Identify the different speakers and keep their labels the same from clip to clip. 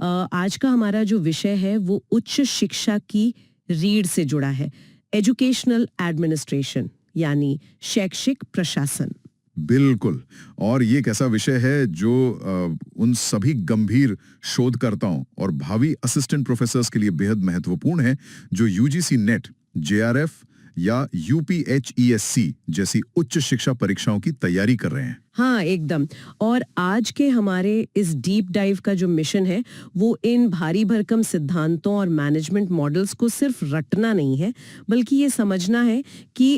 Speaker 1: आज का हमारा जो विषय है वो उच्च शिक्षा की रीढ़ से जुड़ा है, एजुकेशनल एडमिनिस्ट्रेशन यानी शैक्षिक प्रशासन।
Speaker 2: बिल्कुल। और ये एक ऐसा विषय है जो उन सभी गंभीर शोधकर्ताओं और भावी असिस्टेंट प्रोफेसर्स के लिए बेहद महत्वपूर्ण है जो यूजीसी नेट, जेआरएफ या यूपीएचईएससी जैसी उच्च शिक्षा परीक्षाओं की तैयारी कर रहे हैं।
Speaker 1: हाँ, एकदम। और आज के हमारे इस डीप डाइव का जो मिशन है वो इन भारी भरकम सिद्धांतों और मैनेजमेंट मॉडल्स को सिर्फ रटना नहीं है, बल्कि ये समझना है कि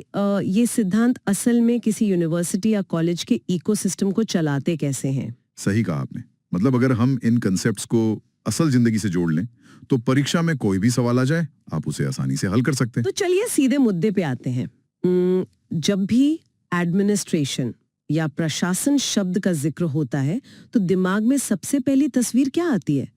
Speaker 1: ये सिद्धांत असल में किसी यूनिवर्सिटी या कॉलेज के इकोसिस्टम को चलाते कैसे हैं।
Speaker 2: सही कहा आपने। मतलब अगर हम इन कंसेप्ट्स को असल जिंदगी से जोड़ लें तो परीक्षा में कोई भी सवाल आ जाए आप उसे आसानी से हल कर सकते हैं।
Speaker 1: तो चलिए सीधे मुद्दे पे आते हैं। जब भी एडमिनिस्ट्रेशन या प्रशासन शब्द का जिक्र होता है तो दिमाग में सबसे पहली तस्वीर क्या आती है?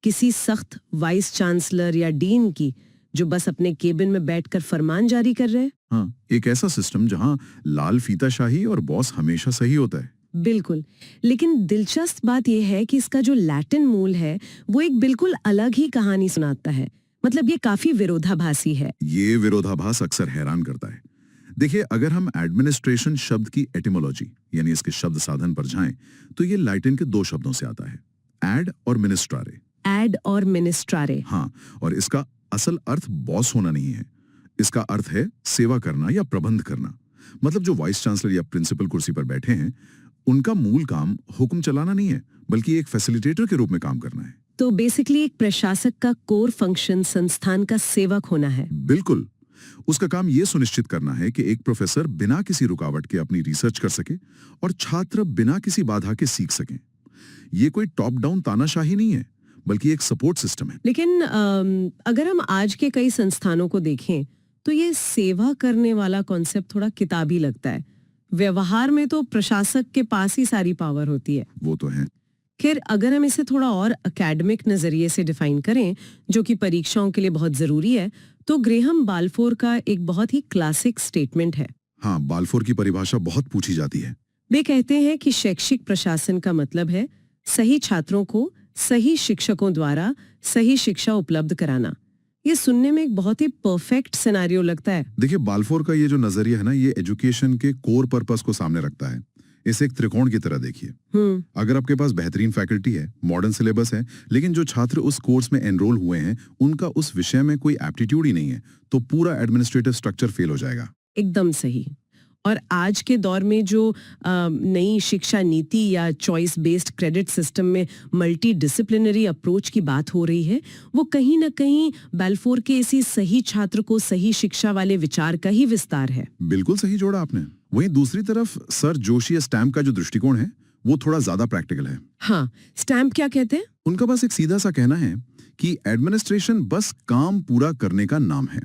Speaker 1: किसी सख्त वाइस चांसलर या डीन की जो बस अपने केबिन में बैठकर फरमान जारी कर रहे हैं?
Speaker 2: हाँ, एक ऐसा सिस्टम जहां लाल फीताशाही और बॉस हमेशा सही होता है।
Speaker 1: बिल्कुल। लेकिन दिलचस्प बात यह है कि इसका जो लैटिन मूल है वो एक बिल्कुल अलग ही कहानी सुनाता है। मतलब ये काफी विरोधाभासी है।
Speaker 2: ये विरोधाभास अक्सर हैरान करता है। देखिए, अगर हम एडमिनिस्ट्रेशन शब्द की एटिमोलॉजी यानी इसके शब्द साधन पर जाएं तो ये लैटिन के दो शब्दों से आता है, एड और मिनिस्ट्रारे।
Speaker 1: एड और मिनिस्ट्रारे।
Speaker 2: हाँ, और इसका असल अर्थ बॉस होना नहीं है। इसका अर्थ है सेवा करना या प्रबंध करना। मतलब जो वाइस चांसलर या प्रिंसिपल कुर्सी पर बैठे हैं उनका मूल काम हुक्म चलाना नहीं है, बल्कि एक फैसिलिटेटर के रूप में काम करना है।
Speaker 1: तो बेसिकली एक प्रशासक का कोर फंक्शन संस्थान का सेवक होना है।
Speaker 2: बिल्कुल। उसका काम यह सुनिश्चित करना है कि एक प्रोफेसर बिना किसी रुकावट के अपनी रिसर्च कर सके और छात्र बिना किसी बाधा के सीख सकें। ये कोई टॉप डाउन तानाशाही नहीं है, बल्कि एक सपोर्ट सिस्टम है।
Speaker 1: लेकिन अगर हम आज के कई संस्थानों को देखें तो ये सेवा करने वाला कॉन्सेप्ट थोड़ा किताबी लगता है। व्यवहार में तो प्रशासक के पास ही सारी पावर होती है।
Speaker 2: वो तो है।
Speaker 1: खैर, अगर हम इसे थोड़ा और एकेडमिक नजरिए से डिफाइन करें, जो कि परीक्षाओं के लिए बहुत जरूरी है, तो ग्रेहम बाल्फोर का एक बहुत ही क्लासिक स्टेटमेंट है।
Speaker 2: हाँ, बाल्फोर की परिभाषा बहुत पूछी जाती है।
Speaker 1: वे कहते हैं कि शैक्षिक प्रशासन का मतलब है सही छात्रों को सही शिक्षकों द्वारा सही शिक्षा उपलब्ध कराना। ये सुनने में एक बहुत ही परफेक्ट सिनेरियो लगता है।
Speaker 2: देखिए, बाल्फोर का ये जो नजरिया है ना, ये एजुकेशन के कोर पर्पस को सामने रखता है। इसे एक त्रिकोण की तरह देखिए। अगर आपके पास बेहतरीन फैकल्टी है, मॉडर्न सिलेबस है, लेकिन जो छात्र उस कोर्स में एनरोल हुए हैं उनका उस विषय में कोई एप्टीट्यूड ही नहीं है, तो पूरा एडमिनिस्ट्रेटिव स्ट्रक्चर फेल हो जाएगा।
Speaker 1: एकदम सही। और आज के दौर में जो नई शिक्षा नीति या चॉइस बेस्ड क्रेडिट सिस्टम में मल्टी डिसिप्लिनरी अप्रोच की बात हो रही है, वो कहीं ना कहीं बाल्फोर के इसी सही छात्र को सही शिक्षा वाले विचार का ही विस्तार है।
Speaker 2: बिल्कुल सही जोड़ा आपने। वहीं दूसरी तरफ सर जोशी स्टैम्प का जो दृष्टिकोण है वो थोड़ा ज्यादा प्रैक्टिकल है।
Speaker 1: हाँ, स्टैम्प क्या कहते हैं?
Speaker 2: उनका बस एक सीधा सा कहना है कि एडमिनिस्ट्रेशन बस काम पूरा करने का नाम है।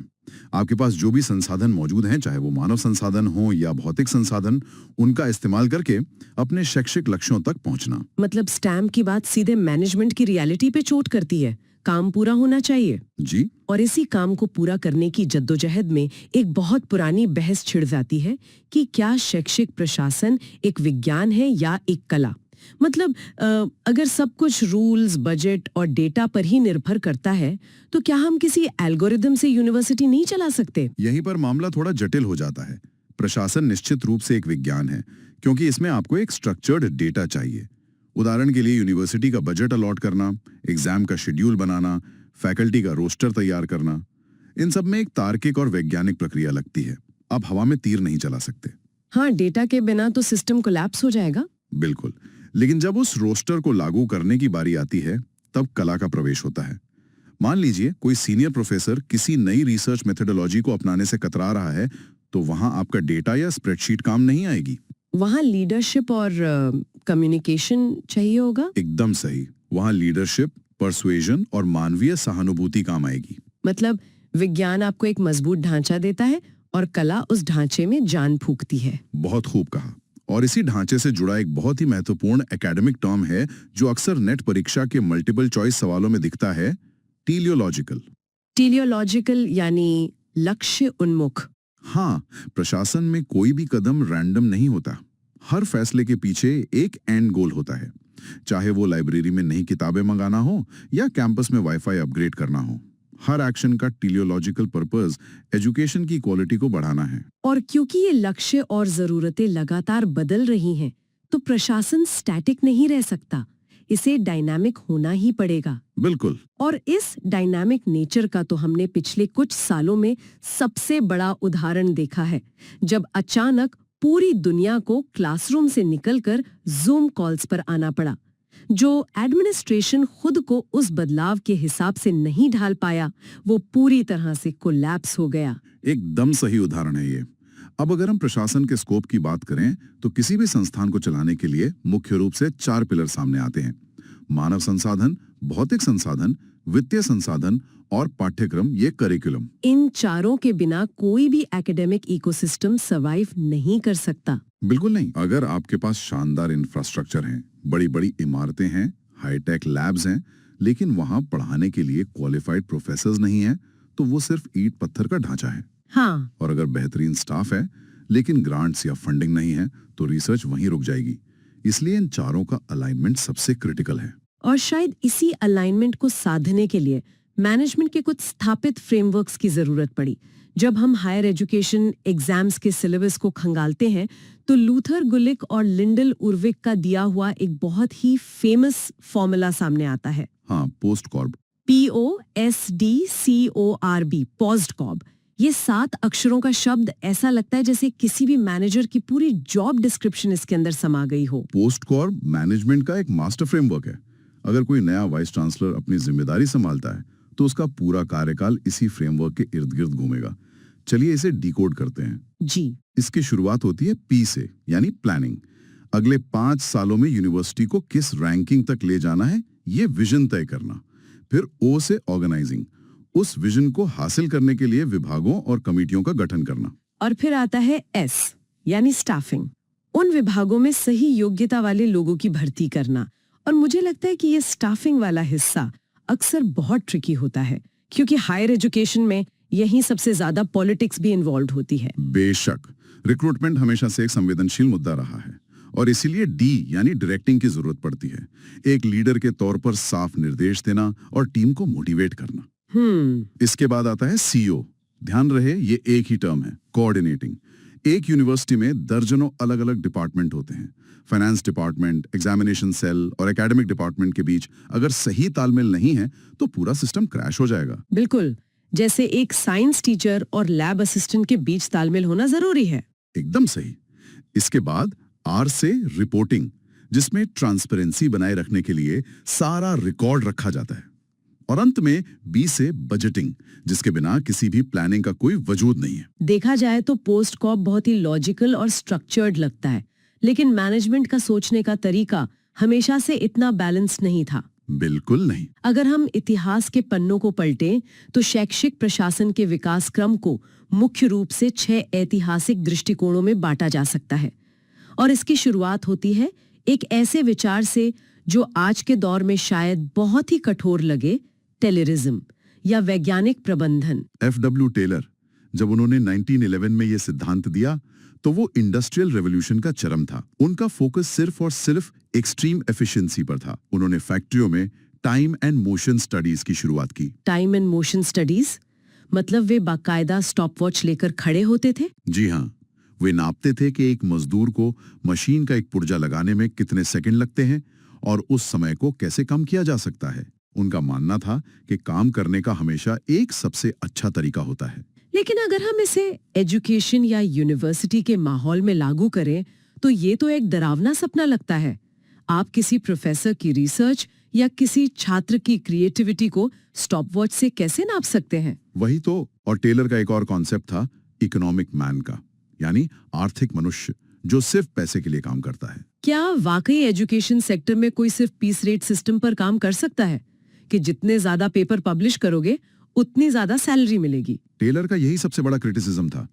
Speaker 2: आपके पास जो भी संसाधन मौजूद हैं, चाहे वो मानव संसाधन हो या भौतिक संसाधन, उनका इस्तेमाल करके अपने शैक्षिक लक्ष्यों तक पहुंचना।
Speaker 1: मतलब स्टैम्प की बात सीधे मैनेजमेंट की रियलिटी पे चोट करती है। काम पूरा होना चाहिए
Speaker 2: जी।
Speaker 1: और इसी काम को पूरा करने की जद्दोजहद में एक बहुत पुरानी बहस छिड़ जाती है कि क्या शैक्षिक प्रशासन एक विज्ञान है या एक कला। मतलब अगर सब कुछ रूल्स, बजट और डेटा पर ही निर्भर करता है तो क्या हम किसी एल्गोरिदम से यूनिवर्सिटी नहीं चला सकते?
Speaker 2: यहीं पर मामला थोड़ा जटिल हो जाता है। प्रशासन निश्चित रूप से एक विज्ञान है, क्योंकि इसमें आपको एक स्ट्रक्चर्ड डेटा चाहिए। उदाहरण के लिए यूनिवर्सिटी का बजट अलॉट करना, एग्जाम का शेड्यूल बनाना, फैकल्टी का रोस्टर तैयार करना, इन सब में एक तार्किक और वैज्ञानिक प्रक्रिया लगती है। आप हवा में तीर नहीं चला सकते।
Speaker 1: हाँ, डेटा के बिना तो सिस्टम कोलैप्स हो जाएगा।
Speaker 2: बिल्कुल। लेकिन जब उस रोस्टर को लागू करने की बारी आती है तब कला का प्रवेश होता है। मान लीजिए कोई सीनियर प्रोफेसर किसी नई रिसर्च मेथोडोलॉजी को अपनाने से कतरा रहा है, तो वहां आपका डेटा या स्प्रेडशीट काम नहीं आएगी।
Speaker 1: वहां लीडरशिप और कम्युनिकेशन चाहिए होगा।
Speaker 2: एकदम सही। वहां लीडरशिप, परसुएजन और मानवीय सहानुभूति काम आएगी।
Speaker 1: मतलब विज्ञान आपको एक मजबूत ढांचा देता है और कला उस ढांचे में जान फूंकती है।
Speaker 2: बहुत खूब कहा। और इसी ढांचे से जुड़ा एक बहुत ही महत्वपूर्ण एकेडमिक टर्म है जो अक्सर नेट परीक्षा के मल्टीपल चॉइस सवालों में दिखता है, टेलियोलॉजिकल।
Speaker 1: टेलियोलॉजिकल यानी लक्ष्य उन्मुख।
Speaker 2: हाँ, प्रशासन में कोई भी कदम रैंडम नहीं होता। हर फैसले के पीछे एक एंड गोल होता है। चाहे वो लाइब्रेरी में नई किताबें मंगाना हो या कैंपस में वाईफाई अपग्रेड करना हो। हर एक्शन का टेलियोलॉजिकल पर्पस एजुकेशन की क्वालिटी को बढ़ाना है।
Speaker 1: और क्योंकि ये लक्ष्य और जरूरतें लगातार बदल रही हैं, तो प्रशासन स्टैटिक नहीं रह सकता, इसे डायनामिक होना ही पड़ेगा।
Speaker 2: बिल्कुल।
Speaker 1: और इस डायनामिक नेचर का तो हमने पिछले कुछ सालों में सबसे बड़ा उदाहरण देखा है, जब अचानक पूरी दुनिया को क्लासरूम से निकलकर जूम कॉल्स पर आना पड़ा। जो एडमिनिस्ट्रेशन खुद को उस बदलाव के हिसाब से नहीं ढाल पाया, वो पूरी तरह से कोलैप्स हो गया।
Speaker 2: एकदम सही उदाहरण है ये। अब अगर हम प्रशासन के स्कोप की बात करें तो किसी भी संस्थान को चलाने के लिए मुख्य रूप से 4 पिलर सामने आते हैं: मानव संसाधन, भौतिक संसाधन, वित्तीय संसाधन और पाठ्यक्रम, ये करिकुलम।
Speaker 1: इन चारों के बिना कोई भी एकेडमिक इकोसिस्टम सर्वाइव नहीं कर सकता।
Speaker 2: बिल्कुल नहीं। अगर आपके पास शानदार इंफ्रास्ट्रक्चर है, बड़ी बड़ी इमारतें हैं, हाईटेक लैब्स हैं, लेकिन वहां पढ़ाने के लिए क्वालिफाइड प्रोफेसर्स नहीं है, तो वो सिर्फ ईंट पत्थर का ढांचा है।
Speaker 1: हाँ।
Speaker 2: और अगर बेहतरीन स्टाफ है लेकिन ग्रांट्स या फंडिंग नहीं है, तो रिसर्च वहीं रुक जाएगी। इसलिए इन चारों का अलाइनमेंट सबसे क्रिटिकल है।
Speaker 1: और शायद इसी अलाइनमेंट को साधने के लिए मैनेजमेंट के कुछ स्थापित फ्रेमवर्क्स की जरूरत पड़ी। जब हम हायर एजुकेशन एग्जाम्स के सिलेबस को खंगालते हैं, तो लूथर गुलिक और लिंडल उर्विक का दिया हुआ एक बहुत ही फेमस फॉर्मूला सामने आता है।
Speaker 2: हाँ, POSDCORB.
Speaker 1: POSDCORB, POSDCORB. ये 7 अक्षरों का शब्द ऐसा लगता है जैसे किसी भी मैनेजर की पूरी जॉब डिस्क्रिप्शन इसके अंदर समा गई हो।
Speaker 2: पोस्ट कॉर्ब मैनेजमेंट का एक मास्टर फ्रेमवर्क है। अगर कोई नया वाइस चांसलर अपनी जिम्मेदारी संभालता है, तो उसका पूरा कार्यकाल इसी फ्रेमवर्क के इर्द गिर्द घूमेगा। चलिए इसे डिकोड करते हैं।
Speaker 1: जी।
Speaker 2: इसकी शुरुआत होती है P से, यानी प्लानिंग। अगले 5 सालों में यूनिवर्सिटी को किस रैंकिंग तक ले जाना है, ये विजन तय करना। फिर O से ऑर्गेनाइजिंग, उस विजन को हासिल करने के लिए विभागों और कमेटियों का गठन करना।
Speaker 1: और फिर आता है S, यानी स्टाफिंग। उन विभागों में सही योग्यता वाले लोगों की भर्ती करना। और मुझे लगता है कि ये स्टाफिंग वाला हिस्सा अक्सर बहुत ट्रिकी होता है, क्योंकि हायर एजुकेशन में यहीं सबसे ज्यादा पॉलिटिक्स भी इन्वॉल्व होती है।
Speaker 2: बेशक, रिक्रूटमेंट हमेशा से एक संवेदनशील मुद्दा रहा है और इसीलिए D यानी डायरेक्टिंग की जरूरत पड़ती है। एक लीडर के तौर पर साफ निर्देश देना और टीम को मोटिवेट करना। इसके बाद आता है CO। ध्यान रहे, ये एक ही टर्म है, कोऑर्डिनेटिंग। एक यूनिवर्सिटी में दर्जनों अलग अलग डिपार्टमेंट होते हैं। फाइनेंस डिपार्टमेंट, एग्जामिनेशन सेल और एकेडमिक डिपार्टमेंट के बीच अगर सही तालमेल नहीं है, तो पूरा सिस्टम क्रैश हो जाएगा।
Speaker 1: बिल्कुल, जैसे एक साइंस टीचर और लैब असिस्टेंट के बीच तालमेल होना जरूरी है।
Speaker 2: एकदम सही। इसके बाद R से रिपोर्टिंग, जिसमें ट्रांसपेरेंसी बनाए रखने के लिए सारा रिकॉर्ड रखा जाता है। और अंत में B से बजटिंग, जिसके बिना किसी भी प्लानिंग का कोई वजूद नहीं है।
Speaker 1: देखा जाए तो पोस्ट कॉप बहुत ही लॉजिकल और स्ट्रक्चर्ड लगता है, लेकिन मैनेजमेंट का सोचने का तरीका हमेशा से इतना बैलेंस नहीं था।
Speaker 2: बिल्कुल नहीं।
Speaker 1: अगर हम इतिहास के पन्नों को पलटें, तो शैक्षिक प्रशासन के विकास क्रम को मुख्य रूप से 6 ऐतिहासिक दृष्टिकोणों में बांटा जा सकता है। और इसकी शुरुआत होती है एक ऐसे विचार से जो आज के दौर में शायद बहुत ही कठोर लगे, टेलरिज्म या वैज्ञानिक प्रबंधन।
Speaker 2: FW टेलर, जब उन्होंने 1911 में ये सिद्धांत दिया, तो वो इंडस्ट्रियल रेवोल्यूशन का चरम था। उनका फोकस सिर्फ और सिर्फ एक्सट्रीम एफिशिएंसी पर था। उन्होंने फैक्ट्रियों में टाइम एंड मोशन स्टडीज की शुरुआत की।
Speaker 1: टाइम एंड मोशन स्टडीज मतलब वे बाकायदा स्टॉपवॉच लेकर खड़े होते थे?
Speaker 2: जी हाँ, वे नापते थे कि एक मजदूर को मशीन का एक पुर्जा लगाने में कितने सेकंड लगते हैं और उस समय को कैसे कम किया जा सकता है। उनका मानना था कि काम करने का हमेशा एक सबसे अच्छा तरीका होता है।
Speaker 1: लेकिन अगर हम इसे एजुकेशन या यूनिवर्सिटी के माहौल में लागू करें, तो ये तो एक डरावना सपना लगता है। आप किसी प्रोफेसर की रिसर्च या किसी छात्र की क्रिएटिविटी को स्टॉपवॉच से कैसे नाप सकते हैं?
Speaker 2: वही तो। और टेलर का एक और कॉन्सेप्ट था इकोनॉमिक मैन का, यानी आर्थिक मनुष्य जो सिर्फ पैसे के लिए काम करता है।
Speaker 1: क्या वाकई एजुकेशन सेक्टर में कोई सिर्फ पीस रेट सिस्टम पर काम कर सकता है कि जितने ज्यादा पेपर पब्लिश करोगे उतनी ज्यादा सैलरी मिलेगी?
Speaker 2: टेलर का यही सबसे बड़ा क्रिटिसिज्म था।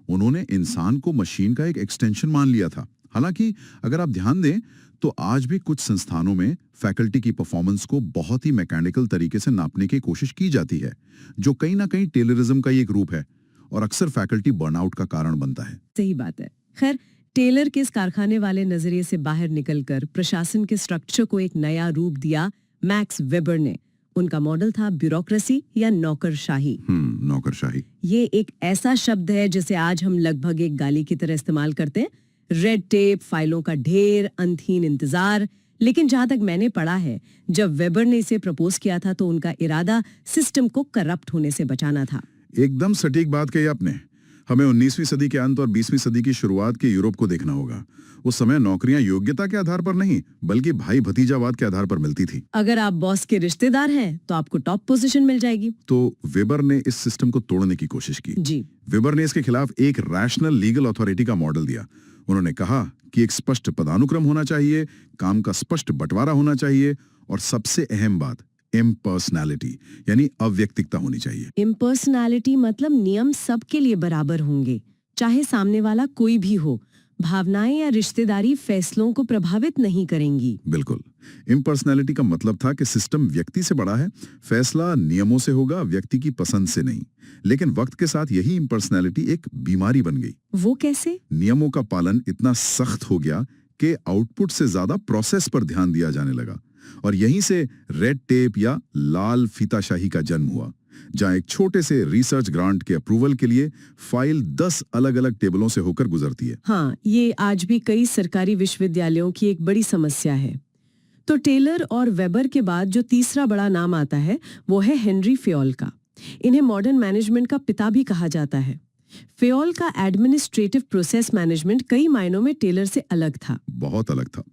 Speaker 2: उन्होंने इंसान को मशीन का एक एक्सटेंशन मान लिया था। हालांकि अगर आप ध्यान दें तो आज भी कुछ संस्थानों में फैकल्टी की परफॉर्मेंस को बहुत ही मैकेनिकल तरीके से नापने की कोशिश की जाती है, जो कहीं ना कहीं टेलरिज्म का ही एक रूप है और अक्सर फैकल्टी बर्नआउट का कारण बनता है।
Speaker 1: सही बात है। खैर, टेलर के इस कारखाने वाले नजरिए से बाहर निकलकर प्रशासन के स्ट्रक्चर को एक नया रूप दिया मैक्स वेबर ने। उनका मॉडल था ब्यूरोक्रेसी या नौकरशाही।
Speaker 2: नौकरशाही।
Speaker 1: ये एक ऐसा शब्द है जिसे आज हम लगभग एक गाली की तरह इस्तेमाल करते हैं। रेड टेप, फाइलों का ढेर, अंतहीन इंतजार। लेकिन जहां तक मैंने पढ़ा है, जब वेबर ने इसे प्रपोज किया था तो उनका इरादा सिस्टम को करप्ट होने से बचाना था।
Speaker 2: एकदम सटीक बात कही आपने। हमें 19वीं सदी के अंत और 20वीं सदी की शुरुआत के यूरोप को देखना होगा। उस समय नौकरियां योग्यता के आधार पर नहीं बल्कि भाई भतीजावाद के आधार पर मिलती थी।
Speaker 1: अगर आप बॉस के रिश्तेदार हैं तो आपको टॉप पोजीशन मिल जाएगी।
Speaker 2: तो वेबर ने इस सिस्टम को तोड़ने की कोशिश की।
Speaker 1: जी।
Speaker 2: वेबर ने इसके खिलाफ एक रैशनल लीगल अथॉरिटी का मॉडल दिया। उन्होंने कहा कि एक स्पष्ट पदानुक्रम होना चाहिए, काम का स्पष्ट बंटवारा होना चाहिए और सबसे अहम बात इम्पर्सनैलिटी यानी अव्यक्तिकता होनी चाहिए।
Speaker 1: इम्पर्सनैलिटी मतलब नियम सबके लिए बराबर होंगे, चाहे सामने वाला कोई भी हो। भावनाएं या रिश्तेदारी फैसलों को प्रभावित नहीं करेंगी।
Speaker 2: बिल्कुल। इम्पर्सनैलिटी का मतलब था कि सिस्टम व्यक्ति से बड़ा है, फैसला नियमों से होगा, व्यक्ति की पसंद से नहीं। लेकिन वक्त के साथ यही इम्पर्सनैलिटी एक बीमारी बन गई।
Speaker 1: वो कैसे?
Speaker 2: नियमों का पालन इतना सख्त हो गया कि आउटपुट से ज्यादा प्रोसेस पर ध्यान दिया जाने लगा और यहीं से रेड टेप या लाल फीताशाही का जन्म हुआ, जहां एक छोटे से रिसर्च ग्रांट के अप्रूवल के लिए फाइल 10 अलग-अलग टेबलों से होकर गुजरती है।
Speaker 1: हाँ, ये आज भी कई सरकारी विश्वविद्यालयों की एक बड़ी समस्या है। तो टेलर और वेबर के बाद जो तीसरा बड़ा नाम आता है वो है हेनरी फेयोल का। इन्हें मॉडर्न मैनेजमेंट का पिता भी कहा जाता है। फेयोल का एडमिनिस्ट्रेटिव प्रोसेस मैनेजमेंट कई मायनों में टेलर से अलग था।
Speaker 2: बहुत अलग था।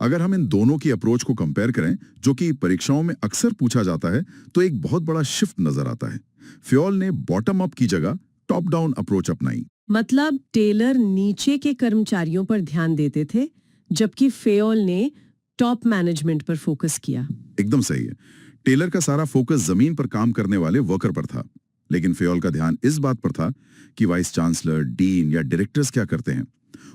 Speaker 2: अगर हम इन दोनों की अप्रोच को कंपेयर करें, जो कि परीक्षाओं में अक्सर पूछा जाता है, तो एक बहुत बड़ा शिफ्ट नजर आता है। फेयोल ने बॉटम अप की जगह टॉप डाउन अप्रोच अपनाई।
Speaker 1: मतलब टेलर नीचे के कर्मचारियों पर ध्यान देते थे, जबकि फेयोल ने टॉप मैनेजमेंट पर फोकस किया।
Speaker 2: एकदम सही है। टेलर का सारा फोकस जमीन पर काम करने वाले वर्कर पर था, लेकिन फेयोल का ध्यान इस बात पर था कि वाइस चांसलर, डीन या डायरेक्टर्स क्या करते हैं।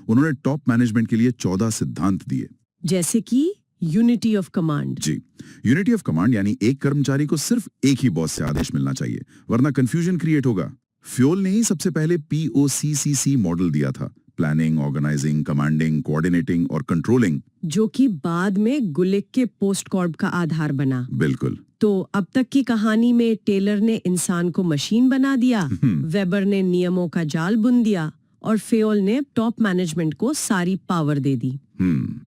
Speaker 2: उन्होंने टॉप मैनेजमेंट के लिए 14 सिद्धांत दिए,
Speaker 1: जैसे कि यूनिटी ऑफ कमांड।
Speaker 2: जी, यूनिटी ऑफ कमांड यानी एक कर्मचारी को सिर्फ एक ही बॉस से आदेश मिलना चाहिए, वरना कंफ्यूजन क्रिएट होगा। फेयोल ने ही सबसे पहले POCCC मॉडल दिया था, प्लानिंग, ऑर्गेनाइजिंग, कमांडिंग, कोऑर्डिनेटिंग और कंट्रोलिंग,
Speaker 1: जो कि बाद में गुलिक के पोस्ट कॉर्ड का आधार बना।
Speaker 2: बिल्कुल।
Speaker 1: तो अब तक की कहानी में टेलर ने इंसान को मशीन बना दिया, वेबर ने नियमों का जाल बुन दिया और फेयोल ने टॉप मैनेजमेंट को सारी पावर दे दी।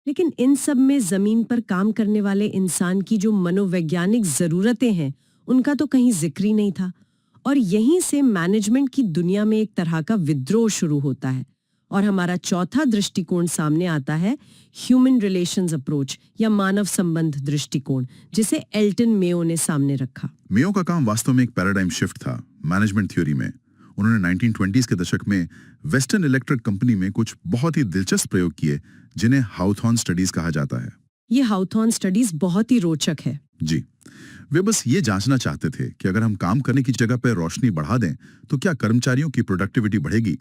Speaker 1: लेकिन इन सब में जमीन पर काम करने वाले इंसान की जो मनोवैज्ञानिक जरूरतें हैं, उनका तो कहीं जिक्र ही नहीं था। और यहीं से मैनेजमेंट की दुनिया में एक तरह का विद्रोह शुरू होता है और हमारा चौथा दृष्टिकोण सामने आता है, ह्यूमन रिलेशंस अप्रोच या मानव संबंध दृष्टिकोण, जिसे एल्टन मेयो ने सामने रखा।
Speaker 2: मेयो का काम वास्तव में एक पैराडाइम शिफ्ट था मैनेजमेंट थ्योरी में। उन्होंने 1920s के दशक में वेस्टर्न इलेक्ट्रिक कंपनी में कुछ बहुत ही दिलचस्प प्रयोग किए, जिन्हें हाउथॉर्न स्टडीज कहा जाता है।
Speaker 1: ये हाउथॉर्न स्टडीज बहुत ही रोचक है।
Speaker 2: जी, वे बस ये जांचना चाहते थे कि अगर हम काम करने की जगह पर रोशनी बढ़ा दें तो क्या कर्मचारियों की प्रोडक्टिविटी बढ़ेगी।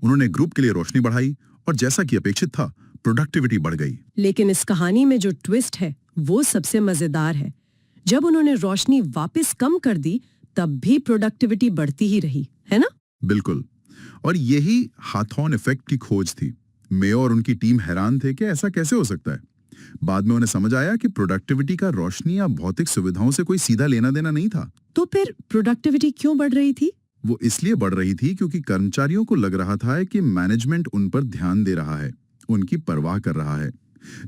Speaker 2: उन्होंने ग्रुप के लिए रोशनी बढ़ाई और जैसा कि अपेक्षित था, प्रोडक्टिविटी बढ़ गई।
Speaker 1: लेकिन इस कहानी में जो ट्विस्ट है वो सबसे मजेदार है। जब उन्होंने रोशनी वापस कम कर दी, तब भी प्रोडक्टिविटी बढ़ती ही रही, है ना?
Speaker 2: बिल्कुल। और यही हाथॉर्न इफेक्ट की खोज थी। मेयो और उनकी टीम हैरान थे कि ऐसा कैसे हो सकता है। बाद में उन्हें समझ आया कि प्रोडक्टिविटी का रोशनी या भौतिक सुविधाओं से कोई सीधा लेना देना नहीं था।
Speaker 1: तो फिर प्रोडक्टिविटी क्यों बढ़ रही थी?
Speaker 2: वो इसलिए बढ़ रही थी क्योंकि कर्मचारियों को लग रहा था कि मैनेजमेंट उन पर ध्यान दे रहा है, उनकी परवाह कर रहा है।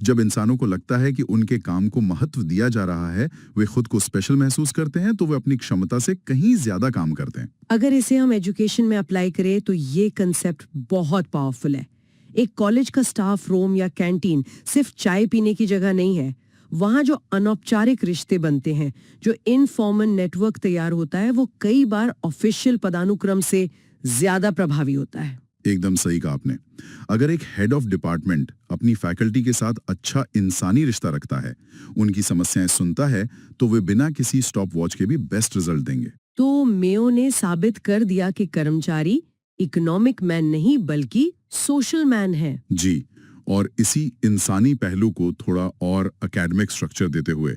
Speaker 2: जब इंसानों को लगता है कि उनके काम को महत्व दिया जा रहा है, वे खुद को स्पेशल महसूस करते हैं, तो वे अपनी क्षमता से कहीं ज्यादा काम करते हैं।
Speaker 1: अगर इसे हम एजुकेशन में अप्लाई करें तो ये कंसेप्ट बहुत पावरफुल है। एक कॉलेज का स्टाफ रूम या कैंटीन सिर्फ चाय पीने की जगह नहीं है। वहाँ जो अनौपचारिक रिश्ते बनते हैं, जो इनफॉर्मल नेटवर्क तैयार होता है, वो कई बार ऑफिशियल पदानुक्रम से ज्यादा प्रभावी होता है।
Speaker 2: एकदम सही कहा आपने। अगर एक हेड ऑफ डिपार्टमेंट अपनी फैकल्टी के साथ अच्छा इंसानी रिश्ता रखता है, उनकी समस्याएं सुनता है, तो वे बिना किसी स्टॉप वॉच के भी बेस्ट रिजल्ट देंगे।
Speaker 1: तो मेयो ने साबित कर दिया कि कर्मचारी इकोनॉमिक मैन नहीं बल्कि सोशल मैन है।
Speaker 2: जी, और इसी इंसानी पहलू को थोड़ा और एकेडमिक स्ट्रक्चर देते हुए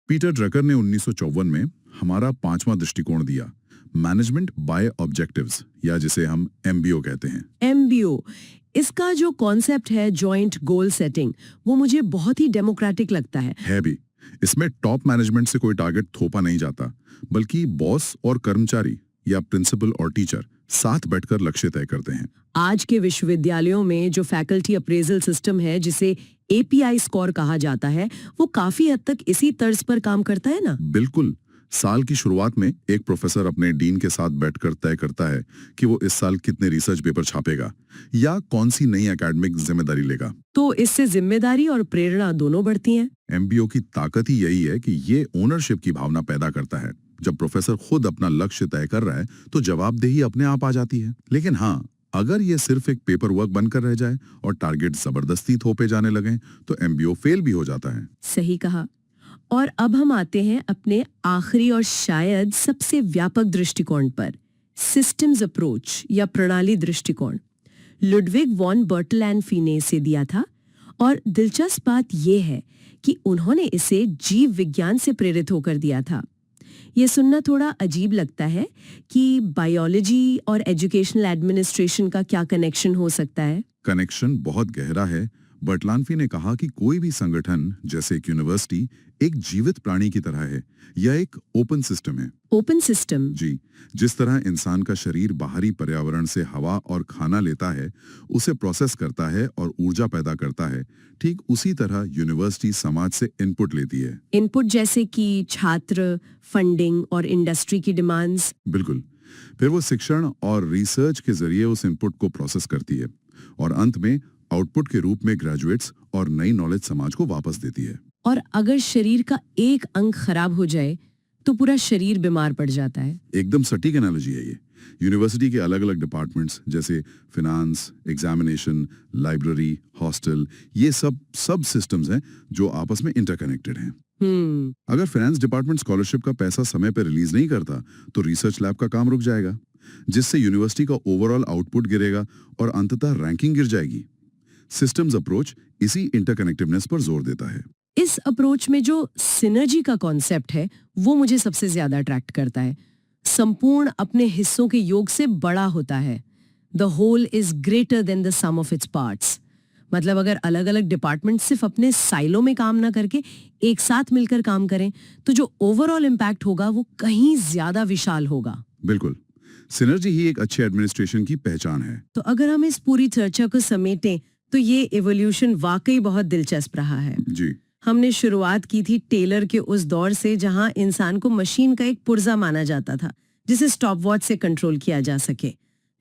Speaker 2: पीटर ड्रकर ने 1954 में हमारा 5वां दृष्टिकोण दिया, मैनेजमेंट बाय ऑब्जेक्टिव्स, या जिसे हम MBO कहते हैं।
Speaker 1: MBO, इसका जो कॉन्सेप्ट है जॉइंट गोल सेटिंग, वो मुझे बहुत ही डेमोक्रेटिक लगता है
Speaker 2: भी। इसमें टॉप मैनेजमेंट से कोई टारगेट थोपा नहीं जाता, बल्कि बॉस और कर्मचारी या प्रिंसिपल और टीचर साथ बैठकर लक्ष्य तय करते हैं।
Speaker 1: आज के विश्वविद्यालयों में जो फैकल्टी अप्रेजल सिस्टम है, जिसे API स्कोर कहा जाता है, वो काफी हद तक इसी तर्ज पर काम करता है ना?
Speaker 2: बिल्कुल। साल की शुरुआत में एक प्रोफेसर अपने डीन के साथ बैठकर तय करता है कि वो इस साल कितने रिसर्च पेपर छापेगा या कौन सी नई एकेडमिक जिम्मेदारी लेगा।
Speaker 1: तो इससे जिम्मेदारी और प्रेरणा दोनों बढ़ती हैं।
Speaker 2: MBO की ताकत ही यही है कि ये ओनरशिप की भावना पैदा करता है। जब प्रोफेसर खुद अपना लक्ष्य तय कर रहा है तो जवाबदेही अपने आप आ जाती है। लेकिन हाँ, अगर ये सिर्फ एक पेपर वर्क बनकर रह जाए और टारगेट जबरदस्ती थोपे जाने लगे तो MBO फेल भी हो जाता है।
Speaker 1: सही कहा। और अब हम आते हैं अपने आखिरी और शायद सबसे व्यापक दृष्टिकोण पर, सिस्टम्स अप्रोच या प्रणाली दृष्टिकोण। लुडविग वॉन बर्टलैंड ने इसे दिया था, और दिलचस्प बात यह है कि उन्होंने इसे जीव विज्ञान से प्रेरित होकर दिया था। ये सुनना थोड़ा अजीब लगता है कि बायोलॉजी और एजुकेशनल एडमिनिस्ट्रेशन का क्या कनेक्शन हो सकता है।
Speaker 2: कनेक्शन बहुत गहरा है। बर्टलान्फी ने कहा कि कोई भी संगठन, जैसे एक यूनिवर्सिटी, एक जीवित प्राणी की तरह है या एक ओपन सिस्टम है।
Speaker 1: Open system?
Speaker 2: जी। जिस तरह इंसान का शरीर बाहरी पर्यावरण से हवा और खाना लेता है, उसे प्रोसेस करता है और ऊर्जा पैदा करता है, ठीक उसी तरह यूनिवर्सिटी समाज से इनपुट लेती है।
Speaker 1: इनपुट जैसे कि छात्र, फंडिंग और इंडस्ट्री की डिमांड्स?
Speaker 2: बिल्कुल। फिर वो शिक्षण और रिसर्च के जरिए उस इनपुट को प्रोसेस करती है और अंत में आउटपुट के रूप में ग्रेजुएट्स और नई नॉलेज समाज को वापस देती है।
Speaker 1: और अगर शरीर का एक अंग खराब हो जाए तो पूरा शरीर बीमार पड़ जाता है।
Speaker 2: एकदम सटीक एनालॉजी है ये। यूनिवर्सिटी के अलग अलग डिपार्टमेंट्स जैसे फिनांस, एग्जामिनेशन, लाइब्रेरी, हॉस्टल, ये सब सिस्टम्स हैं जो आपस में इंटरकनेक्टेड हैं। अगर फाइनेंस डिपार्टमेंट स्कॉलरशिप का पैसा समय पर रिलीज नहीं करता तो रिसर्च लैब का काम रुक जाएगा, जिससे यूनिवर्सिटी का ओवरऑल आउटपुट गिरेगा और अंततः रैंकिंग गिर जाएगी। सिस्टम्स अप्रोच इसी इंटरकनेक्टिवनेस पर जोर देता है।
Speaker 1: इस अप्रोच में जो सिनर्जी का कॉन्सेप्ट है वो मुझे सबसे ज्यादा अट्रैक्ट करता है। संपूर्ण अपने हिस्सों के योग से बड़ा होता है। The whole is greater than the sum of its parts. मतलब अगर अलग अलग डिपार्टमेंट सिर्फ अपने साइलो में काम ना करके एक साथ मिलकर काम करें तो जो ओवरऑल इम्पैक्ट होगा वो कहीं ज्यादा विशाल होगा।
Speaker 2: बिल्कुल। सिनर्जी ही एक अच्छे एडमिनिस्ट्रेशन की पहचान है।
Speaker 1: तो अगर हम इस पूरी चर्चा को समेटें तो ये एवोल्यूशन वाकई बहुत दिलचस्प रहा है।
Speaker 2: जी।
Speaker 1: हमने शुरुआत की थी टेलर के उस दौर से जहां इंसान को मशीन का एक पुर्जा माना जाता था जिसे स्टॉपवॉच से कंट्रोल किया जा सके।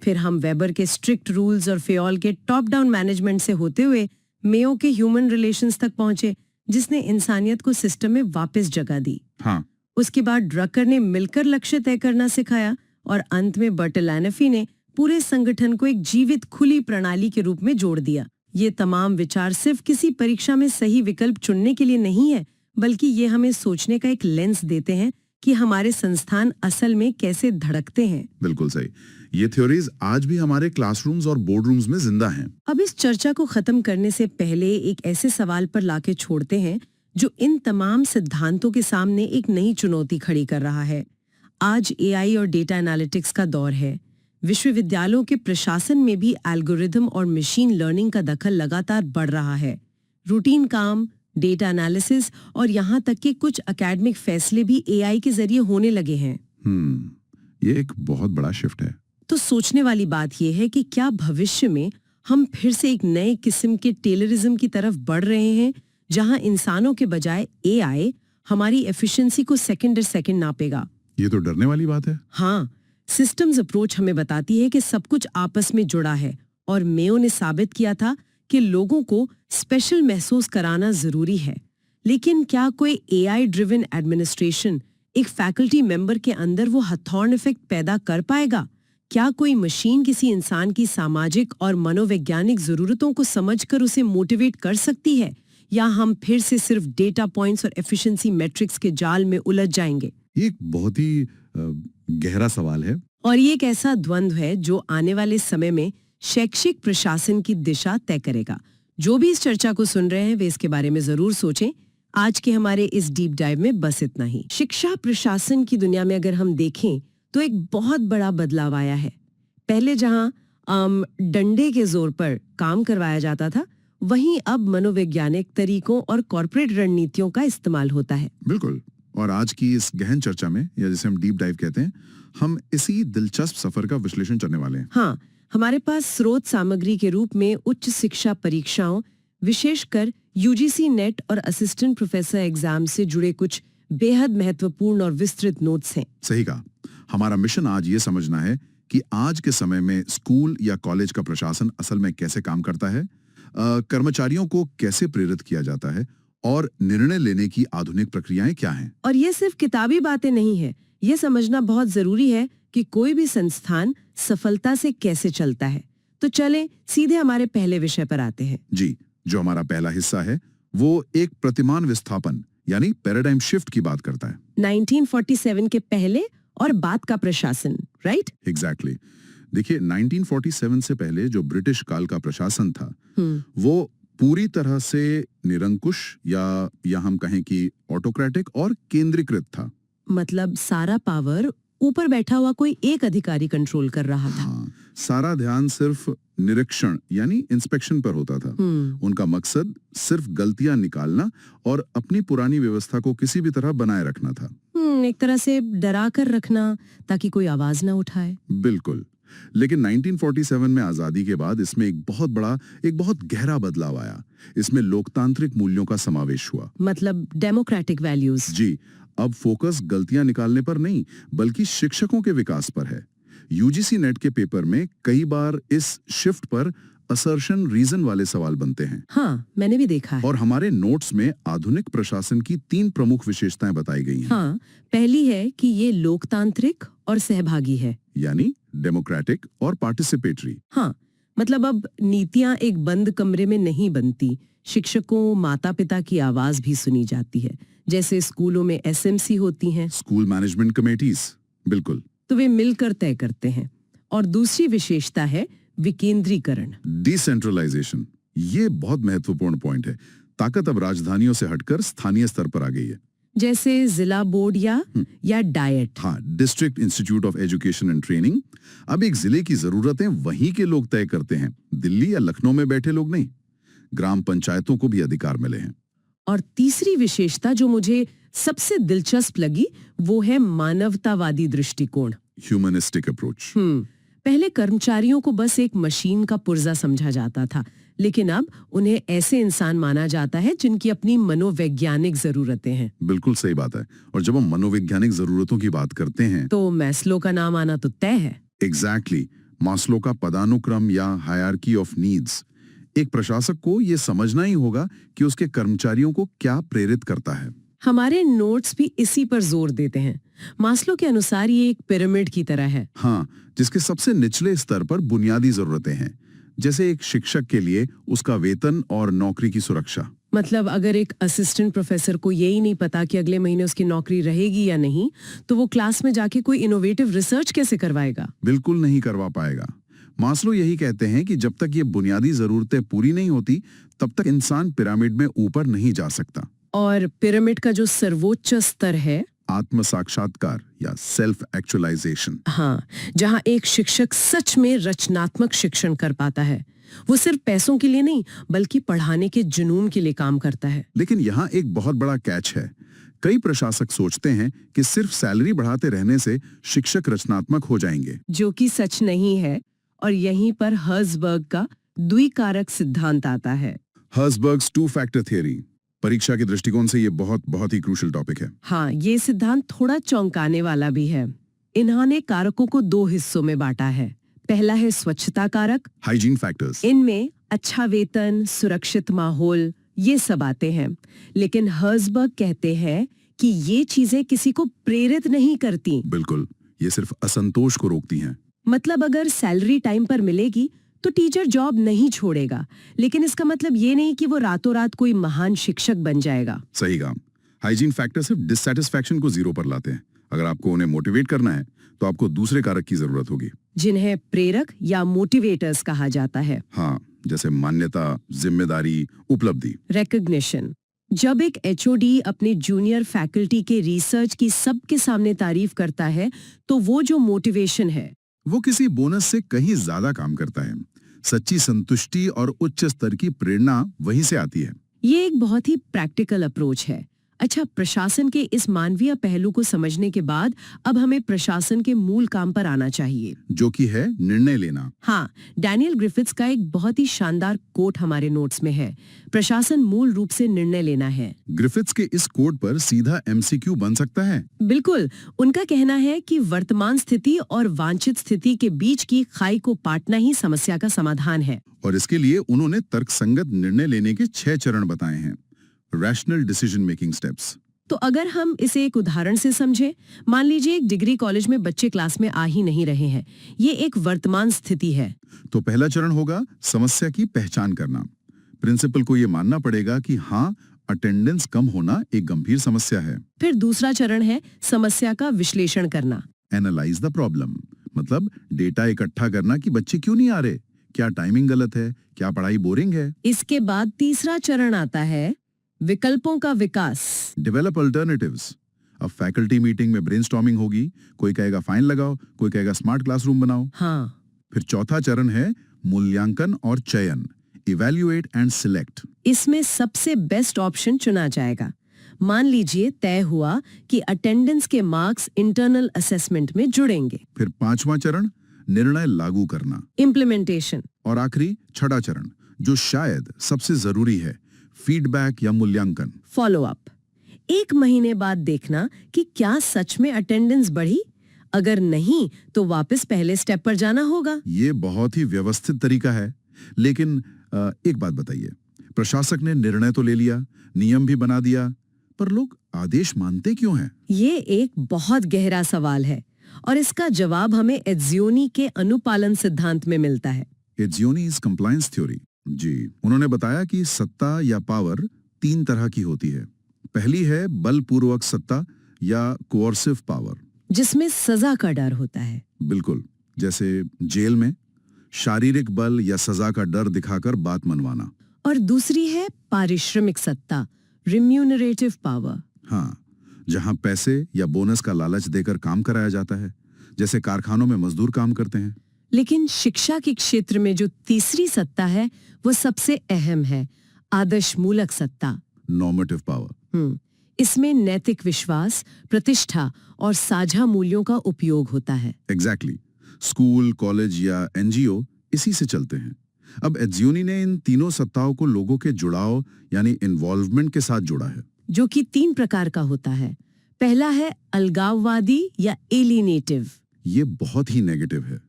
Speaker 1: फिर हम वेबर के स्ट्रिक्ट रूल्स और फेयोल के टॉप डाउन मैनेजमेंट से होते हुए मेयो के ह्यूमन रिलेशंस तक पहुंचे, जिसने इंसानियत को सिस्टम में वापस जगह दी।
Speaker 2: हाँ।
Speaker 1: उसके बाद ड्रकर ने मिलकर लक्ष्य तय करना सिखाया और अंत में बर्टलैनेफी ने पूरे संगठन को एक जीवित खुली प्रणाली के रूप में जोड़ दिया। ये तमाम विचार सिर्फ किसी परीक्षा में सही विकल्प चुनने के लिए नहीं है, बल्कि ये हमें सोचने का एक लेंस देते हैं कि हमारे संस्थान असल में कैसे धड़कते हैं।
Speaker 2: बिल्कुल सही। ये थ्योरीज आज भी हमारे क्लासरूम्स और बोर्ड रूम्स में जिंदा हैं।
Speaker 1: अब इस चर्चा को खत्म करने से पहले एक ऐसे सवाल पर लाके छोड़ते हैं जो इन तमाम सिद्धांतों के सामने एक नई चुनौती खड़ी कर रहा है। आज AI और डेटा एनालिटिक्स का दौर है। विश्वविद्यालयों के प्रशासन में भी एल्गोरिथम और मशीन लर्निंग का दखल लगातार बढ़ रहा है। रूटीन काम, डेटा एनालिसिस और यहाँ तक कि कुछ एकेडमिक फैसले भी AI के जरिए होने लगे हैं।
Speaker 2: ये एक बहुत बड़ा शिफ्ट है।
Speaker 1: तो सोचने वाली बात यह है कि क्या भविष्य में हम फिर से एक नए किस्म के टेलरिज्म की तरफ बढ़ रहे हैं, जहां इंसानों के बजाय AI हमारी एफिशिएंसी को सेकंड दर सेकंड नापेगा।
Speaker 2: ये तो डरने वाली बात है।
Speaker 1: हाँ, सिस्टम्स अप्रोच हमें बताती है कि सब कुछ आपस में जुड़ा है और मेयो ने साबित किया था कि लोगों को स्पेशल महसूस कराना जरूरी है। लेकिन क्या कोई AI ड्रिवन एडमिनिस्ट्रेशन एक फैकल्टी मेंबर के अंदर वो हथौड़ इफेक्ट पैदा कर पाएगा? क्या कोई मशीन किसी इंसान की सामाजिक और मनोवैज्ञानिक जरूरतों को समझकर उसे मोटिवेट कर सकती है, या हम फिर से सिर्फ डेटा पॉइंट्स और एफिशिएंसी मैट्रिक्स के जाल में उलझ जाएंगे?
Speaker 2: ये एक बहुत ही गहरा सवाल है
Speaker 1: और ये एक ऐसा द्वंद्व है जो आने वाले समय में शैक्षिक प्रशासन की दिशा तय करेगा। जो भी इस चर्चा को सुन रहे हैं वे इसके बारे में जरूर सोचें। आज के हमारे इस डीप डाइव में बस इतना ही। शिक्षा प्रशासन की दुनिया में अगर हम देखें तो एक बहुत बड़ा बदलाव आया है। पहले जहां डंडे के जोर पर काम करवाया जाता था, वहीं अब मनोवैज्ञानिक तरीकों और कॉर्पोरेट रणनीतियों का इस्तेमाल होता है।
Speaker 2: बिल्कुल। और आज की इस गहन चर्चा में, या जिसे हम डीप डाइव कहते हैं, हम इसी दिलचस्प सफर का विश्लेषण करने वाले हैं।
Speaker 1: हाँ, हमारे पास स्रोत सामग्री के रूप में उच्च शिक्षा परीक्षाओं, विशेषकर यूजीसी नेट और असिस्टेंट प्रोफेसर एग्जाम से जुड़े कुछ बेहद महत्वपूर्ण और विस्तृत नोट्स हैं।
Speaker 2: सही कहा। हमारा मिशन आज ये समझना है कि आज के समय में स्कूल या कॉलेज का प्रशासन असल में कैसे काम करता है, कर्मचारियों को कैसे प्रेरित किया जाता है और निर्णय लेने की आधुनिक प्रक्रियाएं क्या हैं।
Speaker 1: और ये सिर्फ किताबी बातें नहीं है, ये समझना बहुत जरूरी है कि कोई भी संस्थान सफलता से कैसे चलता है। तो चलें सीधे हमारे पहले विषय पर आते हैं।
Speaker 2: जी, जो हमारा पहला हिस्सा है वो एक प्रतिमान विस्थापन यानी पैराडाइम शिफ्ट की बात करता है।
Speaker 1: 1947 के पहले और बाद का प्रशासन, राइट?
Speaker 2: एग्जैक्टली। देखिए, 1947 से पहले जो ब्रिटिश काल का प्रशासन था वो पूरी तरह से निरंकुश या हम कहें कि ऑटोक्रेटिक और केंद्रीकृत था।
Speaker 1: मतलब सारा पावर ऊपर बैठा हुआ कोई एक अधिकारी कंट्रोल कर रहा था।
Speaker 2: हाँ, सारा ध्यान सिर्फ निरीक्षण यानी इंस्पेक्शन पर होता था। उनका मकसद सिर्फ गलतियां निकालना और अपनी पुरानी व्यवस्था को किसी भी तरह बनाए रखना था।
Speaker 1: एक तरह से डरा कर रखना ताकि कोई आवाज ना उठाए।
Speaker 2: बिल्कुल। लेकिन 1947 में आजादी के बाद इसमें एक बहुत गहरा बदलाव आया। इसमें लोकतांत्रिक मूल्यों का समावेश हुआ।
Speaker 1: मतलब डेमोक्रेटिक वैल्यूज।
Speaker 2: जी, अब फोकस गलतियां निकालने पर नहीं बल्कि शिक्षकों के विकास पर है। यूजीसी नेट के पेपर में कई बार इस शिफ्ट पर असर्शन रीजन वाले सवाल बनते हैं।
Speaker 1: हाँ, मैंने भी देखा है।
Speaker 2: और हमारे नोट्स में आधुनिक प्रशासन की 3 प्रमुख विशेषताएं बताई गई हैं।
Speaker 1: हाँ, पहली है कि ये लोकतांत्रिक और सहभागी है,
Speaker 2: यानी डेमोक्रेटिक और पार्टिसिपेटरी।
Speaker 1: हाँ, मतलब अब नीतियां एक बंद कमरे में नहीं बनती, शिक्षकों, माता पिता की आवाज भी सुनी जाती है। जैसे स्कूलों में एसएमसी होती हैं,
Speaker 2: स्कूल मैनेजमेंट कमेटीज। बिल्कुल।
Speaker 1: तो वे मिलकर तय करते हैं। और दूसरी विशेषता है विकेंद्रीकरण,
Speaker 2: डिसेंट्रलाइजेशन। ये बहुत महत्वपूर्ण पॉइंट है। ताकत अब राजधानियों से हटकर स्थानीय स्तर पर आ गई है।
Speaker 1: जैसे जिला बोर्ड या डाइट।
Speaker 2: हाँ, district institute of education and training. अब एक जिले की जरूरतें वहीं के लोग तय करते हैं, दिल्ली या लखनऊ में बैठे लोग नहीं। ग्राम पंचायतों को भी अधिकार मिले हैं।
Speaker 1: और तीसरी विशेषता जो मुझे सबसे दिलचस्प लगी वो है मानवतावादी दृष्टिकोण,
Speaker 2: ह्यूमनिस्टिक अप्रोच।
Speaker 1: पहले कर्मचारियों को बस एक मशीन का पुर्जा समझा जाता था, लेकिन अब उन्हें ऐसे इंसान माना जाता है जिनकी अपनी मनोवैज्ञानिक जरूरतें हैं।
Speaker 2: बिल्कुल सही बात है। और जब हम मनोवैज्ञानिक जरूरतों की बात करते हैं
Speaker 1: तो मैस्लो का नाम आना तो तय है।
Speaker 2: एग्जैक्टली। मास्लो का पदानुक्रम या हायरार्की ऑफ नीड्स। एक प्रशासक को यह समझना ही होगा कि उसके कर्मचारियों को क्या प्रेरित करता है।
Speaker 1: हमारे नोट्स भी इसी पर जोर देते हैं। मास्लो के अनुसार ये एक पिरामिड की तरह है।
Speaker 2: हाँ, जिसके सबसे निचले स्तर पर बुनियादी जरूरतें हैं, जैसे एक शिक्षक के लिए उसका वेतन और नौकरी की सुरक्षा।
Speaker 1: मतलब अगर एक असिस्टेंट प्रोफेसर को यही नहीं पता कि अगले महीने उसकी नौकरी रहेगी या नहीं, तो वो क्लास में जाके कोई इनोवेटिव रिसर्च कैसे करवाएगा?
Speaker 2: बिल्कुल नहीं करवा पाएगा। मास्लो यही कहते हैं कि जब तक ये बुनियादी जरूरतें पूरी नहीं होती, तब तक इंसान पिरामिड में ऊपर नहीं जा सकता।
Speaker 1: और पिरामिड का जो सर्वोच्च स्तर है,
Speaker 2: आत्म साक्षात्कार या सेल्फ एक्चुअलाइजेशन।
Speaker 1: हाँ, जहाँ एक शिक्षक सच में रचनात्मक शिक्षण कर पाता है। वो सिर्फ पैसों के लिए नहीं बल्कि पढ़ाने के जुनून के लिए काम करता है।
Speaker 2: लेकिन यहाँ एक बहुत बड़ा कैच है। कई प्रशासक सोचते हैं कि सिर्फ सैलरी बढ़ाते रहने से शिक्षक रचनात्मक हो जाएंगे,
Speaker 1: जो कि सच नहीं है। और यहीं पर हर्ज़बर्ग का द्विकारक सिद्धांत आता है।
Speaker 2: हर्ज़बर्ग्स 2 फैक्टर थ्योरी। परीक्षा के दृष्टिकोण से ये बहुत ही क्रूशियल टॉपिक है।
Speaker 1: हाँ, ये सिद्धांत थोड़ा चौंकाने वाला भी है। इन्होंने कारकों को 2 हिस्सों में बांटा है। पहला है स्वच्छता कारक,
Speaker 2: हाइजीन फैक्टर्स।
Speaker 1: इनमें अच्छा वेतन, सुरक्षित माहौल, ये सब आते हैं। लेकिन हर्ज़बर्ग कहते हैं कि ये चीजें किसी को प्रेरित नहीं करती।
Speaker 2: बिल्कुल, ये सिर्फ असंतोष को रोकती हैं।
Speaker 1: मतलब अगर सैलरी टाइम पर मिलेगी तो टीचर जॉब नहीं छोड़ेगा, लेकिन इसका मतलब ये नहीं कि वो रातों रात कोई महान शिक्षक बन जाएगा।
Speaker 2: सही काम। हाइजीन फैक्टर सिर्फ डिससैटिस्फैक्शन को 0 पर लाते हैं। अगर आपको उन्हें मोटिवेट करना है तो आपको दूसरे कारक की जरूरत होगी,
Speaker 1: जिन्हें प्रेरक या मोटिवेटर्स कहा जाता है।
Speaker 2: हाँ, जैसे मान्यता, जिम्मेदारी, उपलब्धि।
Speaker 1: रिकॉग्निशन। जब एक एचओडी अपने जूनियर फैकल्टी के रिसर्च की सबके सामने तारीफ करता है तो वो जो मोटिवेशन है
Speaker 2: वो किसी बोनस से कहीं ज्यादा काम करता है। सच्ची संतुष्टि और उच्च स्तर की प्रेरणा वहीं से आती है।
Speaker 1: ये एक बहुत ही प्रैक्टिकल अप्रोच है। अच्छा, प्रशासन के इस मानवीय पहलू को समझने के बाद अब हमें प्रशासन के मूल काम पर आना चाहिए,
Speaker 2: जो कि है निर्णय लेना।
Speaker 1: हाँ, डैनियल ग्रिफिथ्स का एक बहुत ही शानदार कोट हमारे नोट्स में है। प्रशासन मूल रूप से निर्णय लेना है।
Speaker 2: ग्रिफिथ्स के इस कोट पर सीधा एमसीक्यू बन सकता है।
Speaker 1: बिल्कुल, उनका कहना है कि वर्तमान स्थिति और वांछित स्थिति के बीच की खाई को पाटना ही समस्या का समाधान है।
Speaker 2: और इसके लिए उन्होंने तर्कसंगत निर्णय लेने के 6 चरण बताए हैं। Rational decision making steps.
Speaker 1: तो अगर हम इसे एक उदाहरण से समझें, मान लीजिए एक डिग्री कॉलेज में बच्चे क्लास में आ ही नहीं रहे हैं। ये एक वर्तमान स्थिति है।
Speaker 2: तो पहला चरण होगा समस्या की पहचान करना। प्रिंसिपल को ये मानना पड़ेगा कि हाँ, अटेंडेंस कम होना एक गंभीर समस्या है।
Speaker 1: फिर दूसरा चरण है समस्या का विश्लेषण करना।
Speaker 2: एनालाइज द प्रॉब्लम, मतलब डेटा इकट्ठा करना कि बच्चे क्यों नहीं आ रहे, क्या टाइमिंग गलत है, क्या पढ़ाई बोरिंग है।
Speaker 1: इसके बाद तीसरा चरण आता है विकल्पों का विकास।
Speaker 2: Develop alternatives. अब फैकल्टी मीटिंग में ब्रेनस्टॉर्मिंग होगी, कोई कहेगा फाइन लगाओ, कोई कहेगा स्मार्ट क्लासरूम बनाओ।
Speaker 1: हाँ,
Speaker 2: फिर चौथा चरण है मूल्यांकन और चयन। Evaluate and select.
Speaker 1: इसमें सबसे बेस्ट ऑप्शन चुना जाएगा। मान लीजिए तय हुआ कि अटेंडेंस के मार्क्स इंटरनल असेसमेंट में जुड़ेंगे।
Speaker 2: फिर पांचवा चरण निर्णय लागू करना।
Speaker 1: इम्प्लीमेंटेशन।
Speaker 2: और आखिरी छठा चरण, जो शायद सबसे जरूरी है, फीडबैक या मूल्यांकन।
Speaker 1: Follow up. 1 महीने बाद देखना कि क्या सच में अटेंडेंस बढ़ी। अगर नहीं तो वापस पहले स्टेप पर जाना होगा।
Speaker 2: ये बहुत ही व्यवस्थित तरीका है। लेकिन एक बात बताइए, प्रशासक ने निर्णय तो ले लिया, नियम भी बना दिया, पर लोग आदेश मानते क्यों हैं?
Speaker 1: ये एक बहुत गहरा सवाल है और इसका जवाब हमें एज्योनी के अनुपालन सिद्धांत में मिलता है।
Speaker 2: एज्योनी इज कंप्लायंस थ्योरी। जी, उन्होंने बताया कि सत्ता या पावर 3 तरह की होती है। पहली है बलपूर्वक सत्ता या कोऑर्सिव पावर,
Speaker 1: जिसमें सजा का डर होता है।
Speaker 2: बिल्कुल, जैसे जेल में शारीरिक बल या सजा का डर दिखाकर बात मनवाना।
Speaker 1: और दूसरी है पारिश्रमिक सत्ता, रिम्यूनरेटिव पावर।
Speaker 2: हाँ, जहां पैसे या बोनस का लालच देकर काम कराया जाता है, जैसे कारखानों में मजदूर काम करते हैं।
Speaker 1: लेकिन शिक्षा के क्षेत्र में जो तीसरी सत्ता है वो सबसे अहम है, आदर्शमूलक सत्ता,
Speaker 2: नॉर्मेटिव पावर।
Speaker 1: इसमें नैतिक विश्वास, प्रतिष्ठा और साझा मूल्यों का उपयोग होता है।
Speaker 2: एग्जैक्टली। स्कूल, कॉलेज या एनजीओ इसी से चलते हैं। अब एज्योनी ने इन तीनों सत्ताओं को लोगों के जुड़ाव यानी इन्वॉल्वमेंट के साथ जोड़ा है,
Speaker 1: जो कि 3 प्रकार का होता है। पहला है अलगाववादी या एलिनेटिव।
Speaker 2: ये बहुत ही नेगेटिव है।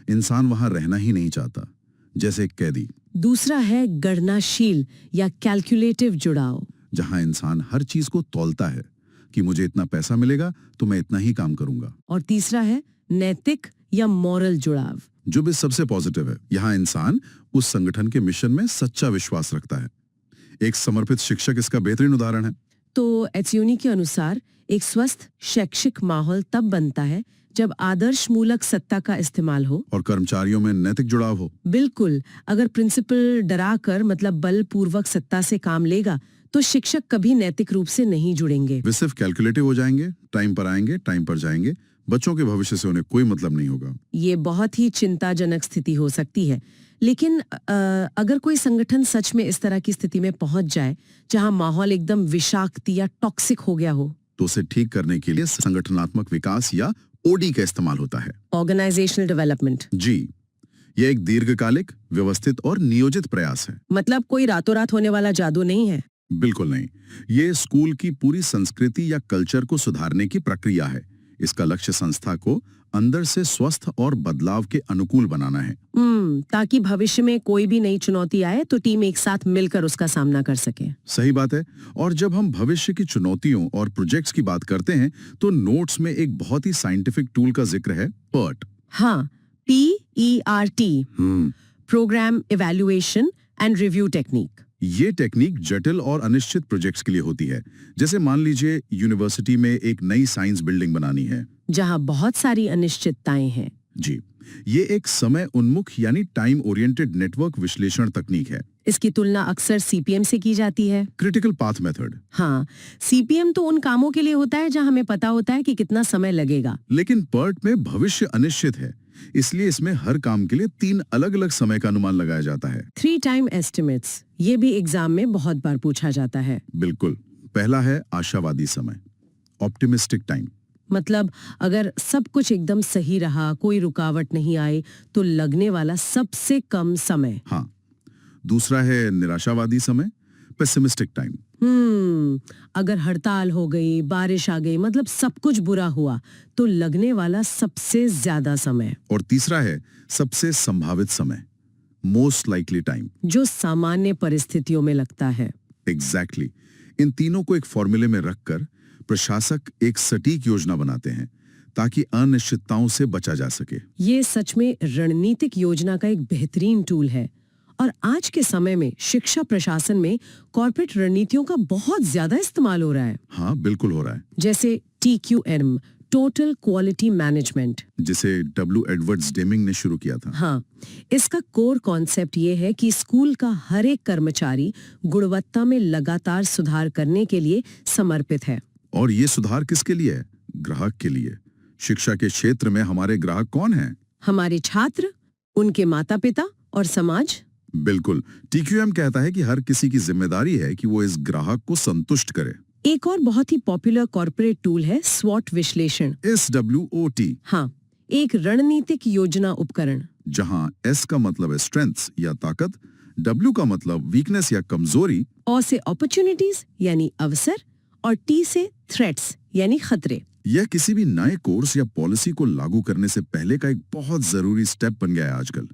Speaker 2: इंसान वहां रहना ही नहीं चाहता, जैसे एक कैदी।
Speaker 1: दूसरा है गणनाशील या कैलकुलेटिव जुड़ाव,
Speaker 2: जहां इंसान हर चीज को तौलता है कि मुझे इतना पैसा मिलेगा तो मैं इतना ही काम करूंगा।
Speaker 1: और तीसरा है नैतिक या मॉरल जुड़ाव,
Speaker 2: जो भी सबसे पॉजिटिव है। यहाँ इंसान उस संगठन के मिशन में सच्चा विश्वास रखता है। एक समर्पित शिक्षक इसका बेहतरीन उदाहरण है।
Speaker 1: तो एज्योनी के अनुसार एक स्वस्थ शैक्षिक माहौल तब बनता है जब आदर्श मूलक सत्ता का इस्तेमाल हो
Speaker 2: और कर्मचारियों में नैतिक जुड़ाव हो।
Speaker 1: बिल्कुल, अगर प्रिंसिपल डराकर मतलब बलपूर्वक सत्ता से काम लेगा तो शिक्षक कभी नैतिक रूप से नहीं जुड़ेंगे।
Speaker 2: वे सिर्फ कैलकुलेटिव हो जाएंगे, टाइम पर आएंगे, टाइम पर जाएंगे। बच्चों के भविष्य से उन्हें कोई मतलब नहीं होगा।
Speaker 1: ये बहुत ही चिंताजनक स्थिति हो सकती है। लेकिन अगर कोई संगठन सच में इस तरह की स्थिति में पहुंच जाए जहां माहौल एकदम विषाक्त या टॉक्सिक हो गया हो,
Speaker 2: तो उसे ठीक करने के लिए संगठनात्मक विकास या ओडी का इस्तेमाल होता है।
Speaker 1: Organisational development.
Speaker 2: जी, यह एक दीर्घकालिक, व्यवस्थित और नियोजित प्रयास है।
Speaker 1: मतलब कोई रातों रात होने वाला जादू नहीं है।
Speaker 2: बिल्कुल नहीं। ये स्कूल की पूरी संस्कृति या कल्चर को सुधारने की प्रक्रिया है। इसका लक्ष्य संस्था को अंदर से स्वस्थ और बदलाव के अनुकूल बनाना है।
Speaker 1: ताकि भविष्य में कोई भी नई चुनौती आए तो टीम एक साथ मिलकर उसका सामना कर सके।
Speaker 2: सही बात है। और जब हम भविष्य की चुनौतियों और प्रोजेक्ट्स की बात करते हैं तो नोट्स में एक बहुत ही साइंटिफिक टूल का जिक्र है, PERT।
Speaker 1: हाँ, PERT, programme evaluation and review technique.
Speaker 2: ये टेक्निक जटिल और अनिश्चित प्रोजेक्ट्स के लिए होती है। जैसे मान लीजिए यूनिवर्सिटी में एक नई साइंस बिल्डिंग बनानी है,
Speaker 1: जहां बहुत सारी अनिश्चितताएं हैं।
Speaker 2: जी, ये एक समय उन्मुख यानी टाइम ओरिएंटेड नेटवर्क विश्लेषण तकनीक है।
Speaker 1: इसकी तुलना अक्सर सीपीएम से की जाती है।
Speaker 2: Critical path method.
Speaker 1: हाँ, सीपीएम तो उन कामों के लिए होता है जहां हमें पता होता है कि कितना समय लगेगा।
Speaker 2: लेकिन पर्ट में भविष्य अनिश्चित है, इसलिए इसमें हर काम के लिए 3 अलग-अलग समय का अनुमान लगाया जाता है।
Speaker 1: 3 टाइम एस्टिमेट्स, ये भी एग्जाम में बहुत बार पूछा जाता है।
Speaker 2: बिल्कुल। पहला है आशावादी समय, ऑप्टिमिस्टिक टाइम।
Speaker 1: मतलब अगर सब कुछ एकदम सही रहा, कोई रुकावट नहीं आई, तो लगने वाला सबसे कम समय।
Speaker 2: हाँ। दूसरा है निराशावादी समय, पेसिमिस्टिक टाइम।
Speaker 1: अगर हड़ताल हो गई, बारिश आ गई, मतलब सब कुछ बुरा हुआ, तो लगने वाला सबसे ज्यादा समय।
Speaker 2: और तीसरा है सबसे संभावित समय, मोस्ट लाइकली टाइम।
Speaker 1: जो सामान्य परिस्थितियों में लगता है।
Speaker 2: एग्जैक्टली। इन तीनों को एक फॉर्मूले में रखकर प्रशासक एक सटीक योजना बनाते हैं ताकि अनिश्चितताओं से बचा जा सके।
Speaker 1: ये सच में रणनीतिक योजना का एक बेहतरीन टूल है और आज के समय में शिक्षा प्रशासन में कॉर्पोरेट रणनीतियों का बहुत ज्यादा इस्तेमाल हो रहा है।
Speaker 2: हाँ, बिल्कुल हो रहा है।
Speaker 1: जैसे TQM, टोटल क्वालिटी मैनेजमेंट,
Speaker 2: जिसे W. एडवर्ड्स डेमिंग ने शुरू किया था।
Speaker 1: हाँ, इसका कोर कॉन्सेप्ट ये है कि स्कूल का हर एक कर्मचारी गुणवत्ता में लगातार सुधार करने के लिए समर्पित है।
Speaker 2: और ये सुधार किसके लिए है? ग्राहक के लिए। शिक्षा के क्षेत्र में हमारे ग्राहक कौन हैं?
Speaker 1: हमारे छात्र, उनके माता पिता और समाज।
Speaker 2: बिल्कुल। TQM कहता है कि हर किसी की जिम्मेदारी है कि वो इस ग्राहक को संतुष्ट करे।
Speaker 1: एक और बहुत ही पॉपुलर कॉर्पोरेट टूल है SWOT विश्लेषण।
Speaker 2: SWOT।
Speaker 1: हाँ, एक रणनीतिक योजना उपकरण।
Speaker 2: जहां S का मतलब है स्ट्रेंथ्स या ताकत, W का मतलब वीकनेस या कमजोरी,
Speaker 1: O से अपॉर्चुनिटीज यानी अवसर और T से थ्रेट्स यानी खतरे।
Speaker 2: यह किसी भी नए कोर्स या पॉलिसी को लागू करने से पहले का एक बहुत जरूरी स्टेप बन गया है आजकल।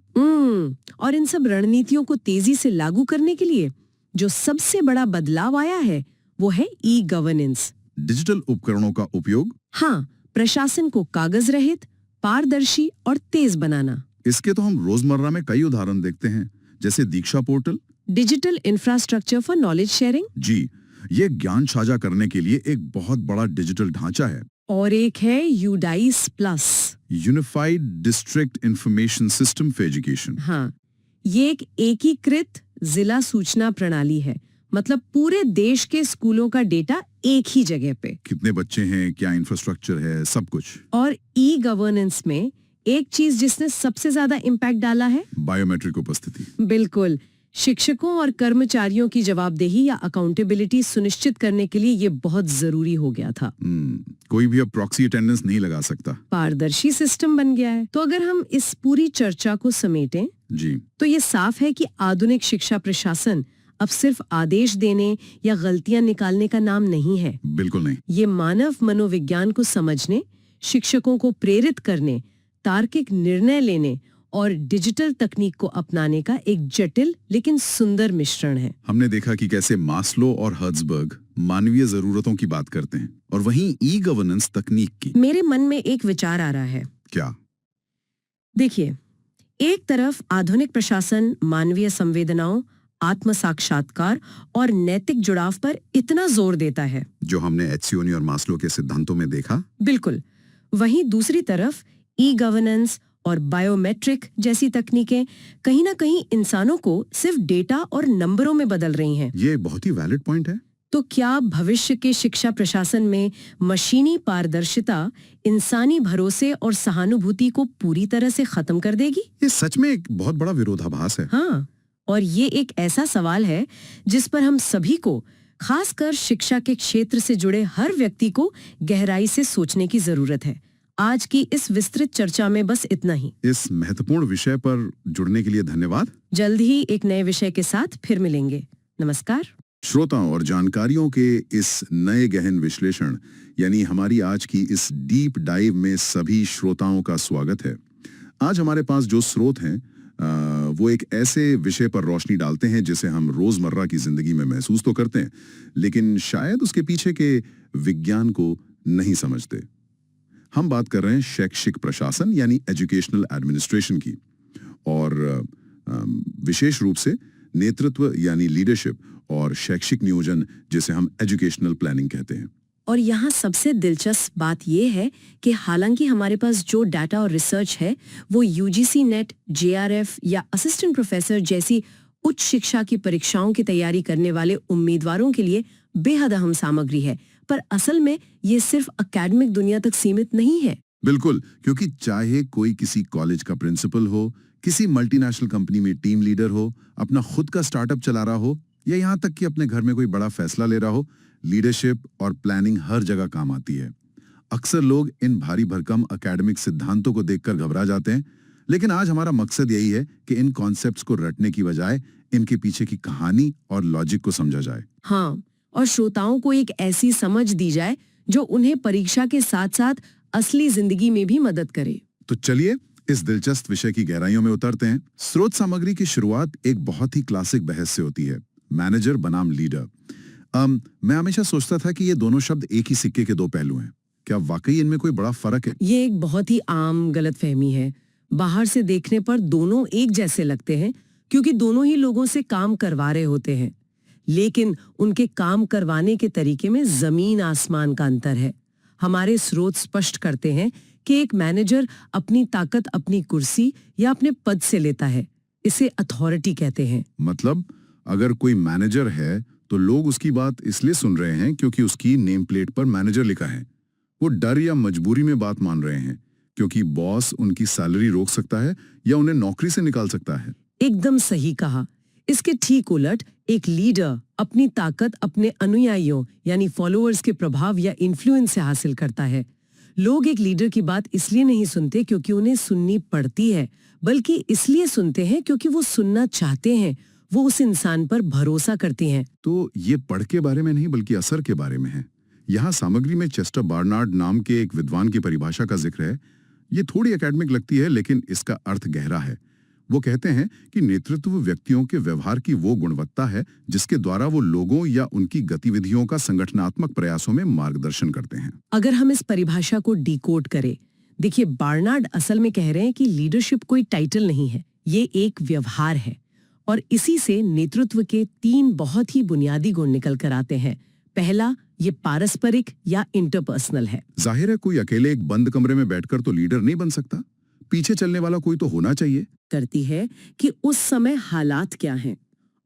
Speaker 1: और इन सब रणनीतियों को तेजी से लागू करने के लिए जो सबसे बड़ा बदलाव आया है वो है E-गवर्नेंस।
Speaker 2: डिजिटल उपकरणों का उपयोग।
Speaker 1: हाँ, प्रशासन को कागज रहित, पारदर्शी और तेज बनाना।
Speaker 2: इसके तो हम रोजमर्रा में कई उदाहरण देखते हैं, जैसे Diksha portal.
Speaker 1: Digital infrastructure for knowledge sharing.
Speaker 2: जी, ये ज्ञान साझा करने के लिए एक बहुत बड़ा डिजिटल ढांचा है।
Speaker 1: और एक है UDICE plus,
Speaker 2: unified district information system for education.
Speaker 1: हाँ, ये एक एकीकृत जिला सूचना प्रणाली है। मतलब पूरे देश के स्कूलों का डेटा एक ही जगह पे।
Speaker 2: कितने बच्चे हैं, क्या इंफ्रास्ट्रक्चर है, सब कुछ।
Speaker 1: और E-गवर्नेंस में एक चीज जिसने सबसे ज्यादा इम्पैक्ट डाला है,
Speaker 2: बायोमेट्रिक उपस्थिति।
Speaker 1: बिल्कुल। शिक्षकों और कर्मचारियों की जवाबदेही या अकाउंटेबिलिटी सुनिश्चित करने के लिए ये बहुत जरूरी हो गया था।
Speaker 2: कोई भी अब प्रॉक्सी अटेंडेंस नहीं लगा सकता।
Speaker 1: पारदर्शी सिस्टम बन गया है। तो अगर हम इस पूरी चर्चा को समेटें
Speaker 2: जी,
Speaker 1: तो ये साफ है कि आधुनिक शिक्षा प्रशासन अब सिर्फ आदेश देने या गलतियां निकालने का नाम नहीं है।
Speaker 2: बिल्कुल नहीं।
Speaker 1: ये मानव मनोविज्ञान को समझने, शिक्षकों को प्रेरित करने, तार्किक निर्णय लेने और डिजिटल तकनीक को अपनाने का एक जटिल लेकिन सुंदर मिश्रण है।
Speaker 2: हमने देखा कि कैसे मास्लो और हर्ट्जबर्ग मानवीय जरूरतों की बात करते हैं और वहीं E-गवर्नेंस तकनीक की।
Speaker 1: मेरे मन में एक विचार आ रहा है।
Speaker 2: क्या?
Speaker 1: देखिए, एक तरफ आधुनिक प्रशासन मानवीय संवेदनाओं, आत्म साक्षात्कार और नैतिक जुड़ाव पर इतना जोर देता है,
Speaker 2: जो हमने एचसियोनी और मास्लो के सिद्धांतों में देखा।
Speaker 1: बिल्कुल। वहीं दूसरी तरफ E-गवर्नेंस और बायोमेट्रिक जैसी तकनीकें कहीं ना कहीं इंसानों को सिर्फ डेटा और नंबरों में बदल रही हैं।
Speaker 2: ये बहुत ही वैलिड पॉइंट है।
Speaker 1: तो क्या भविष्य के शिक्षा प्रशासन में मशीनी पारदर्शिता इंसानी भरोसे और सहानुभूति को पूरी तरह से खत्म कर देगी?
Speaker 2: ये सच में एक बहुत बड़ा विरोधाभास है।
Speaker 1: हाँ, और ये एक ऐसा सवाल है जिस पर हम सभी को, खासकर शिक्षा के क्षेत्र से जुड़े हर व्यक्ति को गहराई से सोचने की जरूरत है। आज की इस विस्तृत चर्चा में बस इतना ही।
Speaker 2: इस महत्वपूर्ण विषय पर जुड़ने के लिए धन्यवाद।
Speaker 1: जल्द ही एक नए विषय के साथ फिर मिलेंगे। नमस्कार।
Speaker 2: श्रोताओं और जानकारियों के इस नए गहन विश्लेषण यानी हमारी आज की इस डीप डाइव में सभी श्रोताओं का स्वागत है। आज हमारे पास जो स्रोत हैं वो एक ऐसे विषय पर रोशनी डालते हैं जिसे हम रोजमर्रा की जिंदगी में महसूस तो करते हैं, लेकिन शायद उसके पीछे के विज्ञान को नहीं समझते। हम बात कर रहे हैं शैक्षिक प्रशासन यानी एजुकेशनल एडमिनिस्ट्रेशन की, और विशेष रूप से नेतृत्व यानी लीडरशिप और शैक्षिक नियोजन जिसे हम एजुकेशनल प्लानिंग कहते हैं।
Speaker 1: और यहाँ सबसे दिलचस्प बात यह है कि हालांकि हमारे पास जो डाटा और रिसर्च है वो UGC नेट, JRF या असिस्टेंट प्रोफेसर जैसी उच्च शिक्षा की परीक्षाओं की तैयारी करने वाले उम्मीदवारों के लिए बेहद अहम सामग्री है, पर असल में ये सिर्फ एकेडमिक दुनिया तक सीमित नहीं है।
Speaker 2: बिल्कुल, क्योंकि चाहे कोई किसी कॉलेज का प्रिंसिपल हो, किसी मल्टीनेशनल कंपनी में टीम लीडर हो, अपना खुद का स्टार्टअप चला रहा हो या यहाँ तक कि अपने घर में कोई बड़ा फैसला ले रहा हो, लीडरशिप और प्लानिंग हर जगह काम आती है। अक्सर लोग इन भारी भरकम एकेडमिक सिद्धांतों को देखकर घबरा जाते हैं, लेकिन आज हमारा मकसद यही है कि इन कॉन्सेप्ट्स को रटने की बजाय इनके पीछे की कहानी और लॉजिक को समझा जाए।
Speaker 1: हाँ, और श्रोताओं को एक ऐसी समझ दी जाए जो उन्हें परीक्षा के साथ साथ असली जिंदगी में भी मदद करे।
Speaker 2: तो चलिए इस दिलचस्प विषय की गहराइयों में उतरते हैं। स्रोत सामग्री की शुरुआत एक बहुत ही क्लासिक बहस से होती है, मैनेजर बनाम लीडर। मैं हमेशा सोचता था कि ये दोनों शब्द एक ही सिक्के के दो पहलू हैं। क्या वाकई इनमें कोई बड़ा फर्क है?
Speaker 1: ये एक बहुत ही आम गलतफहमी है। बाहर से देखने पर दोनों एक जैसे लगते हैं क्योंकि दोनों ही लोगों से काम करवा रहे होते हैं, लेकिन उनके काम करवाने के तरीके में जमीन आसमान का अंतर है। हमारे स्रोत स्पष्ट करते हैं कि एक मैनेजर अपनी ताकत अपनी कुर्सी या अपने पद से लेता है। इसे अथॉरिटी कहते हैं।
Speaker 2: मतलब अगर कोई मैनेजर है तो लोग उसकी बात इसलिए सुन रहे हैं क्योंकि उसकी नेम प्लेट पर मैनेजर लिखा है। वो डर या मजबूरी में बात मान रहे हैं क्योंकि बॉस उनकी सैलरी रोक सकता है या उन्हें नौकरी से निकाल सकता है।
Speaker 1: एकदम सही कहा। इसके ठीक उलट एक लीडर अपनी ताकत अपने अनुयायियों यानी फॉलोअर्स के प्रभाव या इन्फ्लुएंस से हासिल करता है। लोग एक लीडर की बात इसलिए नहीं सुनते क्योंकि उन्हें सुननी पड़ती है, बल्कि इसलिए सुनते हैं क्योंकि वो सुनना चाहते हैं, वो उस इंसान पर भरोसा करते हैं।
Speaker 2: तो ये पढ़ के बारे में नहीं बल्कि असर के बारे में है। यहाँ सामग्री में चेस्टर बार्नार्ड नाम के एक विद्वान की परिभाषा का जिक्र है। ये थोड़ी एकेडमिक लगती है लेकिन इसका अर्थ गहरा है। वो कहते हैं कि नेतृत्व व्यक्तियों के व्यवहार की वो गुणवत्ता है जिसके द्वारा वो लोगों या उनकी गतिविधियों का संगठनात्मक प्रयासों में मार्गदर्शन करते हैं।
Speaker 1: अगर हम इस परिभाषा को डिकोड करें, देखिए बार्नार्ड असल में कह रहे हैं कि लीडरशिप कोई टाइटल नहीं है, ये एक व्यवहार है और इसी से नेतृत्व के 3 बहुत ही बुनियादी गुण निकल कर आते हैं। पहला, ये पारस्परिक या इंटरपर्सनल है।
Speaker 2: जाहिर है कोई अकेले एक बंद कमरे में बैठकर तो लीडर नहीं बन सकता, पीछे चलने वाला कोई तो होना चाहिए।
Speaker 1: करती है कि उस समय हालात क्या हैं।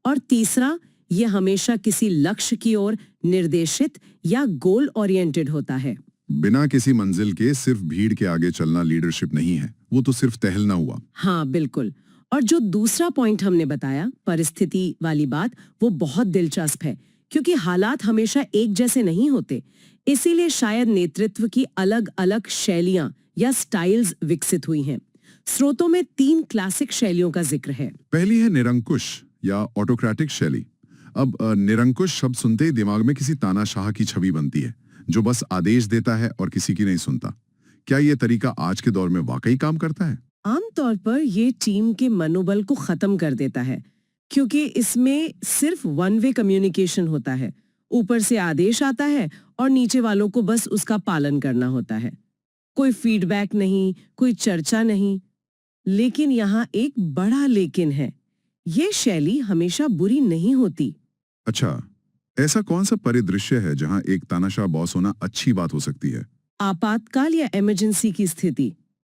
Speaker 1: और तीसरा, ये हमेशा किसी लक्ष्य की ओर निर्देशित या गोल ओरिएंटेड होता है।
Speaker 2: बिना किसी मंजिल के सिर्फ भीड़ के आगे चलना लीडरशिप नहीं है, वो तो सिर्फ टहलना हुआ।
Speaker 1: हाँ बिल्कुल। और जो दूसरा पॉइंट हमने बताया, परिस्थिति वाली बात, वो बहुत दिलचस्प है क्योंकि हालात हमेशा एक जैसे नहीं होते। इसीलिए शायद नेतृत्व की अलग अलग शैलियां या स्टाइल्स विकसित हुई हैं। स्रोतों में 3 क्लासिक शैलियों का जिक्र है।
Speaker 2: पहली है निरंकुश या ऑटोक्रेटिक शैली। अब निरंकुश शब्द सुनते ही दिमाग में किसी तानाशाह की छवि बनती है जो बस आदेश देता है और किसी की नहीं सुनता। क्या ये तरीका आज के दौर में वाकई काम करता है?
Speaker 1: आमतौर पर ये टीम के मनोबल को खत्म कर देता है क्योंकि इसमें सिर्फ वन वे कम्युनिकेशन होता है। ऊपर से आदेश आता है और नीचे वालों को बस उसका पालन करना होता है। कोई फीडबैक नहीं, कोई चर्चा नहीं। लेकिन यहाँ एक बड़ा लेकिन है, ये शैली हमेशा बुरी नहीं होती।
Speaker 2: अच्छा, ऐसा कौन सा परिदृश्य है जहां एक तानाशाह बॉस होना अच्छी बात हो सकती है?
Speaker 1: आपातकाल या इमरजेंसी की स्थिति।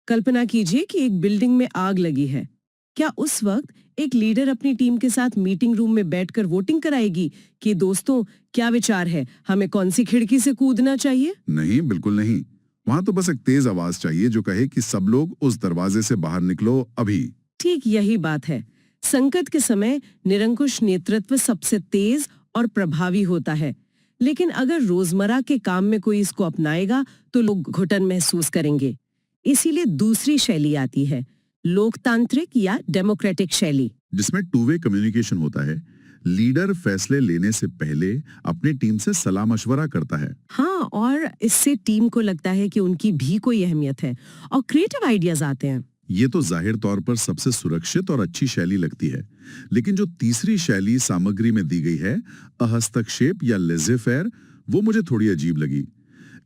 Speaker 1: कल्पना कीजिए कि एक बिल्डिंग में आग लगी है। क्या उस वक्त एक लीडर अपनी टीम के साथ मीटिंग रूम में बैठकर वोटिंग कराएगी कि दोस्तों क्या विचार है, हमें कौन सी खिड़की से कूदना चाहिए?
Speaker 2: नहीं, बिल्कुल नहीं। वहां तो बस एक तेज आवाज चाहिए जो कहे कि सब लोग उस दरवाजे से बाहर निकलो अभी।
Speaker 1: ठीक यही बात है। संकट के समय निरंकुश नेतृत्व सबसे तेज और प्रभावी होता है, लेकिन अगर रोजमर्रा के काम में कोई इसको अपनाएगा तो लोग घुटन महसूस करेंगे। इसीलिए दूसरी शैली आती है, लोकतांत्रिक या डेमोक्रेटिक शैली,
Speaker 2: जिसमें टू वे कम्युनिकेशन होता है। लीडर फैसले लेने से पहले अपनी टीम से सलाह मशवरा करता है।
Speaker 1: हाँ, और इससे टीम को लगता है कि उनकी भी कोई अहमियत है और क्रिएटिव आइडियाज आते हैं।
Speaker 2: ये तो जाहिर तौर पर सबसे सुरक्षित और अच्छी शैली लगती है। लेकिन जो तीसरी शैली सामग्री में दी गई है, हस्तक्षेप या लेज़े फेयर, वो मुझे थोड़ी अजीब लगी।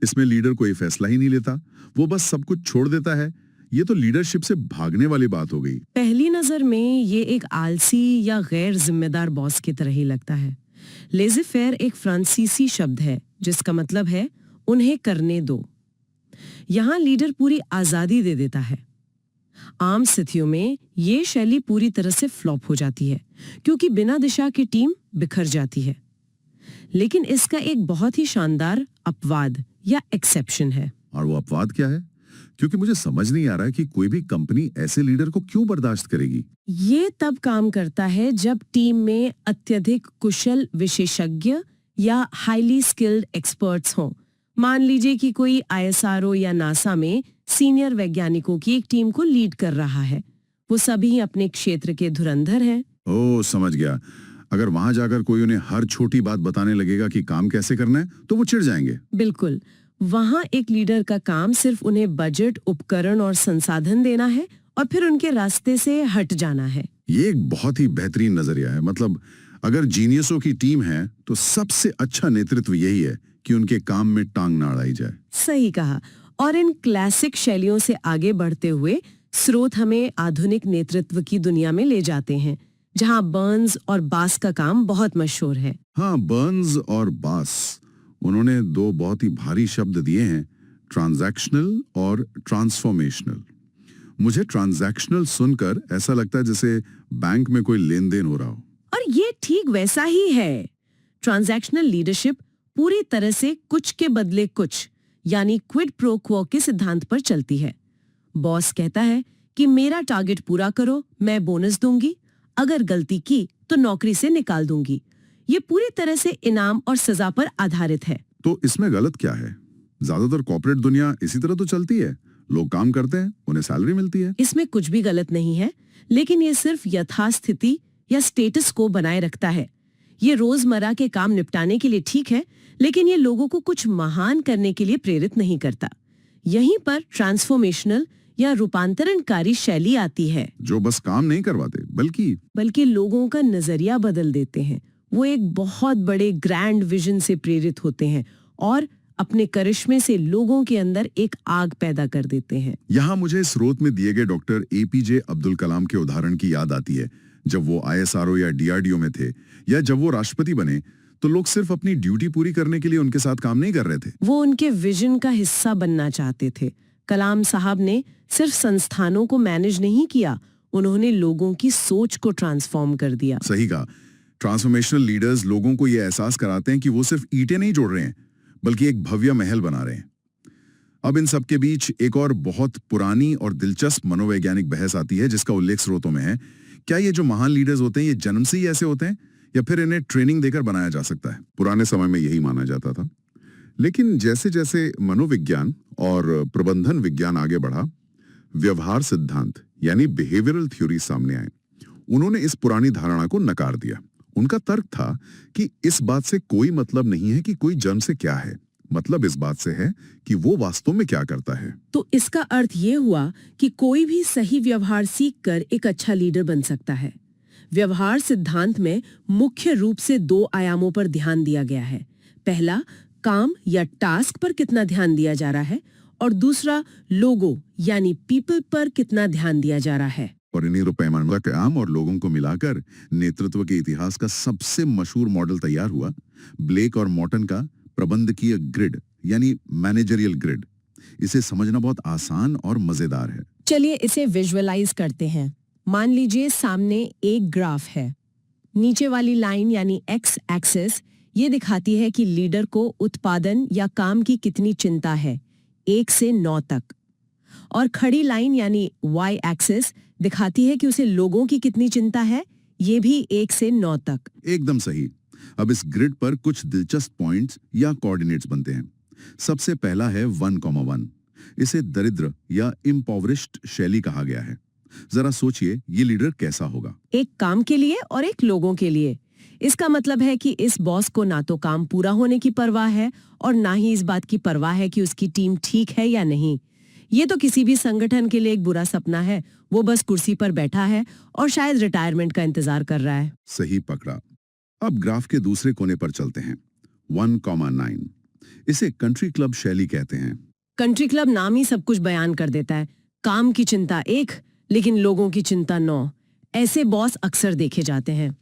Speaker 2: इसमें लीडर कोई फैसला ही नहीं लेता, वो बस सब कुछ छोड़ देता है। ये तो लीडरशिप से भागने वाली बात हो गई।
Speaker 1: पहली नजर में ये एक आलसी या गैर जिम्मेदार बॉस की तरह ही लगता है। लेज़े फेयर एक फ्रांसीसी शब्द है जिसका मतलब है उन्हें करने दो। यहाँ लीडर पूरी आजादी दे देता है। आम स्थितियों में ये शैली पूरी तरह से फ्लॉप हो जाती है क्योंकि बिना दिशा की टीम बिखर जाती है। लेकिन इसका एक बहुत ही शानदार अपवाद या एक्सेप्शन है।
Speaker 2: और वो अपवाद क्या है? क्योंकि मुझे समझ नहीं आ रहा है कि कोई भी कंपनी ऐसे लीडर को क्यों बर्दाश्त करेगी।
Speaker 1: ये तब काम करता है जब टीम में अत्यधिक कुशल विशेषज्ञ या हाईली स्किल्ड एक्सपर्ट्स हों। मान लीजिए कि कोई आईएसआरओ या नासा में सीनियर वैज्ञानिकों की एक टीम को लीड कर रहा है। वो सभी अपने क्षेत्र के धुरंधर हैं।
Speaker 2: ओह, समझ गया। अगर वहां जाकर कोई उन्हें हर छोटी बात बताने लगेगा कि काम कैसे करना है, तो वो चिढ़ जाएंगे।
Speaker 1: बिल्कुल, वहां एक लीडर का काम सिर्फ उन्हें बजट, उपकरण और संसाधन देना है और फिर उनके रास्ते से हट जाना है।
Speaker 2: ये एक बहुत ही बेहतरीन नजरिया है। मतलब अगर जीनियसों की टीम है तो सबसे अच्छा नेतृत्व यही है कि उनके काम में टांग ना अड़ाई जाए।
Speaker 1: सही कहा। और इन क्लासिक शैलियों से आगे बढ़ते हुए स्रोत हमें आधुनिक नेतृत्व की दुनिया में ले जाते हैं, जहां बर्न्स और बास का काम बहुत मशहूर है।
Speaker 2: हाँ, बर्न्स और बास, उन्होंने दो बहुत ही भारी शब्द दिए हैं, ट्रांजैक्शनल और ट्रांसफॉर्मेशनल। मुझे ट्रांजैक्शनल सुनकर ऐसा लगता है जैसे बैंक में कोई लेन देन हो रहा हो।
Speaker 1: और ये ठीक वैसा ही है। ट्रांजैक्शनल लीडरशिप पूरी तरह से कुछ के बदले कुछ यानी क्विड प्रो क्वो के सिद्धांत पर चलती है। बॉस कहता है कि मेरा टारगेट पूरा करो, मैं बोनस दूंगी, अगर गलती की तो नौकरी से निकाल दूंगी। ये पूरी तरह से इनाम और सजा पर आधारित है।
Speaker 2: तो इसमें गलत क्या है? ज्यादातर कॉर्पोरेट दुनिया इसी तरह तो चलती है। लोग काम करते हैं, उन्हें सैलरी मिलती है।
Speaker 1: इसमें कुछ भी गलत नहीं है, लेकिन ये सिर्फ यथास्थिति या स्टेटस को बनाए रखता है। ये रोजमर्रा के काम निपटाने के लिए ठीक है, लेकिन ये लोगों को कुछ महान करने के लिए प्रेरित नहीं करता। यहीं पर ट्रांसफॉर्मेशनल या रूपांतरणकारी शैली आती है,
Speaker 2: जो बस काम नहीं करवाते
Speaker 1: बल्कि लोगों का नजरिया बदल देते हैं। वो एक बहुत बड़े ग्रैंड विजन से प्रेरित होते हैं और अपने करिश्मे से लोगों के अंदर एक आग पैदा कर देते हैं।
Speaker 2: यहाँ मुझे स्रोत में दिए गए डॉक्टर एपीजे अब्दुल कलाम के उदाहरण की याद आती है। जब वो आईएसआरओ या डीआरडीओ में थे या जब वो राष्ट्रपति बने, तो लोग सिर्फ अपनी ड्यूटी पूरी करने के लिए उनके साथ काम नहीं कर रहे थे,
Speaker 1: वो उनके विजन का हिस्सा बनना चाहते थे। कलाम साहब ने सिर्फ संस्थानों को मैनेज नहीं किया, उन्होंने लोगों की सोच को ट्रांसफॉर्म कर दिया।
Speaker 2: सही कहा। ट्रांसफॉर्मेशनल लीडर्स लोगों को यह एहसास कराते हैं कि वो सिर्फ ईंटें नहीं जोड़ रहे हैं, बल्कि एक भव्य महल बना रहे हैं। अब इन सब के बीच एक और बहुत पुरानी और दिलचस्प मनोवैज्ञानिक बहस आती है, जिसका उल्लेख स्रोतों में है। क्या ये जो महान लीडर्स होते हैं, ये जन्म से ही ऐसे होते हैं या फिर इन्हें ट्रेनिंग देकर बनाया जा सकता है? पुराने समय में यही माना जाता था, लेकिन जैसे जैसे मनोविज्ञान और प्रबंधन विज्ञान आगे बढ़ा, व्यवहार सिद्धांत यानी बिहेवियरल थ्योरी सामने आए। उन्होंने इस पुरानी धारणा को नकार दिया। उनका तर्क था कि इस बात से कोई मतलब नहीं है कि कोई जन्म से क्या है, मतलब इस बात से है कि वो वास्तव में क्या करता है।
Speaker 1: तो इसका अर्थ ये हुआ कि कोई भी सही व्यवहार सीखकर एक अच्छा लीडर बन सकता है। व्यवहार सिद्धांत में मुख्य रूप से दो आयामों पर ध्यान दिया गया है। पहला, काम या टास्क पर कितना ध्यान दिया जा रहा है, और दूसरा, लोगों यानी पीपल पर कितना ध्यान दिया जा रहा है।
Speaker 2: और इन्हीं पैमाने का काम और लोगों को मिलाकर नेतृत्व के इतिहास का सबसे मशहूर मॉडल तैयार हुआ, ब्लेक और मॉर्टन का प्रबंधकीय ग्रिड यानी मैनेजरियल ग्रिड। इसे समझना बहुत आसान और मजेदार है।
Speaker 1: चलिए इसे विजुअलाइज करते हैं। मान लीजिए सामने एक ग्राफ है। नीचे वाली लाइन यानी एक्स एक्सिस ये दिखाती है कि लीडर को उत्पादन या काम की कितनी चिंता है, 1 से 9 तक, और खड़ी लाइन यानी वाई एक्सिस दिखाती है कि उसे लोगों की कितनी चिंता है, ये भी 1 से 9 तक।
Speaker 2: एकदम सही। अब इस ग्रिड पर कुछ दिलचस्प पॉइंट्स या कोऑर्डिनेट्स बनते हैं। सबसे पहला है 1,1। इसे दरिद्र या इम्पोवरिश्ड शैली कहा गया है। जरा सोचिए, ये लीडर कैसा होगा?
Speaker 1: एक काम के लिए और एक लोगों के लिए। इसका मतलब है कि इस बॉस को ना तो काम पूरा होने की परवाह है और ना ही इस बात की परवाह है कि उसकी टीम ठीक है या नहीं। ये तो किसी भी संगठन के लिए एक बुरा सपना है। वो बस कुर्सी पर बैठा है और शायद रिटायरमेंट का इंतजार कर रहा है।
Speaker 2: सही पकड़ा। अब ग्राफ के दूसरे कोने पर चलते हैं, 1,9। इसे कंट्री क्लब शैली कहते हैं।
Speaker 1: कंट्री क्लब नाम ही सब कुछ बयान कर देता है। काम की चिंता 1, लेकिन लोगों की चिंता 9। ऐसे बॉस अक्सर देखे जाते हैं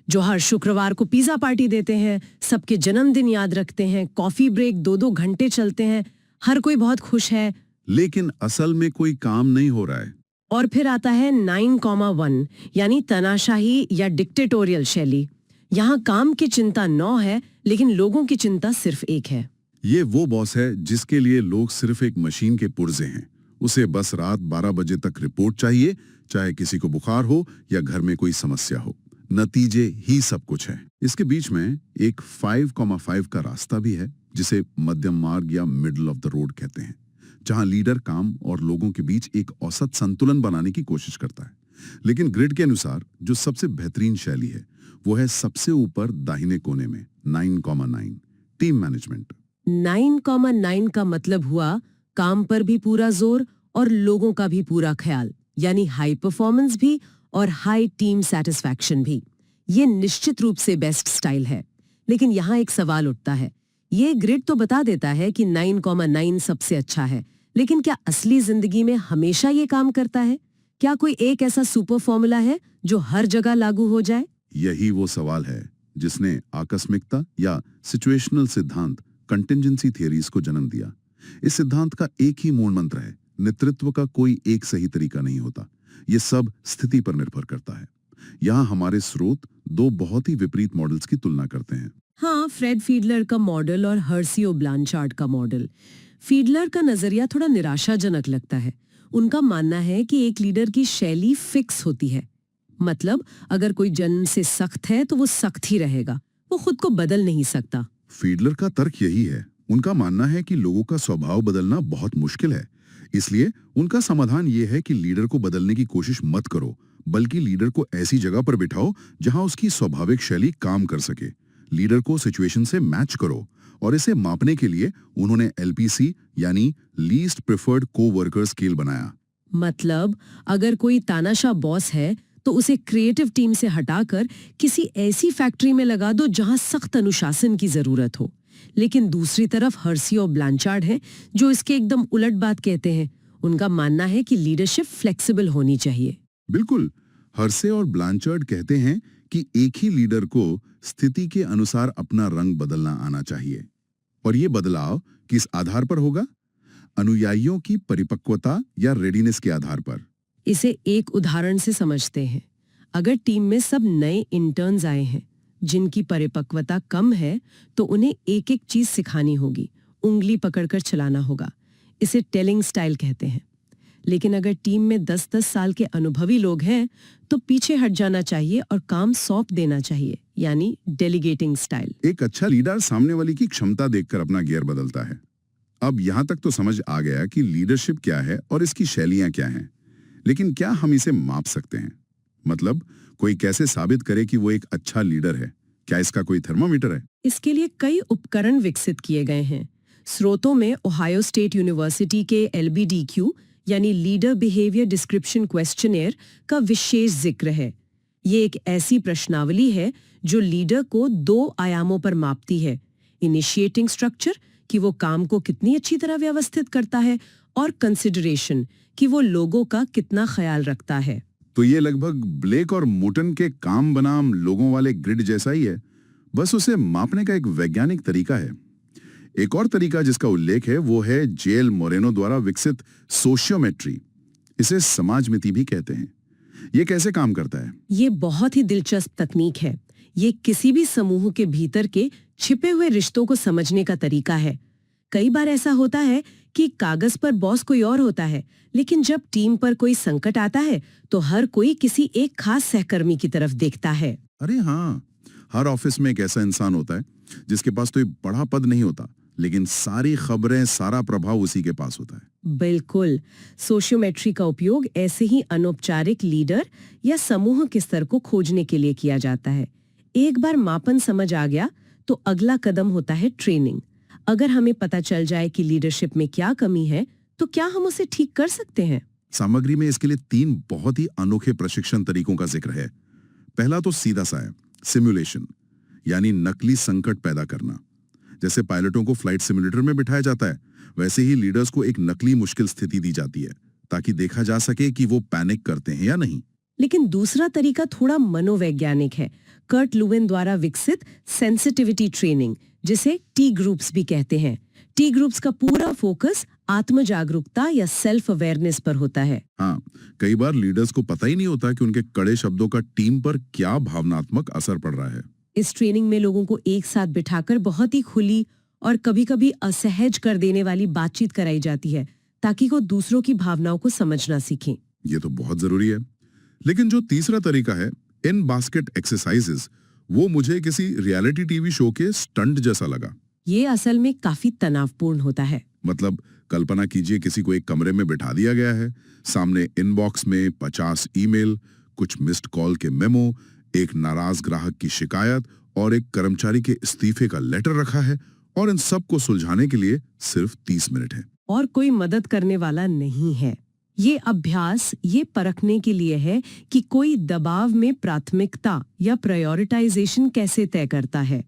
Speaker 1: जो हर शुक्रवार को पिज्जा पार्टी देते हैं, सबके जन्मदिन याद रखते हैं, कॉफी ब्रेक 2-2 घंटे चलते हैं, हर कोई बहुत खुश है।
Speaker 2: लेकिन असल में कोई काम नहीं हो रहा है।
Speaker 1: और फिर आता है 9,1 यानी तानाशाही या डिक्टेटोरियल शैली। यहाँ काम की चिंता 9 है, लेकिन लोगों की चिंता सिर्फ 1 है।
Speaker 2: ये वो बॉस है जिसके लिए लोग सिर्फ एक मशीन के पुर्जे हैं। उसे बस रात 12 बजे तक रिपोर्ट चाहिए, चाहे किसी को बुखार हो या घर में कोई समस्या हो। नतीजे ही सब कुछ है। इसके बीच में एक 5,5 का रास्ता भी है, जिसे मध्यम मार्ग या मिडल ऑफ द रोड कहते हैं, जहां लीडर काम और लोगों के बीच एक औसत संतुलन बनाने की कोशिश करता है। लेकिन ग्रिड के अनुसार जो सबसे बेहतरीन शैली है वो है सबसे ऊपर दाहिने कोने में 9,9 टीम मैनेजमेंट।
Speaker 1: 9,9 का मतलब हुआ काम पर भी पूरा जोर और लोगों का भी पूरा ख्याल, यानी हाई परफॉर्मेंस भी और हाई टीम सेटिस्फैक्शन भी। ये निश्चित रूप से बेस्ट स्टाइल है। लेकिन यहाँ एक सवाल उठता है। ये ग्रिड तो बता देता है कि 9,9 सबसे अच्छा है, लेकिन क्या असली जिंदगी में हमेशा ये काम करता है? क्या कोई एक ऐसा सुपर फॉर्मूला है जो हर जगह लागू हो जाए?
Speaker 2: यही वो सवाल है जिसने आकस्मिकता या सिचुएशनल सिद्धांत, कंटिंजेंसी थियरीज को जन्म दिया। इस सिद्धांत का एक ही मूल मंत्र है, नेतृत्व का कोई एक सही तरीका नहीं होता, ये सब स्थिति पर निर्भर करता है। यहाँ हमारे स्रोत दो बहुत ही विपरीत मॉडल्स की तुलना करते हैं।
Speaker 1: हाँ, फ्रेड फीडलर का मॉडल और हर्सियो ब्लांचार्ड का मॉडल। फीडलर का नजरिया थोड़ा निराशाजनक लगता है। उनका मानना है कि एक लीडर की शैली फिक्स होती है, मतलब अगर कोई जन्म से सख्त है तो वो सख्त ही रहेगा, वो खुद को बदल नहीं सकता।
Speaker 2: फीडलर का तर्क यही है। उनका मानना है कि लोगों का स्वभाव बदलना बहुत मुश्किल है, इसलिए उनका समाधान ये है कि लीडर को बदलने की कोशिश मत करो, बल्कि लीडर को ऐसी जगह पर बिठाओ जहां उसकी स्वाभाविक शैली काम कर सके। लीडर को सिचुएशन से मैच करो, और इसे मापने के लिए उन्होंने LPC यानी लीस्ट प्रेफर्ड कोवर्कर स्केल बनाया।
Speaker 1: मतलब अगर कोई तानाशाह बॉस है तो उसे क्रिएटिव टीम से हटाकर किसी ऐसी फैक्ट्री में लगा दो जहां सख्त अनुशासन की जरूरत हो। लेकिन दूसरी तरफ हर्सियो ब्लांचार्ड है जो इसके एकदम उलट बात कहते हैं। उनका मानना है कि लीडरशिप फ्लेक्सिबल होनी चाहिए।
Speaker 2: बिल्कुल, हर्से और ब्लांचार्ड कहते हैं कि एक ही लीडर को स्थिति के अनुसार अपना रंग बदलना आना चाहिए, और ये बदलाव किस आधार पर होगा? अनुयायियों की परिपक्वता या रेडीनेस के आधार पर।
Speaker 1: इसे एक उदाहरण से समझते हैं। अगर टीम में सब नए इंटर्न्स आए हैं जिनकी परिपक्वता कम है, तो उन्हें एक एक चीज सिखानी होगी, उंगली पकड़कर चलाना होगा। इसे टेलिंग स्टाइल कहते हैं। लेकिन अगर टीम में 10-10 साल के अनुभवी लोग हैं तो पीछे हट जाना चाहिए और काम सौंप देना चाहिए, यानी डेलीगेटिंग स्टाइल।
Speaker 2: एक अच्छा लीडर सामने वाले की क्षमता देखकर अपना गियर बदलता है। अब यहाँ तक तो समझ आ गया कि लीडरशिप क्या है और इसकी शैलियां क्या हैं, लेकिन क्या हम इसे माप सकते हैं? मतलब कोई कैसे साबित करे कि वो एक अच्छा लीडर है? क्या इसका कोई थर्मामीटर है?
Speaker 1: इसके लिए कई उपकरण विकसित किए गए हैं। स्रोतों में ओहायो स्टेट यूनिवर्सिटी के LBDQ यानी लीडर बिहेवियर डिस्क्रिप्शन क्वेश्चनेयर का विशेष जिक्र है। ये एक ऐसी प्रश्नावली है जो लीडर को 2 आयामों पर मापती है, इनिशिएटिंग स्ट्रक्चर कि वो काम को कितनी अच्छी तरह व्यवस्थित करता है, और कंसिडरेशन कि वो लोगों का कितना ख्याल रखता है।
Speaker 2: तो ये लगभग ब्लेक और मोटन के काम बनाम लोगों वाले ग्रिड जैसा ही है, बस उसे मापने का एक वैज्ञानिक तरीका है। एक और तरीका जिसका उल्लेख है वो है जेल मोरेनो द्वारा विकसित सोशियोमेट्री। इसे समाजमिति भी कहते हैं। ये कैसे काम करता है?
Speaker 1: ये बहुत ही दिलचस्प तकनीक है। ये किसी भी समूह के भीतर के छिपे हुए रिश्तों को समझने का तरीका है। कई बार ऐसा होता है कि कागज पर बॉस कोई और होता है, लेकिन जब टीम पर कोई संकट आता है तो हर कोई किसी एक खास सहकर्मी की तरफ देखता है।
Speaker 2: अरे हाँ, हर ऑफिस में एक ऐसा इंसान होता है जिसके पास कोई बड़ा पद नहीं होता, लेकिन सारी खबरें, सारा प्रभाव उसी के पास होता है।
Speaker 1: बिल्कुल, सोशियोमेट्री का उपयोग ऐसे ही अनौपचारिक लीडर या समूह के स्तर को खोजने के लिए किया जाता है। एक बार मापन समझ आ गया तो अगला कदम होता है ट्रेनिंग। अगर हमें पता चल जाए कि लीडरशिप में क्या कमी है, तो क्या हम उसे ठीक कर सकते हैं?
Speaker 2: सामग्री में इसके लिए 3 बहुत ही अनोखे प्रशिक्षण तरीकों का जिक्र है। पहला तो सीधा सा है, सिमुलेशन, यानी नकली संकट पैदा करना। जैसे पायलटों को फ्लाइट सिमुलेटर में बिठाया जाता है, वैसे ही लीडर्स को एक नकली मुश्किल स्थिति दी जाती है ताकि देखा जा सके कि वो पैनिक करते हैं या नहीं।
Speaker 1: लेकिन दूसरा तरीका थोड़ा मनोवैज्ञानिक है। कर्ट लुवेन द्वारा विकसित सेंसिटिविटी ट्रेनिंग, जिसे T ग्रुप्स भी कहते हैं। T ग्रुप्स का पूरा फोकस आत्म जागरूकता या सेल्फ अवेयरनेस पर होता है।
Speaker 2: हाँ, कई बार लीडर्स को पता ही नहीं होता कि उनके कड़े शब्दों का टीम पर क्या भावनात्मक असर पड़ रहा है।
Speaker 1: इस ट्रेनिंग में लोगों को एक साथ बिठाकर बहुत ही खुली और कभी-कभी असहज कर देने वाली बातचीत कराई जाती है, ताकि वो दूसरों की भावनाओं को समझना सीखें।
Speaker 2: ये तो बहुत जरूरी है। लेकिन जो तीसरा तरीका है, इन बास्केट एक्सरसाइजेस, वो मुझे किसी रियलिटी टीवी शो के स्टंट जैसा लगा।
Speaker 1: ये असल में काफी तनावपूर्ण होता है।
Speaker 2: मतलब कल्पना कीजिए किसी को एक कमरे में बिठा दिया गया है, सामने इनबॉक्स में 50 ईमेल, कुछ मिस्ड कॉल के मेमो, एक नाराज ग्राहक की शिकायत और एक कर्मचारी के इस्तीफे का लेटर रखा है, और इन सब को सुलझाने के लिए सिर्फ 30 मिनट है।
Speaker 1: और कोई मदद करने वाला नहीं है। ये अभ्यास ये परखने के लिए है कि कोई दबाव में प्राथमिकता या प्रायोरिटाइजेशन कैसे तय करता है।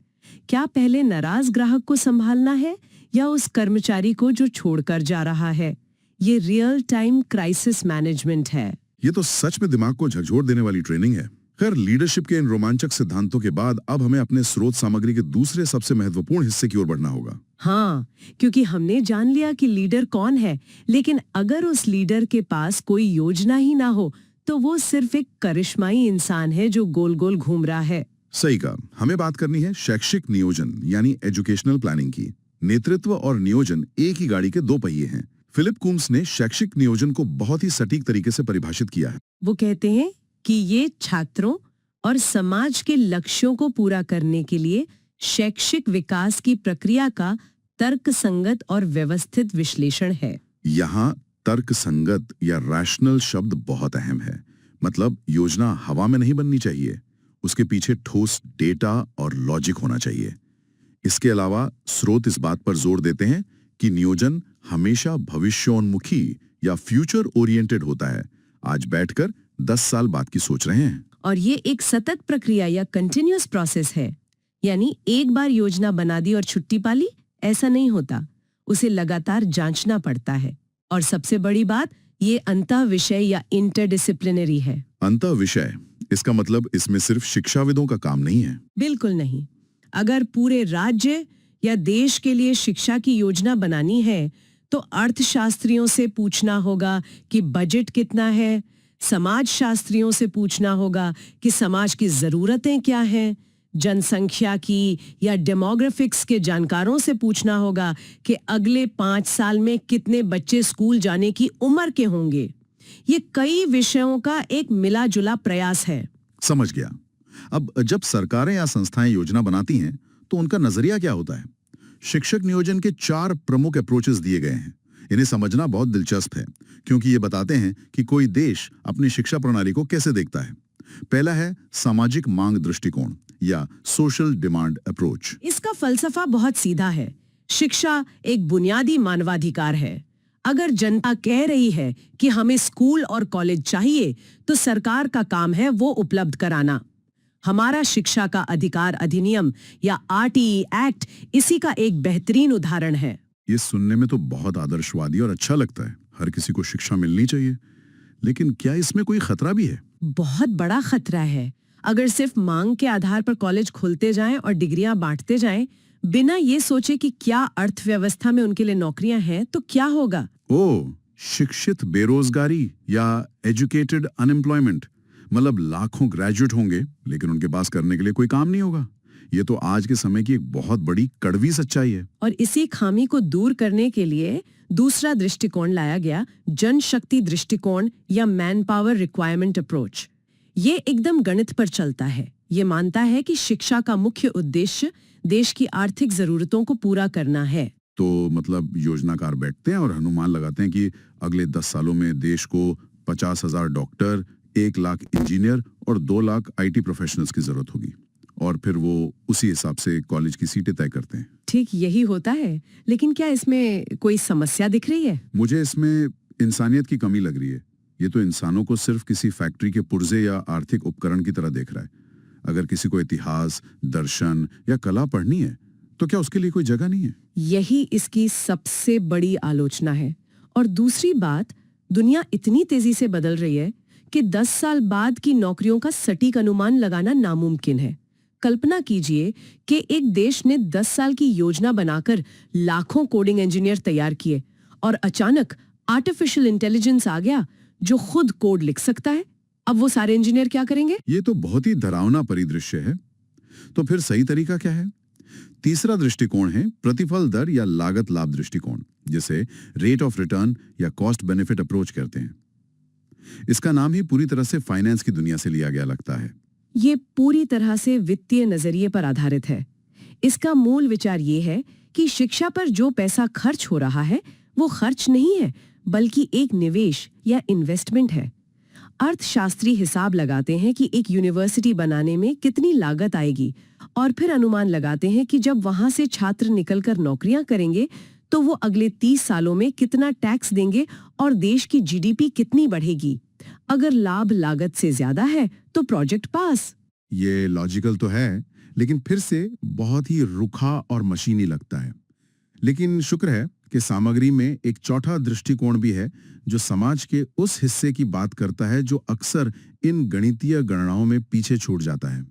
Speaker 1: क्या पहले नाराज ग्राहक को संभालना है या उस कर्मचारी को जो छोड़कर जा रहा है। ये रियल टाइम क्राइसिस मैनेजमेंट है।
Speaker 2: ये तो सच में दिमाग को झकझोर देने वाली ट्रेनिंग है। खैर, लीडरशिप के इन रोमांचक सिद्धांतों के बाद अब हमें अपने स्रोत सामग्री के दूसरे सबसे महत्वपूर्ण हिस्से की ओर बढ़ना होगा।
Speaker 1: हाँ, क्योंकि हमने जान लिया कि लीडर कौन है, लेकिन अगर उस लीडर के पास कोई योजना ही ना हो तो वो सिर्फ एक करिश्माई इंसान है जो गोल गोल घूम रहा है।
Speaker 2: सही कहा। हमें बात करनी है शैक्षिक नियोजन यानी एजुकेशनल प्लानिंग की। नेतृत्व और नियोजन एक ही गाड़ी के दो पहिए हैं। फिलिप कूम्स ने शैक्षिक नियोजन को बहुत ही सटीक तरीके से परिभाषित किया है।
Speaker 1: वो कहते हैं कि ये छात्रों और समाज के लक्ष्यों को पूरा करने के लिए शैक्षिक विकास की प्रक्रिया का तर्कसंगत और व्यवस्थित विश्लेषण है।
Speaker 2: यहाँ तर्कसंगत या रैशनल शब्द बहुत अहम है। मतलब योजना हवा में नहीं बननी चाहिए, उसके पीछे ठोस डेटा और लॉजिक होना चाहिए। इसके अलावा स्रोत इस बात पर जोर देते हैं कि नियोजन हमेशा भविष्योन्मुखी या फ्यूचर ओरिएंटेड होता है। आज बैठकर 10 साल बाद की सोच रहे हैं।
Speaker 1: और ये एक सतत प्रक्रिया या कंटिन्यूअस प्रोसेस है। यानी एक बार योजना बना दी और छुट्टी पा ली, ऐसा नहीं होता। उसे लगातार जांचना पड़ता है। और सबसे बड़ी बात, ये अंतः विषय या इंटरडिसिप्लिनरी है।
Speaker 2: अंतः विषय, इसका मतलब इसमें सिर्फ शिक्षाविदों का काम नहीं है।
Speaker 1: बिल्कुल नहीं। अगर पूरे राज्य या देश के लिए शिक्षा की योजना बनानी है तो अर्थशास्त्रियों से पूछना होगा कि बजट कितना है, समाजशास्त्रियों से पूछना होगा कि समाज की जरूरतें क्या हैं, जनसंख्या की या डेमोग्राफिक्स के जानकारों से पूछना होगा कि अगले 5 साल में कितने बच्चे स्कूल जाने की उम्र के होंगे। ये कई विषयों का एक मिला जुला प्रयास है।
Speaker 2: समझ गया। अब जब सरकारें या संस्थाएं योजना बनाती हैं तो उनका नजरिया क्या होता है? शिक्षक नियोजन के 4 प्रमुख अप्रोचेस दिए गए हैं। इन्हें समझना बहुत दिलचस्प है क्योंकि ये बताते हैं कि कोई देश अपनी शिक्षा प्रणाली को कैसे देखता है। पहला है सामाजिक मांग दृष्टिकोण या सोशल डिमांड अप्रोच।
Speaker 1: इसका फलसफा बहुत सीधा है। शिक्षा एक बुनियादी मानवाधिकार है। अगर जनता कह रही है कि हमें स्कूल और कॉलेज चाहिए तो सरकार का काम है वो उपलब्ध कराना। हमारा शिक्षा का अधिकार अधिनियम या आरटीई एक्ट इसी का एक बेहतरीन उदाहरण है।
Speaker 2: ये सुनने में तो बहुत आदर्शवादी और अच्छा लगता है। हर किसी को शिक्षा मिलनी चाहिए, लेकिन क्या इसमें कोई खतरा भी है?
Speaker 1: बहुत बड़ा खतरा है। अगर सिर्फ मांग के आधार पर कॉलेज खोलते जाएं और डिग्रियां बांटते जाएं बिना ये सोचे कि क्या अर्थव्यवस्था में उनके लिए नौकरियां हैं तो क्या होगा?
Speaker 2: ओह, शिक्षित बेरोजगारी या एजुकेटेड अनएम्प्लॉयमेंट। मतलब लाखों ग्रेजुएट होंगे लेकिन उनके पास करने के लिए कोई काम नहीं होगा। ये तो आज के समय की एक बहुत बड़ी कड़वी सच्चाई है।
Speaker 1: और इसी खामी को दूर करने के लिए दूसरा दृष्टिकोण लाया गया, जनशक्ति दृष्टिकोण या मैन पावर रिक्वायरमेंट अप्रोच। ये एकदम गणित पर चलता है। ये मानता है कि शिक्षा का मुख्य उद्देश्य देश की आर्थिक जरूरतों को पूरा करना है।
Speaker 2: तो मतलब योजनाकार बैठते हैं और अनुमान लगाते हैं कि अगले 10 सालों में देश को 50,000 डॉक्टर, 1 लाख इंजीनियर और 2 लाख IT प्रोफेशनल्स की जरूरत होगी, और फिर वो उसी हिसाब से कॉलेज की सीटें तय करते हैं।
Speaker 1: ठीक यही होता है। लेकिन क्या इसमें कोई समस्या दिख रही है?
Speaker 2: मुझे इसमें इंसानियत की कमी लग रही है। ये तो इंसानों को सिर्फ किसी फैक्ट्री के पुर्जे या आर्थिक उपकरण की तरह देख रहा है। अगर किसी को इतिहास, दर्शन या कला पढ़नी है तो क्या उसके लिए कोई जगह नहीं है?
Speaker 1: यही इसकी सबसे बड़ी आलोचना है। और दूसरी बात, दुनिया इतनी तेजी से बदल रही है कि 10 साल बाद की नौकरियों का सटीक अनुमान लगाना नामुमकिन है। कल्पना कीजिए कि एक देश ने 10 साल की योजना बनाकर लाखों कोडिंग इंजीनियर तैयार किए और अचानक आर्टिफिशियल इंटेलिजेंस आ गया जो खुद कोड लिख सकता है। अब वो सारे इंजीनियर क्या करेंगे?
Speaker 2: ये तो बहुत ही डरावना परिदृश्य है। तो फिर सही तरीका क्या है? तीसरा दृष्टिकोण है प्रतिफल दर या लागत लाभ दृष्टिकोण, जिसे रेट ऑफ रिटर्न या कॉस्ट बेनिफिट अप्रोच कहते हैं। इसका नाम ही पूरी तरह से फाइनेंस की दुनिया से लिया गया लगता है।
Speaker 1: ये पूरी तरह से वित्तीय नजरिए पर आधारित है। इसका मूल विचार ये है कि शिक्षा पर जो पैसा खर्च हो रहा है वो खर्च नहीं है, बल्कि एक निवेश या इन्वेस्टमेंट है। अर्थशास्त्री हिसाब लगाते हैं कि एक यूनिवर्सिटी बनाने में कितनी लागत आएगी और फिर अनुमान लगाते हैं कि जब वहां से छात्र निकलकर नौकरियां करेंगे तो वो अगले 30 सालों में कितना टैक्स देंगे और देश की जीडीपी कितनी बढ़ेगी। अगर लाभ लागत से ज्यादा है तो प्रोजेक्ट पास।
Speaker 2: ये लॉजिकल तो है, लेकिन फिर से बहुत ही रुखा और मशीनी लगता है। लेकिन शुक्र है कि सामग्री में एक चौथा दृष्टिकोण भी है जो समाज के उस हिस्से की बात करता है जो अक्सर इन गणितीय गणनाओं में पीछे छूट जाता है।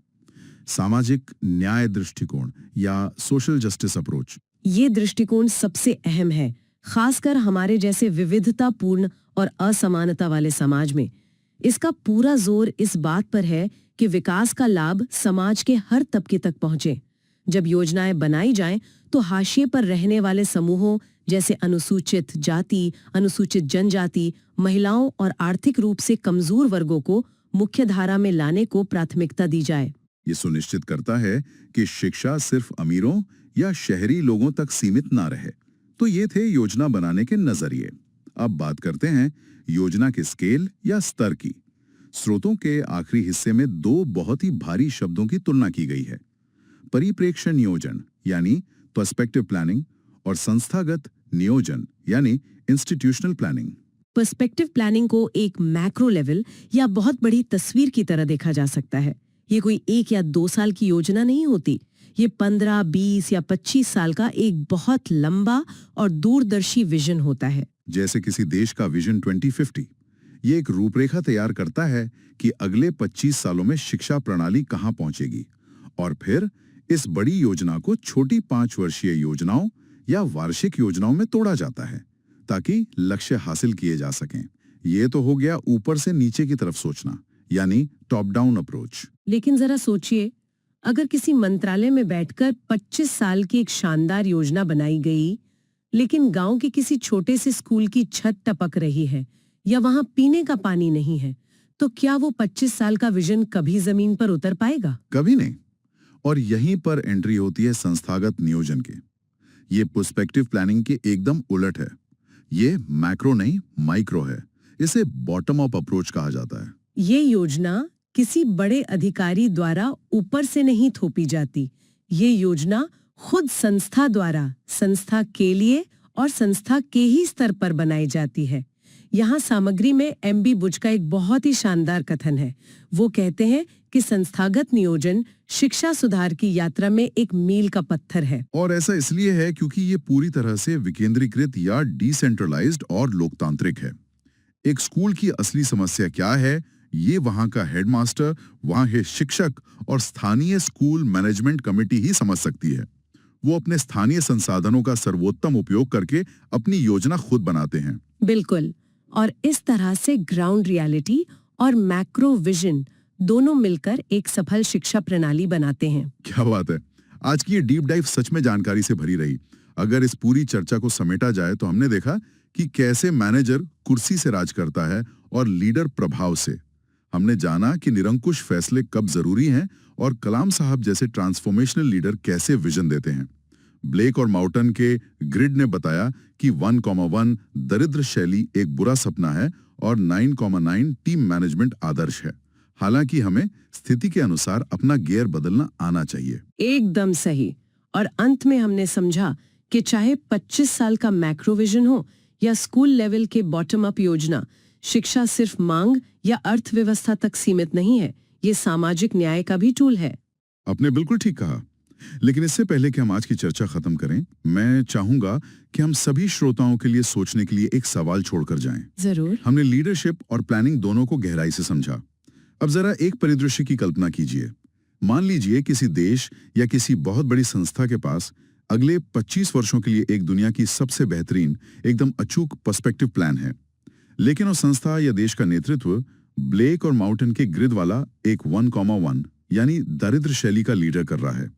Speaker 2: सामाजिक न्याय दृष्टिकोण या सोशल जस्टिस अप्रोच।
Speaker 1: ये दृष्टिकोण सबसे अहम है, खासकर हमारे जैसे विविधतापूर्ण और असमानता वाले समाज में। इसका पूरा जोर इस बात पर है कि विकास का लाभ समाज के हर तबके तक पहुंचे। जब योजनाएं बनाई जाएं तो हाशिए पर रहने वाले समूहों जैसे अनुसूचित जाति, अनुसूचित जनजाति, महिलाओं और आर्थिक रूप से कमजोर वर्गों को मुख्य धारा में लाने को प्राथमिकता दी जाए।
Speaker 2: ये सुनिश्चित करता है कि शिक्षा सिर्फ अमीरों या शहरी लोगों तक सीमित ना रहे। तो ये थे योजना बनाने के नजरिए। अब बात करते हैं योजना के स्केल या स्तर की। स्रोतों के आखिरी हिस्से में दो बहुत ही भारी शब्दों की तुलना की गई है, परिप्रेक्ष्य नियोजन यानी पर्सपेक्टिव प्लानिंग और संस्थागत नियोजन यानी इंस्टीट्यूशनल प्लानिंग।
Speaker 1: पर्सपेक्टिव प्लानिंग को एक मैक्रो लेवल या बहुत बड़ी तस्वीर की तरह देखा जा सकता है। ये कोई 1 या 2 साल की योजना नहीं होती। ये 15, 20 या 25 साल का एक बहुत लंबा और दूरदर्शी विजन होता है।
Speaker 2: जैसे किसी देश का विजन 2050। ये एक रूपरेखा तैयार करता है कि अगले 25 सालों में शिक्षा प्रणाली कहां पहुंचेगी, और फिर इस बड़ी योजना को छोटी 5 वर्षीय योजनाओं या वार्षिक योजनाओं में तोड़ा जाता है ताकि लक्ष्य हासिल किए जा सकें। ये तो हो गया ऊपर से नीचे की तरफ सोचना, यानी टॉप डाउन अप्रोच।
Speaker 1: लेकिन जरा सोचिए, अगर किसी मंत्रालय में बैठकर 25 साल की एक शानदार योजना बनाई गई, लेकिन गांव के किसी छोटे से स्कूल की छत टपक रही है या वहां पीने का पानी नहीं है, तो क्या वो 25 साल का विजन कभी जमीन पर उतर पाएगा?
Speaker 2: कभी नहीं। और यहीं पर एंट्री होती है संस्थागत नियोजन के। ये पर्सपेक्टिव प्लानिंग के एकदम उलट है। ये मैक्रो नहीं, माइक्रो है। इसे बॉटम अप अप्रोच कहा जाता है।
Speaker 1: ये योजना किसी बड़े अधिकारी द्वारा ऊपर से नहीं थोपी जाती। ये योजना खुद संस्था द्वारा, संस्था के लिए और संस्था के ही स्तर पर बनाई जाती है। यहाँ सामग्री में एमबी बुच का एक बहुत ही शानदार कथन है। वो कहते हैं कि संस्थागत नियोजन शिक्षा सुधार की यात्रा में एक मील का पत्थर है।
Speaker 2: और ऐसा इसलिए है क्योंकि ये पूरी तरह से विकेंद्रीकृत या डिसेंट्रलाइज्ड और लोकतांत्रिक है। एक स्कूल की असली समस्या क्या है, ये वहां का हेडमास्टर, वहां के शिक्षक और स्थानीय स्कूल मैनेजमेंट कमेटी ही समझ सकती है। वो अपने स्थानीय संसाधनों का सर्वोत्तम उपयोग करके अपनी योजना खुद बनाते हैं।
Speaker 1: बिल्कुल। और इस तरह से ग्राउंड रियलिटी और मैक्रो विजन दोनों मिलकर एक सफल शिक्षा प्रणाली बनाते हैं।
Speaker 2: क्या बात है। आज की ये डीप डाइव सच में जानकारी से भरी रही। अगर इस पूरी चर्चा को समेटा जाए तो हमने देखा कि कैसे मैनेजर कुर्सी से राज करता है और लीडर प्रभाव से। हमने जाना कि निरंकुश फैसले कब जरूरी हैं और कलाम साहब जैसे ट्रांसफॉर्मेशनल लीडर कैसे विजन देते हैं। ब्लेक और माउटन के ग्रिड ने बताया कि 1,1 दरिद्र शैली एक बुरा सपना है और 9,9 टीम मैनेजमेंट आदर्श है। हालांकि हमें स्थिति के अनुसार अपना गियर बदलना आना चाहिए।
Speaker 1: एकदम सही। और अंत में हमने समझा कि चाहे 25 साल का मैक्रो विजन हो या स्कूल लेवल के बॉटम अप योजना, शिक्षा सिर्फ मांग या अर्थव्यवस्था तक सीमित नहीं है। ये सामाजिक न्याय का भी टूल है।
Speaker 2: आपने बिल्कुल ठीक कहा। लेकिन इससे पहले कि हम आज की चर्चा खत्म करें, मैं चाहूंगा कि हम सभी श्रोताओं के लिए सोचने के लिए एक सवाल छोड़कर जाएं।
Speaker 1: जरूर।
Speaker 2: हमने लीडरशिप और प्लानिंग दोनों को गहराई से समझा। अब जरा एक परिदृश्य की कल्पना कीजिए। मान लीजिए किसी देश या किसी बहुत बड़ी संस्था के पास अगले 25 वर्षों के लिए एक दुनिया की सबसे बेहतरीन, एकदम अचूक पर्सपेक्टिव प्लान है। लेकिन उस संस्था या देश का नेतृत्व ब्लेक और माउंटेन के ग्रिड वाला एक 1,1 यानी दरिद्र शैली का लीडर कर रहा है।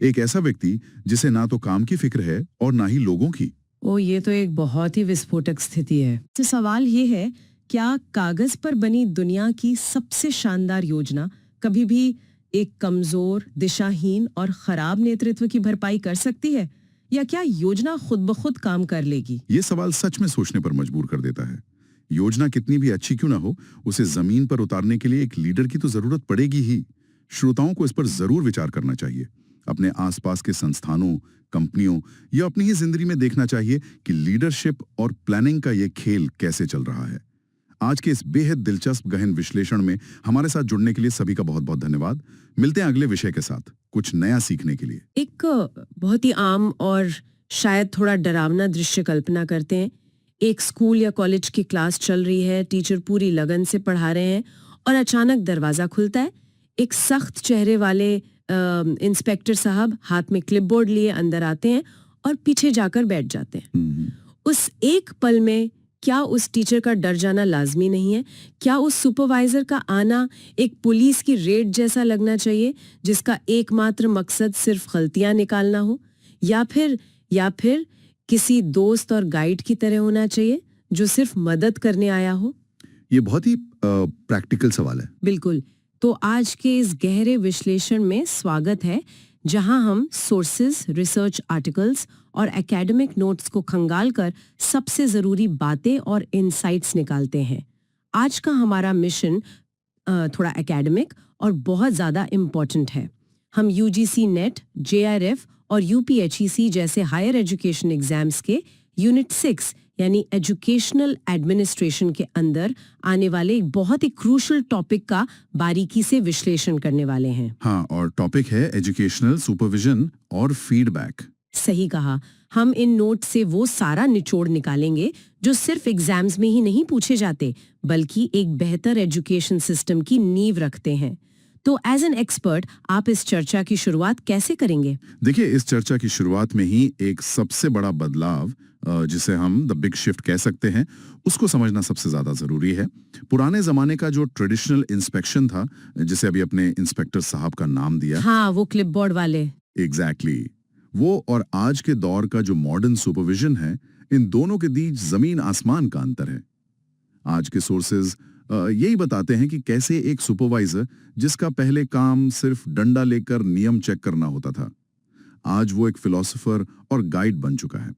Speaker 2: एक ऐसा व्यक्ति जिसे ना तो काम की फिक्र है और ना ही लोगों की।
Speaker 1: ये तो एक बहुत ही विस्फोटक स्थिति है। तो सवाल ये है, क्या कागज पर बनी दुनिया की सबसे शानदार योजना कभी भी एक कमजोर, दिशाहीन और खराब नेतृत्व की भरपाई कर सकती है, या क्या योजना खुद ब खुद काम कर लेगी?
Speaker 2: ये सवाल सच में सोचने पर मजबूर कर देता है। योजना कितनी भी अच्छी क्यों ना हो, उसे जमीन पर उतारने के लिए एक लीडर की तो जरूरत पड़ेगी ही। श्रोताओं को इस पर जरूर विचार करना चाहिए। अपने आसपास के संस्थानों, कंपनियों या अपनी ही जिंदगी में देखना चाहिए कि लीडरशिप और प्लानिंग का ये खेल कैसे चल रहा है। आज के इस बेहद दिलचस्प गहन विश्लेषण में हमारे साथ जुड़ने के लिए सभी का बहुत बहुत धन्यवाद। मिलते हैं अगले विषय के साथ, कुछ नया सीखने के लिए।
Speaker 1: एक बहुत ही आम और शायद थोड़ा डरावना दृश्य कल्पना करते हैं। एक स्कूल या कॉलेज की क्लास चल रही है, टीचर पूरी लगन से पढ़ा रहे हैं और अचानक दरवाजा खुलता है। एक सख्त चेहरे वाले इंस्पेक्टर साहब हाथ में क्लिपबोर्ड लिए अंदर आते हैं और पीछे जाकर बैठ जाते हैं। उस एक पल में क्या उस टीचर का डर जाना लाजमी नहीं है? क्या उस सुपरवाइजर का आना एक पुलिस की रेड जैसा लगना चाहिए, जिसका एकमात्र मकसद सिर्फ गलतियां निकालना हो? या फिर किसी दोस्त और गाइड की तरह होना चाहिए जो सिर्फ मदद करने आया हो?
Speaker 2: ये बहुत ही प्रैक्टिकल सवाल है।
Speaker 1: बिल्कुल। तो आज के इस गहरे विश्लेषण में स्वागत है, जहां हम सोर्सेज, रिसर्च आर्टिकल्स और एकेडमिक नोट्स को खंगाल कर सबसे जरूरी बातें और इनसाइट्स निकालते हैं। आज का हमारा मिशन थोड़ा एकेडमिक और बहुत ज़्यादा इम्पोर्टेंट है। हम यूजीसी नेट, जेआरएफ और यूपीएचईसी जैसे हायर एजुकेशन एग्जाम्स के यूनिट 6 यानी एजुकेशनल एडमिनिस्ट्रेशन के अंदर आने वाले एक बहुत ही क्रूशल टॉपिक का बारीकी से विश्लेषण करने वाले हैं।
Speaker 2: हाँ, और टॉपिक है एजुकेशनल सुपरविजन और फीडबैक।
Speaker 1: सही कहा। हम इन नोट से वो सारा निचोड़ निकालेंगे जो सिर्फ एग्जाम्स में ही नहीं पूछे जाते, बल्कि एक बेहतर एजुकेशन सिस्टम की नींव रखते हैं। तो एज एन एक्सपर्ट आप इस चर्चा की शुरुआत कैसे करेंगे?
Speaker 2: देखिए, इस चर्चा की शुरुआत में ही एक सबसे बड़ा बदलाव, जिसे हम द बिग शिफ्ट कह सकते हैं, उसको समझना सबसे ज्यादा जरूरी है। पुराने जमाने का जो ट्रेडिशनल इंस्पेक्शन था, जिसे अभी अपने इंस्पेक्टर साहब का नाम दिया,
Speaker 1: हाँ, वो क्लिपबोर्ड वाले।
Speaker 2: एग्जैक्टली वो, और आज के दौर का जो मॉडर्न सुपरविजन है, इन दोनों के बीच जमीन आसमान का अंतर है। आज के सोर्सेज यही बताते हैं कि कैसे एक सुपरवाइजर, जिसका पहले काम सिर्फ डंडा लेकर नियम चेक करना होता था, आज वो एक फिलोसोफर और गाइड बन चुका है।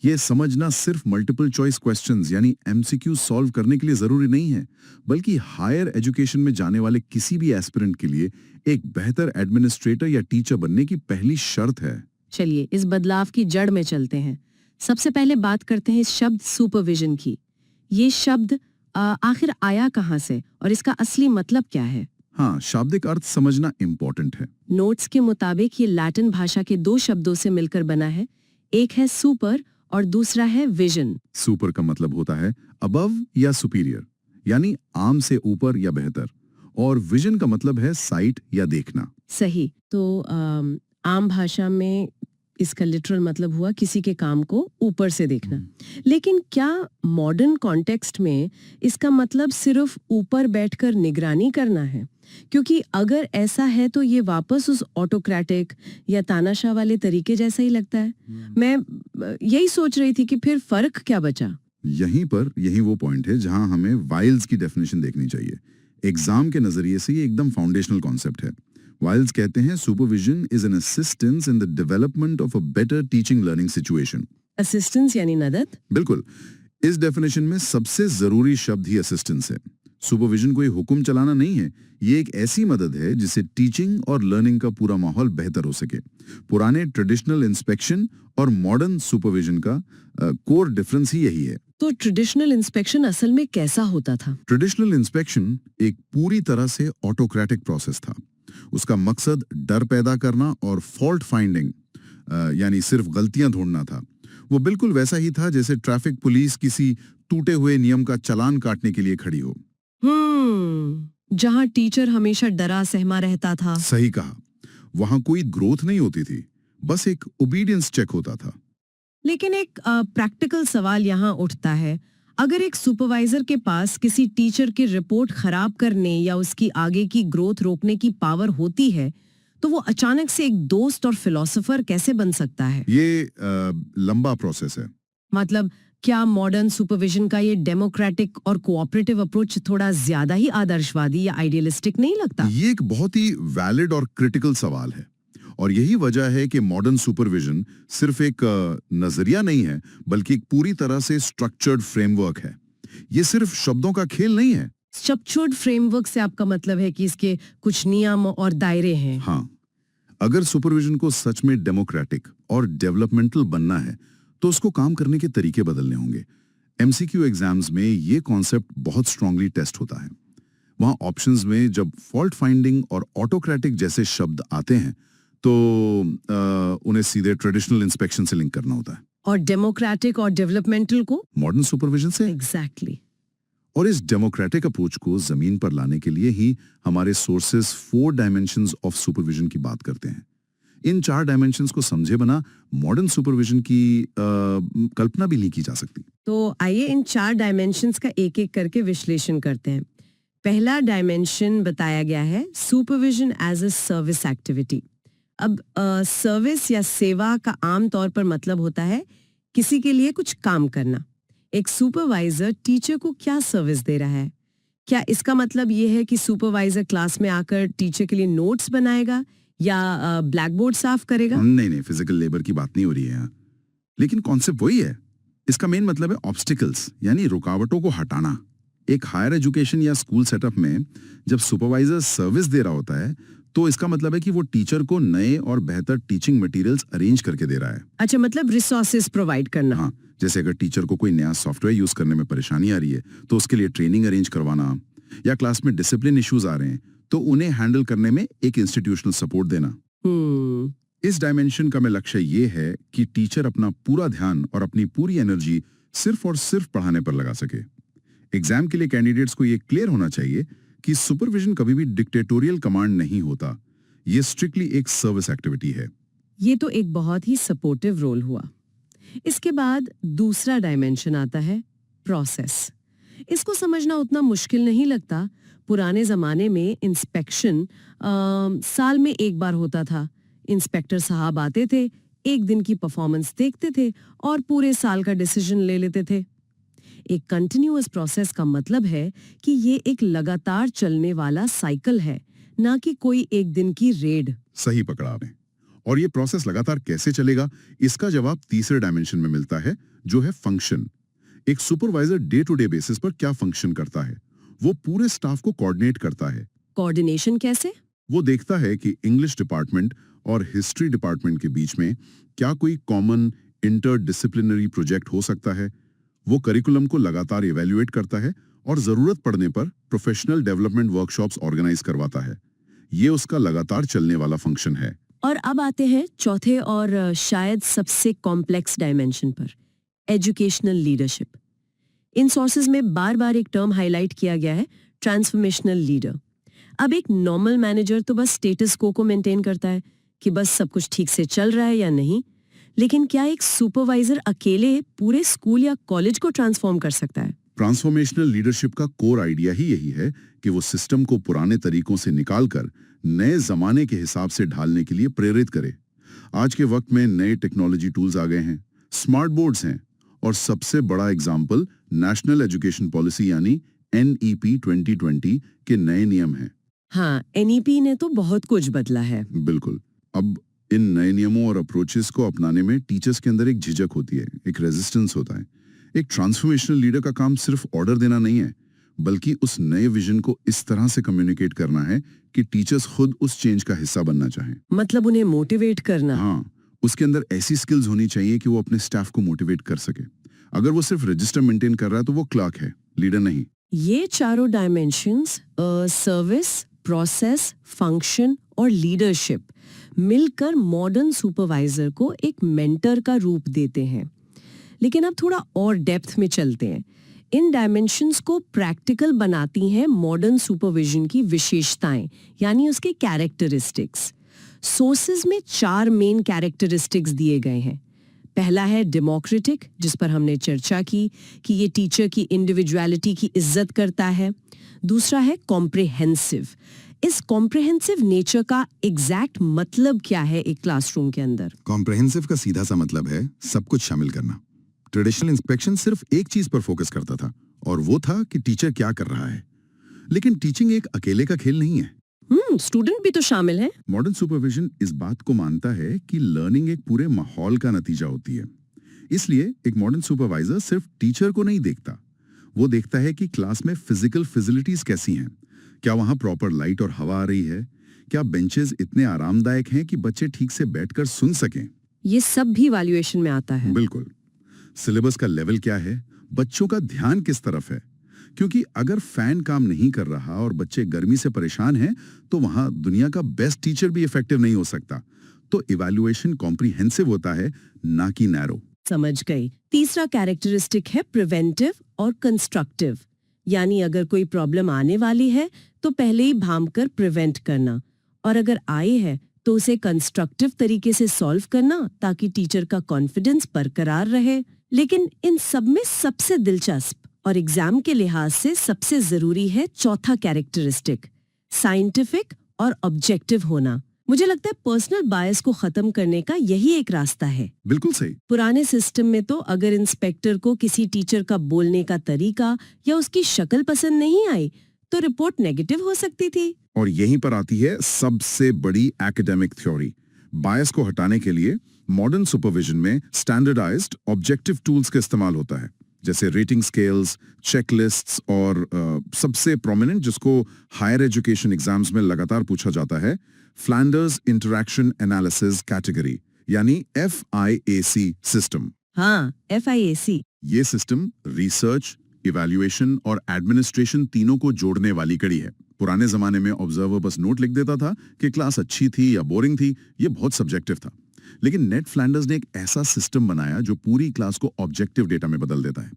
Speaker 2: ये समझना सिर्फ मल्टीपल चॉइस क्वेश्चंस यानी एमसीक्यू सॉल्व करने के लिए जरूरी नहीं है, बल्कि हायर एजुकेशन में जाने वाले किसी भी एस्पिरेंट के लिए एक बेहतर एडमिनिस्ट्रेटर या टीचर बनने की पहली शर्त है।
Speaker 1: चलिए इस बदलाव की जड़ में चलते हैं। सबसे पहले बात करते हैं इस शब्द सुपरविजन की। ये शब्द आखिर आया कहाँ से और इसका असली मतलब क्या है?
Speaker 2: हाँ, शाब्दिक अर्थ समझना इम्पोर्टेंट है।
Speaker 1: नोट्स के मुताबिक ये लैटिन भाषा के 2 शब्दों से मिलकर बना है। एक है सुपर और दूसरा है विजन।
Speaker 2: सुपर का मतलब होता है अबव या सुपीरियर, यानी आम से ऊपर या बेहतर, और विजन का मतलब है साइट या देखना।
Speaker 1: सही। तो आम भाषा में इसका लिटरल मतलब हुआ किसी के काम को ऊपर से देखना। लेकिन क्या मॉडर्न कॉन्टेक्स्ट में इसका मतलब सिर्फ ऊपर बैठकर निगरानी करना है? क्योंकि अगर ऐसा है तो ये वापस उस ऑटोक्रेटिक या तानाशाह वाले तरीके जैसा ही लगता है। मैं यही सोच रही थी कि फिर फर्क क्या बचा?
Speaker 2: यही वो पॉइंट है जहां हमें वाइल्स की डेफिनेशन देखनी चाहिए। एग्जाम के नजरिए से ये एकदम फाउंडेशनल कॉन्सेप्ट है। वाइल्स कहते हैं supervision is an assistance in the development of a better teaching learning situation.
Speaker 1: Assistance यानी मदद?
Speaker 2: बिल्कुल। इस डेफिनेशन में सबसे जरूरी शब्द ही असिस्टेंस है। सुपरविजन कोई हुक्म चलाना नहीं है, ये एक ऐसी मदद है जिससे टीचिंग और लर्निंग का पूरा माहौल बेहतर हो सके। पुराने ट्रेडिशनल इंस्पेक्शन और मॉडर्न सुपरविजन का कोर डिफरेंस ही यही है।
Speaker 1: तो ट्रेडिशनल इंस्पेक्शन असल में कैसा होता था?
Speaker 2: ट्रेडिशनल इंस्पेक्शन एक पूरी तरह से ऑटोक्रेटिक प्रोसेस था। उसका मकसद डर पैदा करना और फॉल्ट फाइंडिंग, यानी सिर्फ गलतियां ढूंढना था। वो बिल्कुल वैसा ही था जैसे ट्रैफिक पुलिस किसी टूटे हुए नियम का चालान काटने के लिए खड़ी हो।
Speaker 1: जहां टीचर हमेशा डरा सहमा रहता था।
Speaker 2: सही कहा। वहां कोई ग्रोथ नहीं होती थी, बस एक ओबीडियंस चेक होता था।
Speaker 1: लेकिन एक प्रैक्टिकल सवाल यहाँ उठता है, अगर एक सुपरवाइजर के पास किसी टीचर की रिपोर्ट खराब करने या उसकी आगे की ग्रोथ रोकने की पावर होती है, तो वो अचानक से एक दोस्त और फिलोसोफर कैसे बन सकता है?
Speaker 2: ये लंबा प्रोसेस है।
Speaker 1: मतलब क्या मॉडर्न सुपरविजन का ये डेमोक्रेटिक और कोऑपरेटिव अप्रोच थोड़ा ज्यादा ही आदर्शवादी या आइडियलिस्टिक नहीं लगता?
Speaker 2: ये एक बहुत ही वैलिड और क्रिटिकल सवाल है, और यही वजह है कि मॉडर्न सुपरविजन सिर्फ एक नजरिया नहीं है, बल्कि एक पूरी तरह से स्ट्रक्चर्ड फ्रेमवर्क है। ये सिर्फ शब्दों का खेल नहीं है।
Speaker 1: स्ट्रक्चर्ड फ्रेमवर्क से आपका मतलब है कि इसके कुछ नियम और दायरे हैं?
Speaker 2: हाँ, अगर सुपरविजन को सच में डेमोक्रेटिक और डेवलपमेंटल बनना है तो उसको काम करने के तरीके बदलने होंगे। एमसीक्यू एग्जाम्स में ये कॉन्सेप्ट बहुत स्ट्रांगली टेस्ट होता है। वहां ऑप्शंस में जब फॉल्ट फाइंडिंग और ऑटोक्रेटिक जैसे शब्द आते हैं तो उन्हें सीधे ट्रेडिशनल इंस्पेक्शन से लिंक करना होता है।
Speaker 1: और डेमोक्रेटिक और डेवलपमेंटल को
Speaker 2: मॉडर्न सुपरविजन से।
Speaker 1: एग्जैक्टली।
Speaker 2: और इस डेमोक्रेटिक अप्रोच को जमीन पर लाने के लिए ही हमारे सोर्सेस 4 डायमेंशंस ऑफ सुपरविजन की बात करते हैं। इन 4 डायमेंशंस को समझे बना मॉडर्न सुपरविजन की कल्पना भी नहीं की जा सकती।
Speaker 1: तो आइए इन 4 डायमेंशंस का एक एक करके विश्लेषण करते हैं। पहला डायमेंशन बताया गया है supervision as a service activity. अब सर्विस या सेवा का आम तौर पर मतलब होता है किसी के लिए कुछ काम करना। एक सुपरवाइजर टीचर को क्या सर्विस दे रहा है? क्या इसका मतलब ये है कि सुपरवाइजर क्लास में आकर टीचर के लिए नोट्स बनाएगा या ब्लैक बोर्ड साफ करेगा?
Speaker 2: नहीं, फिजिकल लेबर की बात नहीं हो रही है यहाँ। लेकिन कॉन्सेप्ट वही है। इसका मेन मतलब है ऑब्स्टिकल्स, यानी रुकावटों को हटाना। एक हायर एजुकेशन या स्कूल सेटअप में जब सुपरवाइजर सर्विस दे रहा होता है तो इसका मतलब है कि वो टीचर को नए और बेहतर टीचिंग मटेरियल्स अरेंज करके दे रहा है।
Speaker 1: अच्छा, मतलब रिसोर्सेज प्रोवाइड करना।
Speaker 2: हाँ, जैसे अगर टीचर को कोई नया सॉफ्टवेयर यूज करने में परेशानी आ रही है तो उसके लिए ट्रेनिंग अरेंज करवाना, या क्लास में डिसिप्लिन इश्यूज आ रहे हैं तो उन्हें हैंडल करने में एक इंस्टीट्यूशनल सपोर्ट देना। इस डायमेंशन का मैं लक्ष्य ये है कि टीचर अपना पूरा ध्यान और अपनी पूरी एनर्जी सिर्फ और सिर्फ पढ़ाने पर लगा सके। एग्जाम के लिए कैंडिडेट्स को ये क्लियर होना चाहिए कि सुपरविजन कभी भी डिक्टेटोरियल कमांड नहीं होता। ये स्ट्रिक्टली एक सर्विस एक्टिविटी है।
Speaker 1: ये तो एक बहुत ही सपोर्टिव रोल हुआ। इसके बाद दूसरा डायमेंशन आता है प्रोसेस। इसको समझना उतना मुश्किल नहीं लगता। पुराने जमाने में इंस्पेक्शन साल में एक बार होता था। इंस्पेक्टर साहब आते थे, एक दिन की परफॉर्मेंस देखते थे और पूरे साल का डिसीजन ले लेते थे। एक कंटिन्यूअस प्रोसेस का मतलब है कि ये एक लगातार चलने वाला साइकिल है, ना कि कोई एक दिन की रेड।
Speaker 2: सही पकड़ा आपने। और ये प्रोसेस लगातार कैसे चलेगा, इसका जवाब तीसरे डायमेंशन में मिलता है, जो है फंक्शन। एक supervisor day to day basis पर क्या फंक्शन करता है? वो पूरे स्टाफ को कोऑर्डिनेट करता है।
Speaker 1: कोऑर्डिनेशन कैसे?
Speaker 2: वो देखता है कि इंग्लिश डिपार्टमेंट और हिस्ट्री डिपार्टमेंट के बीच में क्या कोई कॉमन इंटरडिसिप्लिनरी प्रोजेक्ट हो सकता है। वो करिकुलम को लगातार इवैल्यूएट करता है और जरूरत पड़ने पर प्रोफेशनल डेवलपमेंट वर्कशॉप्स ऑर्गेनाइज करवाता है। ये उसका लगातार चलने वाला फंक्शन है।
Speaker 1: और अब आते हैं चौथे और शायद सबसे कॉम्प्लेक्स डायमेंशन पर, एजुकेशनल लीडरशिप। इन सोर्सेज में बार बार एक टर्म हाईलाइट किया गया है, ट्रांसफॉर्मेशनल लीडर। अब एक नॉर्मल मैनेजर तो बस स्टेटस को मेंटेन करता है कि बस सब कुछ ठीक से चल रहा है या नहीं, लेकिन क्या एक सुपरवाइजर अकेले पूरे स्कूल या कॉलेज को ट्रांसफॉर्म कर सकता है?
Speaker 2: ट्रांसफॉर्मेशनल लीडरशिप का कोर आइडिया ही यही है कि वो सिस्टम को पुराने तरीकों से निकालकर नए जमाने के हिसाब से ढालने के लिए प्रेरित करे। आज के वक्त में नए टेक्नोलॉजी टूल्स आ गए हैं, स्मार्ट बोर्ड्स हैं, और सबसे बड़ा एग्जाम्पल नेशनल एजुकेशन पॉलिसी यानी NEP 2020 के नए नियम हैं।
Speaker 1: हाँ, NEP ने तो बहुत कुछ बदला है।
Speaker 2: बिल्कुल। अब इन नए नियमों और अप्रोचेस को अपनाने में टीचर्स के अंदर एक झिझक होती है, एक रेजिस्टेंस होता है। एक ट्रांसफॉर्मेशनल लीडर का काम सिर्फ ऑर्डर देना नहीं है, बल्कि उस नए विजन को इस तरह से कम्युनिकेट करना है कि टीचर्स खुद उस चेंज का हिस्सा बनना चाहें।
Speaker 1: मतलब उन्हें मोटिवेट करना।
Speaker 2: हाँ, उसके अंदर ऐसी स्किल्स होनी चाहिए कि वो अपने स्टाफ को मोटिवेट कर सके। अगर वो सिर्फ रजिस्टर मेंटेन कर रहा है तो वो क्लर्क है, लीडर नहीं।
Speaker 1: ये चारों डायमेंशंस, सर्विस, प्रोसेस, फंक्शन और लीडरशिप, मिलकर मॉडर्न सुपरवाइजर को एक मेंटर का रूप देते हैं। लेकिन अब थोड़ा और डेप्थ में चलते हैं। इन डायमेंशंस को प्रैक्टिकल बनाती हैं मॉडर्न सुपरविजन की विशेषताएं, यानी उसके कैरेक्टरिस्टिक्स। सोर्सेज में 4 मेन कैरेक्टरिस्टिक्स दिए गए हैं। पहला है डेमोक्रेटिक, जिस पर हमने चर्चा की कि ये टीचर की इंडिविजुअलिटी की इज्जत करता है। दूसरा है कॉम्प्रिहेंसिव। इस कॉम्प्रिहेंसिव नेचर का एग्जैक्ट मतलब क्या है एक क्लासरूम के अंदर?
Speaker 2: कॉम्प्रहेंसिव का सीधा सा मतलब है सब कुछ शामिल करना। ट्रेडिशनल इंस्पेक्शन सिर्फ एक चीज पर फोकस करता था और वो था कि टीचर क्या कर रहा है। लेकिन टीचिंग एक अकेले का खेल नहीं है।
Speaker 1: स्टूडेंट भी तो शामिल है।
Speaker 2: मॉडर्न सुपरविजन इस बात को मानता है कि लर्निंग एक पूरे माहौल का नतीजा होती है। इसलिए एक मॉडर्न सुपरवाइजर सिर्फ टीचर को नहीं देखता, वो देखता है कि क्लास में फिजिकल फैसिलिटीज कैसी हैं, क्या वहां प्रॉपर लाइट और हवा आ रही है, क्या बेंचेस इतने आरामदायक हैं कि बच्चे ठीक से बैठकर सुन सकें।
Speaker 1: ये सब भी वैल्यूएशन में आता है।
Speaker 2: बिल्कुल। सिलेबस का लेवल क्या है, बच्चों का ध्यान किस तरफ है, क्योंकि अगर फैन काम नहीं कर रहा और बच्चे गर्मी से परेशान हैं तो वहां दुनिया का बेस्ट टीचर भी इफेक्टिव नहीं हो सकता। तो इवैल्यूएशन कॉम्प्रिहेंसिव होता है, ना कि नैरो।
Speaker 1: समझ गई। तीसरा कैरेक्टरिस्टिक है प्रिवेंटिव और कंस्ट्रक्टिव, यानी अगर कोई प्रॉब्लम आने वाली है तो पहले ही भांप प्रिवेंट करना, और अगर आई है तो उसे कंस्ट्रक्टिव तरीके से सॉल्व करना ताकि टीचर का कॉन्फिडेंस बरकरार रहे। लेकिन इन सब में सबसे दिलचस्प और एग्जाम के लिहाज से सबसे जरूरी है चौथा कैरेक्टरिस्टिक, साइंटिफिक और ऑब्जेक्टिव होना। मुझे लगता है पर्सनल बायस को खत्म करने का यही एक रास्ता है।
Speaker 2: बिल्कुल सही।
Speaker 1: पुराने सिस्टम में तो अगर इंस्पेक्टर को किसी टीचर का बोलने का तरीका या उसकी शक्ल पसंद नहीं आई तो रिपोर्ट नेगेटिव हो सकती थी।
Speaker 2: और यहीं पर आती है सबसे बड़ी एकेडमिक थ्योरी। बायस को हटाने के लिए मॉडर्न सुपरविजन में स्टैंडर्डाइज्ड ऑब्जेक्टिव टूल्स का इस्तेमाल होता है, जैसे रेटिंग स्केल्स, चेकलिस्ट्स और सबसे प्रोमिनेंट जिसको हायर एजुकेशन एग्जाम्स में लगातार पूछा जाता है, फ्लैंडर्स इंटरैक्शन एनालिसिस कैटेगरी, यानी FIAC सिस्टम।
Speaker 1: हाँ, FIAC।
Speaker 2: ये सिस्टम रिसर्च, इवैल्यूएशन और एडमिनिस्ट्रेशन तीनों को जोड़ने वाली कड़ी है। पुराने जमाने में ऑब्जर्वर बस नोट लिख देता था कि क्लास अच्छी थी या बोरिंग थी, ये बहुत सब्जेक्टिव था। लेकिन नेट फ्लैंडर्स ने एक ऐसा सिस्टम बनाया जो पूरी क्लास को ऑब्जेक्टिव डेटा में बदल देता है।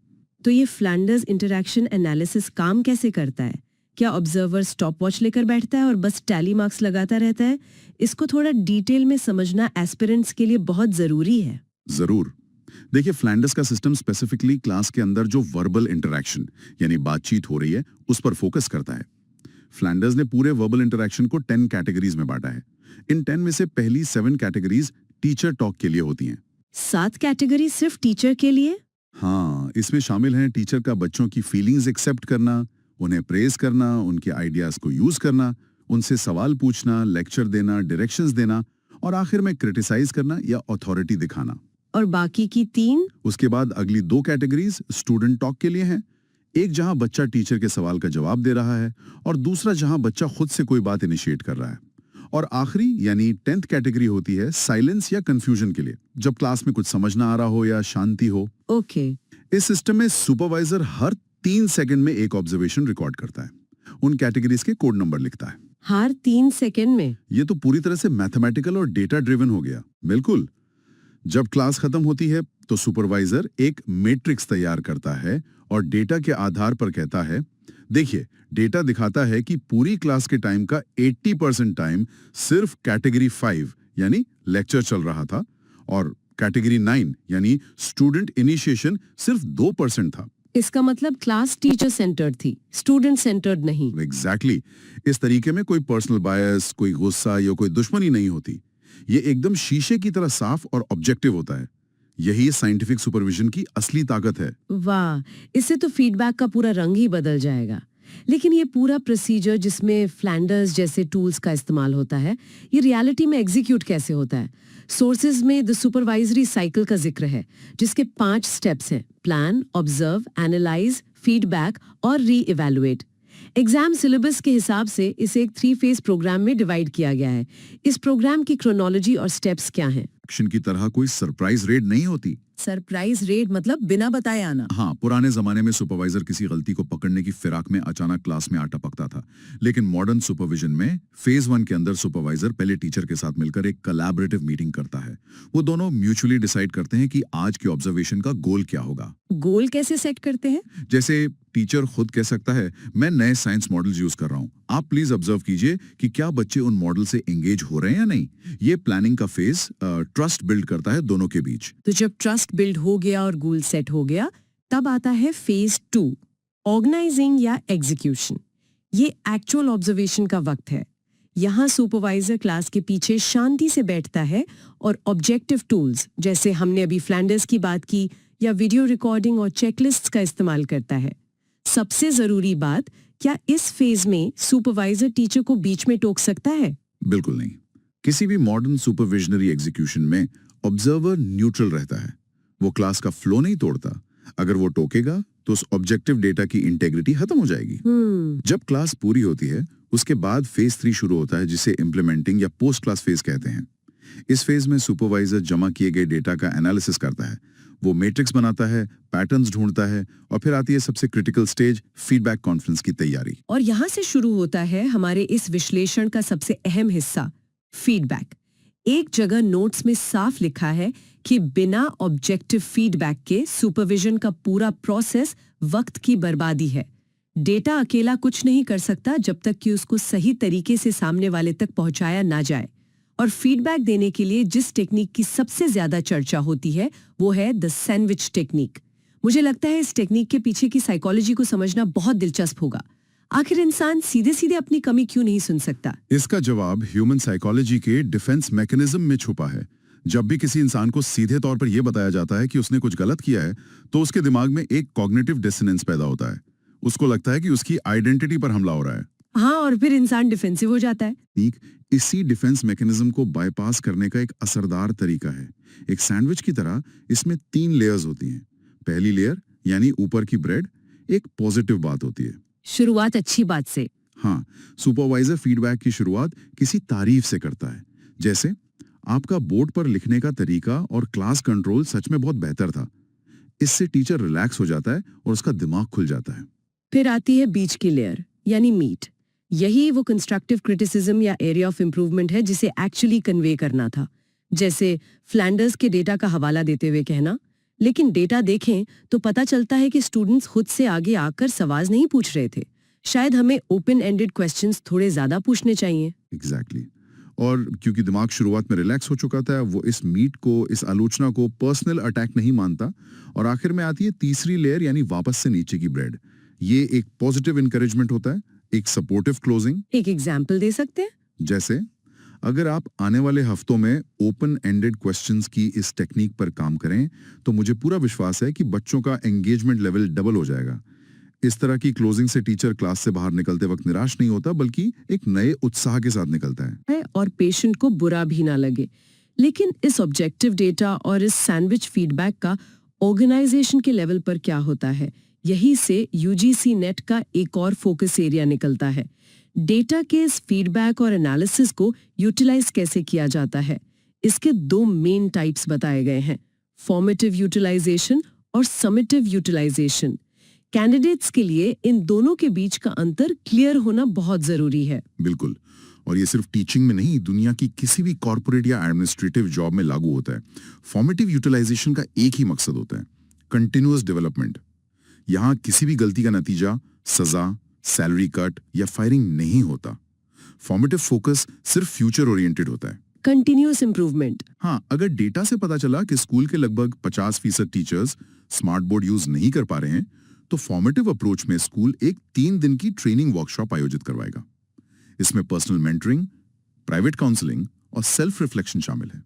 Speaker 1: तो ये फ्लैंडर्स इंटरैक्शन एनालिसिस काम कैसे करता है? क्या ऑब्जर्वर स्टॉप वॉच लेकर बैठता है और बस टैली मार्क्स लगाता रहता है? इसको थोड़ा डिटेल में समझना एस्पिरेंट्स के लिए बहुत जरूरी है।
Speaker 2: जरूर। देखिए, फ्लैंडर्स का सिस्टम स्पेसिफिकली क्लास के अंदर जो वर्बल इंटरैक्शन यानी बातचीत हो रही है उस पर फोकस करता है। फ्लैंडर्स ने पूरे वर्बल इंटरैक्शन को 10 कैटेगरीज में बांटा है। इन 10 में से पहली 7 कैटेगरीज टीचर टॉक के लिए होती हैं।
Speaker 1: 7 कैटेगरी सिर्फ टीचर के लिए?
Speaker 2: हाँ, इसमें शामिल हैं टीचर का बच्चों की फीलिंग्स एक्सेप्ट करना, उन्हें प्रेज करना, उनके आइडियाज को यूज करना, उनसे सवाल पूछना, लेक्चर देना, डायरेक्शंस देना और आखिर में क्रिटिसाइज करना या अथॉरिटी दिखाना।
Speaker 1: और बाकी की 3?
Speaker 2: उसके बाद अगली 2 कैटेगरीज स्टूडेंट टॉक के लिए हैं। एक जहां बच्चा टीचर के सवाल का जवाब दे रहा है और दूसरा जहां बच्चा खुद से कोई बात इनिशिएट कर रहा है। और आखिरी यानी 10th कैटेगरी होती है साइलेंस या कंफ्यूजन के लिए, जब क्लास में कुछ समझ ना आ रहा हो या शांति हो।
Speaker 1: ओके।
Speaker 2: इस सिस्टम में सुपरवाइजर हर 3 सेकंड में एक ऑब्जर्वेशन रिकॉर्ड करता है, उन कैटेगरीज के कोड नंबर लिखता है।
Speaker 1: हर 3 सेकंड में?
Speaker 2: ये तो पूरी तरह से मैथमेटिकल और डेटा ड्रिवन हो गया। बिल्कुल। जब क्लास खत्म होती है तो सुपरवाइजर एक मैट्रिक्स तैयार करता है और डेटा के आधार पर कहता है, देखिए, डेटा दिखाता है कि पूरी क्लास के टाइम का 80% टाइम सिर्फ कैटेगरी 5 यानी लेक्चर चल रहा था और कैटेगरी 9 यानी स्टूडेंट इनिशिएशन सिर्फ 2% था।
Speaker 1: इसका मतलब क्लास टीचर सेंटर्ड थी, स्टूडेंट सेंटर्ड नहीं।
Speaker 2: एग्जैक्टली। इस तरीके में कोई पर्सनल बायस, कोई गुस्सा या कोई दुश्मनी नहीं होती। ये एकदम शीशे की तरह साफ और ऑब्जेक्टिव होता है। यही साइंटिफिक सुपरविजन की असली ताकत है।
Speaker 1: वाह, इससे तो फीडबैक का पूरा रंग ही बदल जाएगा। लेकिन ये पूरा प्रोसीजर जिसमें फ्लैंडर्स जैसे टूल्स का इस्तेमाल होता है, ये रियलिटी में एग्जीक्यूट कैसे होता है? सोर्सेज में द सुपरवाइजरी साइकिल का जिक्र है, जिसके 5 स्टेप्स हैं: प्लान, ऑब्जर्व, एनालाइज, फीडबैक और री-इवैल्यूएट। एग्जाम सिलेबस के हिसाब से इसे एक 3 फेज प्रोग्राम में डिवाइड किया गया है। इस प्रोग्राम की क्रोनोलॉजी और स्टेप्स क्या हैं?
Speaker 2: एक्शन की तरह कोई सरप्राइज रेड नहीं होती।
Speaker 1: सरप्राइज रेड मतलब बिना बताए आना?
Speaker 2: हाँ, पुराने जमाने में सुपरवाइजर किसी गलती को पकड़ने की फिराक में अचानक क्लास में आ टपकता था। लेकिन मॉडर्न सुपरविजन में फेज 1 के अंदर सुपरवाइजर पहले टीचर के साथ मिलकर एक कोलैबोरेटिव मीटिंग करता है। वो दोनों म्यूचुअली डिसाइड करते हैं कि आज के ऑब्जर्वेशन का गोल क्या होगा।
Speaker 1: गोल कैसे सेट करते हैं?
Speaker 2: जैसे टीचर खुद कह सकता है, मैं नए साइंस मॉडल्स यूज कर रहा हूं, आप प्लीज ऑब्जर्व कीजिए कि क्या बच्चे उन मॉडल से एंगेज हो रहे हैं या नहीं। ये प्लानिंग का फेज ट्रस्ट बिल्ड करता है दोनों के बीच।
Speaker 1: तो जब ट्रस्ट बिल्ड हो गया और गोल सेट हो गया, तब आता है फेज 2, ऑर्गेनाइजिंग या एग्जीक्यूशन। ये एक्चुअल ऑब्जर्वेशन का वक्त है। यहाँ सुपरवाइजर क्लास के पीछे शांति से बैठता है और ऑब्जेक्टिव टूल्स, जैसे हमने अभी फ्लैंडर्स की बात की, या वीडियो रिकॉर्डिंग और चेकलिस्ट्स का इस्तेमाल करता है। सबसे जरूरी बात, क्या इस फेज में सुपरवाइजर टीचर को बीच में टोक सकता है?
Speaker 2: बिल्कुल नहीं। किसी भी मॉडर्न सुपरविजनरी एग्जीक्यूशन में ऑब्जर्वर न्यूट्रल रहता है, वो क्लास का फ्लो नहीं तोड़ता। अगर वो टोकेगा तो उस ऑब्जेक्टिव डेटा की इंटेग्रिटी खत्म हो जाएगी। जब क्लास पूरी होती है, उसके बाद फेज 3 शुरू होता है, जिसे इम्प्लीमेंटिंग या पोस्ट क्लास फेज कहते हैं। इस फेज में सुपरवाइजर जमा किए गए डेटा का एनालिसिस करता है, वो मैट्रिक्स बनाता है, पैटर्न्स ढूंढता है, और फिर आती है सबसे क्रिटिकल स्टेज, फीडबैक कॉन्फ्रेंस की तैयारी।
Speaker 1: और यहाँ से शुरू होता है हमारे इस विश्लेषण का सबसे अहम हिस्सा, फीडबैक। एक जगह नोट्स में साफ लिखा है कि बिना ऑब्जेक्टिव फीडबैक के सुपरविजन का पूरा प्रोसेस वक्त की बर्बादी है। डेटा अकेला कुछ नहीं कर सकता जब तक कि उसको सही तरीके से सामने वाले तक पहुंचाया ना जाए। और फीडबैक देने के लिए जिस टेक्निक की सबसे ज्यादा चर्चा होती है, वो है द सैंडविच टेक्निक। मुझे लगता है इस टेक्निक के पीछे की साइकोलॉजी को समझना बहुत दिलचस्प होगा। आखिर इंसान सीधे सीधे अपनी कमी क्यों नहीं सुन सकता?
Speaker 2: इसका जवाब ह्यूमन साइकोलॉजी के डिफेंस मैकेनिज्म में छुपा है। जब भी किसी इंसान को सीधे तौर पर यह बताया जाता है कि उसने कुछ गलत किया है, तो उसके दिमाग में एक कॉग्निटिव डिसोनेंस पैदा होता है। उसको लगता है कि उसकी आइडेंटिटी पर हमला हो रहा है।
Speaker 1: हाँ, और फिर इंसान डिफेंसिव हो जाता है।
Speaker 2: इसी डिफेंस मैकेनिज्म को बाईपास करने का एक असरदार तरीका है। एक सैंडविच की तरह इसमें 3 लेयर्स होती हैं। पहली लेयर यानी ऊपर की ब्रेड, एक पॉजिटिव बात होती है।
Speaker 1: शुरुआत अच्छी बात से।
Speaker 2: हाँ, सुपरवाइजर फीडबैक की शुरुआत किसी तारीफ से करता है, जैसे आपका बोर्ड पर लिखने का तरीका और क्लास कंट्रोल सच में बहुत बेहतर था। इससे टीचर रिलैक्स हो जाता है और उसका दिमाग खुल जाता है।
Speaker 1: फिर आती है बीच की लेयर यानी मीट। यही वो कंस्ट्रक्टिव क्रिटिसिज्म या एरिया ऑफ इम्प्रूवमेंट है जिसे एक्चुअली कन्वे करना था। जैसे फ्लैंडर्स के डेटा का हवाला देते हुए कहना, लेकिन डेटा देखें तो पता चलता है कि स्टूडेंट्स खुद से आगे आकर सवाल नहीं पूछ रहे थे। शायद हमें ओपन एंडेड क्वेश्चंस थोड़े ज्यादा पूछने चाहिए।
Speaker 2: एग्जैक्टली। और क्योंकि दिमाग शुरुआत में रिलैक्स हो चुका था, वो इस मीट को, इस आलोचना को पर्सनल अटैक नहीं मानता। और आखिर में आती है तीसरी लेयर यानी वापस से नीचे की ब्रेड। ये एक पॉजिटिव इंकरेजमेंट होता है, एक सपोर्टिव क्लोजिंग।
Speaker 1: एक एग्जाम्पल दे सकते हैं?
Speaker 2: जैसे अगर आप आने वाले हफ्तों में ओपन एंडेड क्वेश्चंस की इस टेक्निक पर काम करें, तो मुझे पूरा विश्वास है कि बच्चों का एंगेजमेंट लेवल डबल हो जाएगा। इस तरह की क्लोजिंग से टीचर क्लास से बाहर निकलते वक्त निराश नहीं होता, बल्कि एक नए उत्साह के साथ निकलता है।
Speaker 1: और पेशेंट को बुरा भी ना लगे। लेकिन इस ऑब्जेक्टिव डेटा और इस सैंडविच फीडबैक का ऑर्गेनाइजेशन के लेवल पर क्या होता है? यही से यूजीसी नेट का एक और फोकस एरिया निकलता है। डेटा के इस फीडबैक और एनालिसिस को यूटिलाइज कैसे किया जाता है? इसके 2 मेन टाइप्स बताए गए हैं, फॉर्मेटिव यूटिलाइजेशन और समेटिव यूटिलाइजेशन। कैंडिडेट्स के लिए इन दोनों के बीच का अंतर क्लियर होना बहुत जरूरी है।
Speaker 2: बिल्कुल। और ये सिर्फ टीचिंग में नहीं, दुनिया की किसी भी कॉर्पोरेट या एडमिनिस्ट्रेटिव जॉब में लागू होता है। फॉर्मेटिव यूटिलाइजेशन का एक ही मकसद होता है, कंटिन्यूअस डेवलपमेंट। यहाँ किसी भी गलती का नतीजा सजा, सैलरी कट या फायरिंग नहीं होता। फॉर्मेटिव फोकस सिर्फ फ्यूचर ओरिएंटेड होता है,
Speaker 1: कंटिन्यूअस इंप्रूवमेंट।
Speaker 2: हाँ, अगर डेटा से पता चला कि स्कूल के लगभग 50% टीचर्स स्मार्ट बोर्ड यूज नहीं कर पा रहे हैं, तो फॉर्मेटिव अप्रोच में स्कूल एक 3 दिन की ट्रेनिंग वर्कशॉप आयोजित करवाएगा। इसमें पर्सनल मेंटरिंग, प्राइवेट काउंसलिंग और सेल्फ रिफ्लेक्शन शामिल है।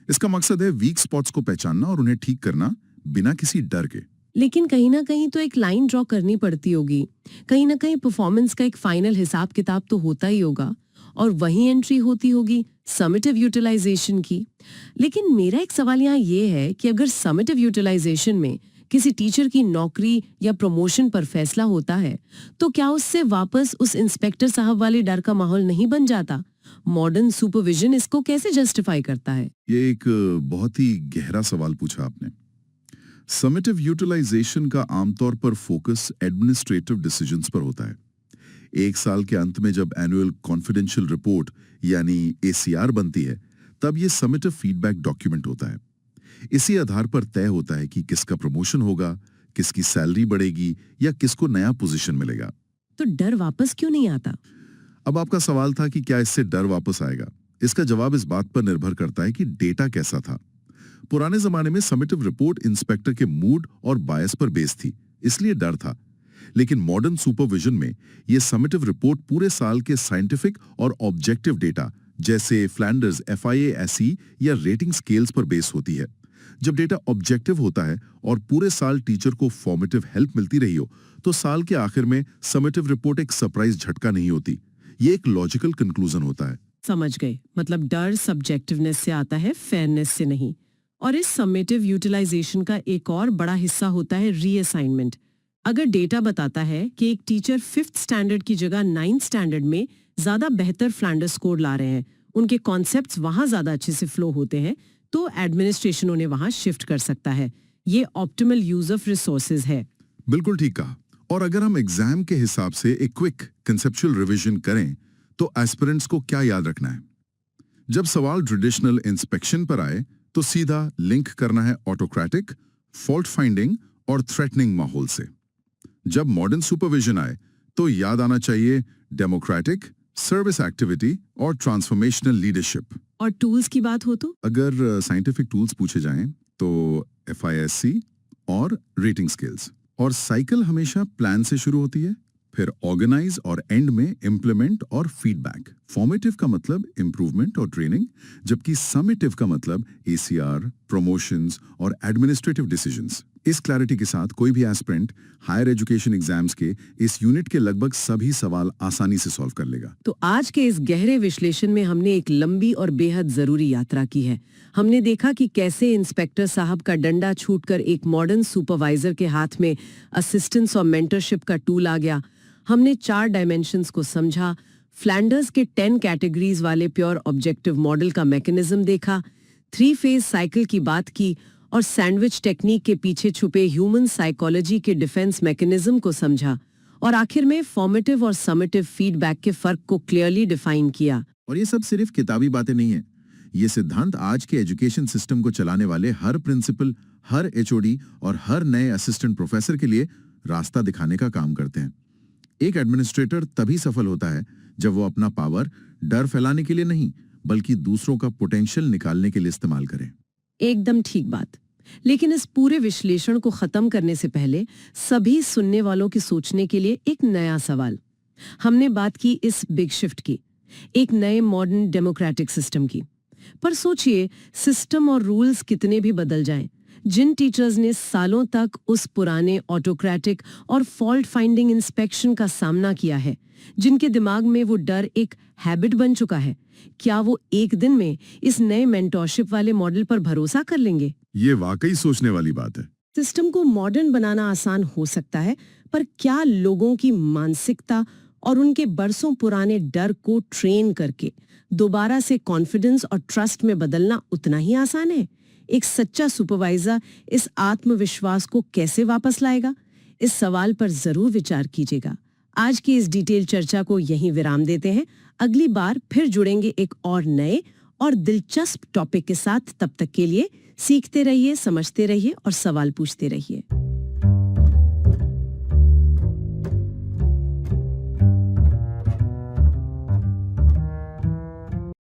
Speaker 2: इसका मकसद है वीक स्पॉट्स को पहचानना और उन्हें ठीक करना बिना किसी डर के।
Speaker 1: लेकिन कहीं ना कहीं तो एक लाइन ड्रॉ करनी पड़ती होगी। कहीं ना कहीं परफॉर्मेंस का एक फाइनल हिसाब किताब तो होता ही होगा, और वही एंट्री होती होगी समेटिव यूटिलाइजेशन की। लेकिन मेरा एक सवाल यहाँ ये है कि अगर समेटिव यूटिलाइजेशन में किसी टीचर की नौकरी या प्रमोशन पर फैसला होता है, तो क्या उससे वापस उस इंस्पेक्टर साहब वाले डर का माहौल नहीं बन जाता? मॉडर्न सुपरविजन इसको कैसे जस्टिफाई करता है?
Speaker 2: ये एक बहुत ही गहरा सवाल पूछा आपने। समेटिव यूटिलाइजेशन का आमतौर पर फोकस एडमिनिस्ट्रेटिव डिसीजंस पर होता है। एक साल के अंत में जब एनुअल कॉन्फिडेंशियल रिपोर्ट यानी एसीआर बनती है, तब ये समेटिव फीडबैक डॉक्यूमेंट होता है। इसी आधार पर तय होता है कि किसका प्रमोशन होगा, किसकी सैलरी बढ़ेगी या किसको नया पोजीशन मिलेगा।
Speaker 1: तो डर वापस क्यों नहीं आता?
Speaker 2: अब आपका सवाल था कि क्या इससे डर वापस आएगा। इसका जवाब इस बात पर निर्भर करता है कि डेटा कैसा था। पुराने जमाने में समेटिव रिपोर्ट इंस्पेक्टर के मूड और बायस पर बेस थी, इसलिए डर था। लेकिन मॉडर्न सुपरविजन में यह समेटिव रिपोर्ट पूरे साल के साइंटिफिक और ऑब्जेक्टिव डेटा जैसे फ्लैंडर्स FIASE या रेटिंग स्केल्स पर बेस होती है। जब डेटा ऑब्जेक्टिव होता है और पूरे साल टीचर को फॉर्मेटिव हेल्प मिलती रही हो, तो साल के आखिर में समेटिव रिपोर्ट एक सरप्राइज झटका नहीं होती। ये एक लॉजिकल कंक्लूजन होता है।
Speaker 1: समझ गए। मतलब डर सब्जेक्टिवनेस से आता है, फेयरनेस से नहीं। और इस समेटिव यूटिलाइजेशन का एक और बड़ा हिस्सा होता है रीअसाइनमेंट। अगर डेटा बताता है कि एक टीचर 5th स्टैंडर्ड की जगह 9th स्टैंडर्ड में ज्यादा बेहतर फ्लैंडर्स स्कोर ला रहे हैं, उनके कॉन्सेप्ट्स वहां ज्यादा अच्छे से फ्लो होते हैं, तो एडमिनिस्ट्रेशन उन्हें वहां शिफ्ट कर सकता है। ये ऑप्टिमल यूज ऑफ रिसोर्सेज है।
Speaker 2: बिल्कुल ठीक कहा। और अगर हम एग्जाम के हिसाब से एक क्विक कंसेप्चुअल रिवीजन करें, तो एस्पिरेंट्स को क्या याद रखना है? जब सवाल ट्रेडिशनल इंस्पेक्शन पर आए, तो सीधा लिंक करना है ऑटोक्रेटिक, फॉल्ट फाइंडिंग और थ्रेटनिंग माहौल से। जब मॉडर्न सुपरविजन आए, तो याद आना चाहिए डेमोक्रेटिक, सर्विस एक्टिविटी और ट्रांसफॉर्मेशनल लीडरशिप।
Speaker 1: और टूल्स की बात हो तो
Speaker 2: अगर साइंटिफिक टूल्स पूछे जाएं, तो FISC और रेटिंग स्केल्स। और साइकिल हमेशा प्लान से शुरू होती है, फिर ऑर्गेनाइज और एंड में इम्प्लीमेंट और फीडबैक। फॉर्मेटिव का मतलब इम्प्रूवमेंट और ट्रेनिंग, जबकि समेटिव का मतलब ACR, प्रमोशंस और एडमिनिस्ट्रेटिव डिसीजंस। इस क्लैरिटी के साथ कोई भी एस्पिरेंट हायर एजुकेशन एग्जाम्स के इस यूनिट के लगभग सभी सवाल आसानी से सॉल्व कर लेगा।
Speaker 1: तो आज के इस गहरे विश्लेषण में हमने एक लंबी और बेहद जरूरी यात्रा की है। हमने देखा कि कैसे इंस्पेक्टर साहब का डंडा छूटकर एक मॉडर्न सुपरवाइजर के हाथ में असिस्टेंस और मेंटरशिप का टूल आ गया। हमने 4 डायमेंशंस को समझा, फ्लैंडर्स के 10 कैटेगरीज वाले प्योर ऑब्जेक्टिव मॉडल का मैकेनिज्म देखा, 3 फेज साइकिल की बात की और सैंडविच टेक्निक के पीछे छुपे ह्यूमन साइकोलॉजी के डिफेंस मैकेनिज्म को समझा, और आखिर में फॉर्मेटिव और समेटिव फीडबैक के फर्क को क्लियरली डिफाइन किया।
Speaker 3: और ये सब सिर्फ किताबी बातें नहीं है। ये सिद्धांत आज के एजुकेशन सिस्टम को चलाने वाले हर प्रिंसिपल, हर HOD और हर नए असिस्टेंट प्रोफेसर के लिए रास्ता दिखाने का काम करते हैं। एक एडमिनिस्ट्रेटर तभी सफल होता है जब वो अपना पावर डर फैलाने के लिए नहीं, बल्कि दूसरों का पोटेंशियल निकालने के लिए इस्तेमाल करे।
Speaker 1: एकदम ठीक बात। लेकिन इस पूरे विश्लेषण को खत्म करने से पहले सभी सुनने वालों के सोचने के लिए एक नया सवाल। हमने बात की इस बिग शिफ्ट की, एक नए मॉडर्न डेमोक्रेटिक सिस्टम की। पर सोचिए, सिस्टम और रूल्स कितने भी बदल जाएं, जिन टीचर्स ने सालों तक उस पुराने ऑटोक्रेटिक और फॉल्ट फाइंडिंग इंस्पेक्शन का सामना किया है, जिनके दिमाग में वो डर एक हैबिट बन चुका है, क्या वो एक दिन में इस नए मेंटरशिप वाले मॉडल पर भरोसा कर लेंगे?
Speaker 2: ये वाकई सोचने वाली बात है।
Speaker 1: सिस्टम को मॉडर्न बनाना आसान हो सकता है, पर क्या लोगों की मानसिकता और उनके बरसों पुराने डर को ट्रेन करके दोबारा से कॉन्फिडेंस और ट्रस्ट में बदलना उतना ही आसान है? एक सच्चा सुपरवाइजर इस आत्मविश्वास को कैसे वापस लाएगा? इस सवाल पर जरूर विचार कीजिएगा। आज की इस डिटेल चर्चा को यहीं विराम देते हैं। अगली बार फिर जुड़ेंगे एक और नए और दिलचस्प टॉपिक के साथ। तब तक के लिए सीखते रहिए, समझते रहिए और सवाल पूछते रहिए।